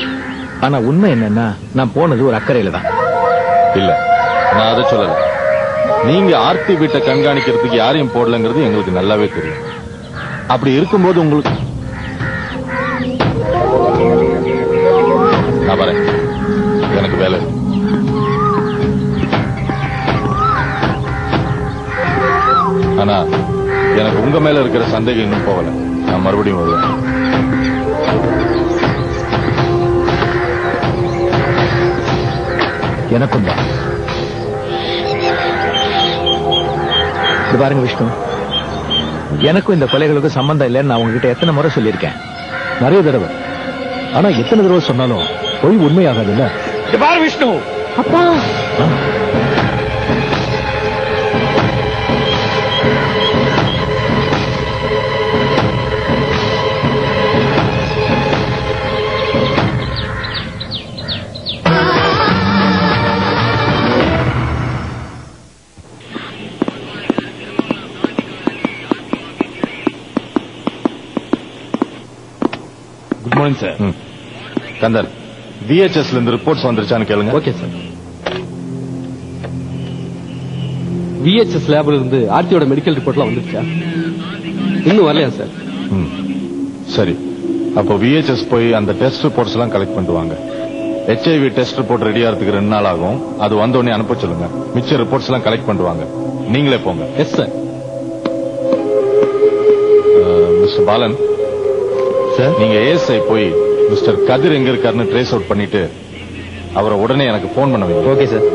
ஆனா உண்மை என்னன்னா, நான் போனது ஒரு அக்கறையில தான். இல்ல, நான் அதை சொல்லல. நீங்க ஆர்த்தி வீட்டை கண்காணிக்கிறதுக்கு யாரையும் போடலங்கிறது எங்களுக்கு நல்லாவே தெரியும். அப்படி இருக்கும்போது உங்களுக்கு நான் வரேன், எனக்கு வேலை. ஆனா எனக்கு உங்க மேல இருக்கிற சந்தேகம் இன்னும் போகல. நான் மறுபடியும் வருவேன். எனக்கும் தான். இது பாருங்க விஷ்ணு, எனக்கும் இந்த கொலைகளுக்கும் சம்பந்தம் இல்லைன்னு நான் உங்ககிட்ட எத்தனை முறை சொல்லியிருக்கேன், நிறைய தடவை. ஆனா எத்தனை தடவை சொன்னாலும் பொய் உண்மையாகாது இல்ல. பாரு விஷ்ணு. அப்பா குட் மார்னிங் சார். கந்தர், விஹெச்எஸ்ல இருந்து ரிப்போர்ட்ஸ் வந்துருச்சான்னு கேளுங்க. Okay sir. விஹெச்எஸ் லேப்ல இருந்து ஆர்த்தியோட மெடிக்கல் ரிப்போர்ட்லாம் வந்துருச்சா? இன்னும் வரலையா சார்? சரி, அப்போ விஹெச்எஸ் போய் அந்த டெஸ்ட் ரிப்போர்ட்ஸ் எல்லாம் கலெக்ட் பண்ணிட்டு வாங்க. HIV டெஸ்ட் ரிப்போர்ட் ரெடி ஆகிறதுக்கு 2 நாள் ஆகும். அது வந்த உடனே அனுப்ப சொல்லுங்க. மிச்ச ரிப்போர்ட்ஸ் எல்லாம் கலெக்ட் பண்ணிட்டு வாங்க. நீங்களே போங்க. Yes sir. Mister Balan sir, நீங்க ஏஎஸ்ஐ போய் மிஸ்டர் கதிர் எங்க இருக்காருன்னு ட்ரேஸ் அவுட் பண்ணிட்டு அவரை உடனே எனக்கு போன் பண்ண வைங்க. Okay sir.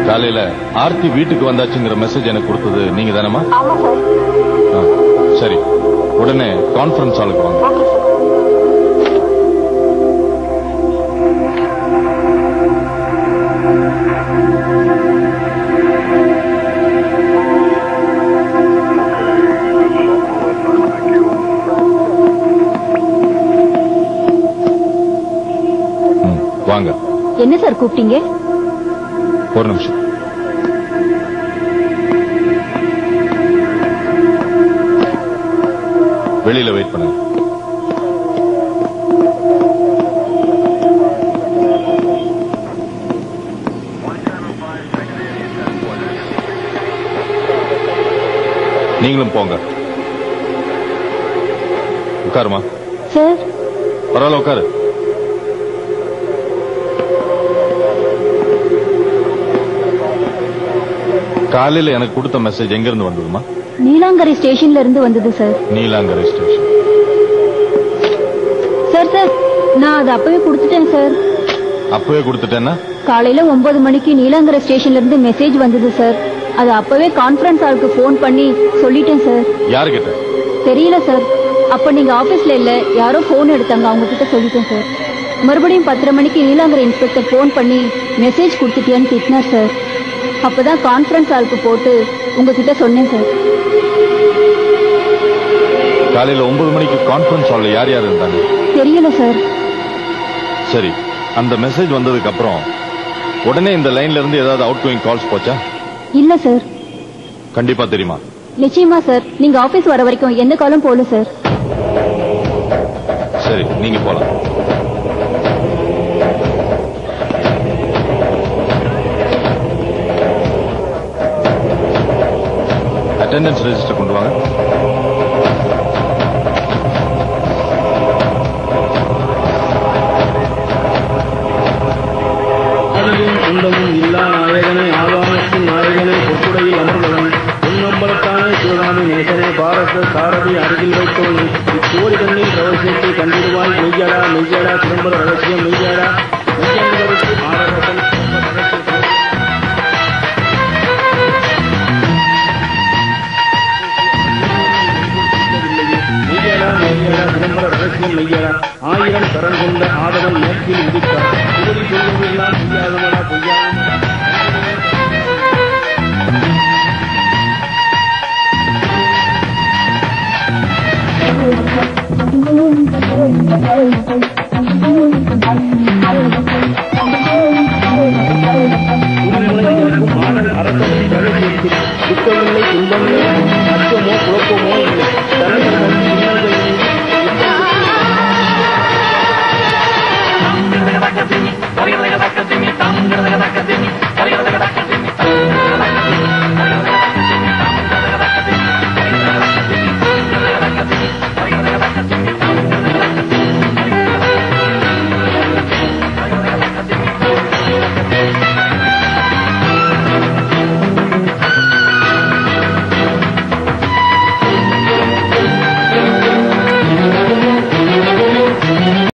காலையில ஆர்த்தி வீட்டுக்கு வந்தாச்சுங்கிற மெசேஜ் எனக்கு கொடுத்தது நீங்க தானமா? சரி, உடனே கான்ஃபரன்ஸ் ஹாலுக்கு வாங்க. வாங்க. என்ன சார் கூப்பிட்டீங்க? ஒரு நிமிஷம். வெளியில வெயிட் பண்ணுங்க. நீங்களும் போங்க. உட்காருமா. சார் பரவாயில்ல, உட்காரு. காலையில எனக்கு கொடுத்த மெசேஜ் எங்க இருந்து வந்ததுமா? நீலாங்கரை ஸ்டேஷன்ல இருந்து வந்தது sir. Neelankarai station. Sir sir, நான் அதை அப்பவே கொடுத்துட்டேன் சார். அப்பவே கொடுத்துட்டேன்னா? காலையில 9 மணிக்கு நீலாங்கரை ஸ்டேஷன்ல இருந்து மெசேஜ் வந்தது சார். அது அப்பவே கான்ஃபரன்ஸ் ஹாலுக்கு போன் பண்ணி சொல்லிட்டேன் சார். யாருகிட்ட? தெரியல சார். அப்ப நீங்க ஆபீஸ்ல இல்ல, யாரோ போன் எடுத்தாங்க, அவங்க கிட்ட சொல்லிட்டேன் சார். மறுபடியும் 10:30 மணிக்கு நீலாங்கரை இன்ஸ்பெக்டர் போன் பண்ணி மெசேஜ் கொடுத்துட்டியான்னு திட்டினார் சார். அப்பதான் கான்ஃபரன்ஸ் ஹாலுக்கு போட்டு உங்ககிட்ட சொன்னேன் சார். காலையில 9 மணிக்கு கான்ஃபரன்ஸ் ஹால்ல யார் யார் இருந்தாங்க? தெரியல சார். சரி, அந்த மெசேஜ் வந்ததுக்கு அப்புறம் உடனே இந்த லைன்ல இருந்து ஏதாவது அவுட் கோயிங் கால்ஸ் போச்சா? இல்ல சார். கண்டிப்பா தெரியுமா? நிச்சயமா சார். நீங்க ஆபீஸ் வர வரைக்கும் எந்த காலும் போல சார். சரி, நீங்க போலாம். அட்டெண்டன்ஸ் ரெஜிஸ்டர் கொண்டு வாங்க. குண்டமும் இல்லா நாயகனே, ஆகாமத்தின் நாயகனே, பொற்குடையில் அமர்ந்தவன், பொன்னம்பலத்தானே, சிவகாமி நேசனே, பாரத சாரதி அருகில் வைத்தோன், இக்கோடி கண்ணில் ரகசியத்தை கண்டிடுவாய். மெய்யடா மெய்யடா சிதம்பர ரகசியம் மெய்யடா. மெய்யன்பருக்கு ஆரவசன் மெய்யடா மெய்யடா சிதம்பர ரகசியம் மெய்யடா. 1000 கரன் கொண்ட ஆதவன் நோக்கில் உதித்தார். புகழி சொல்வதெல்லாம் பொய்யாதமடா பொய்யாதமடா. அரசனின் ரகசியத்தில் துக்கமில்லை, துன்பமில்லை, அச்சமோ குழப்பமோ இல்லை. தனதர்மம் சின்னங்கள் மீது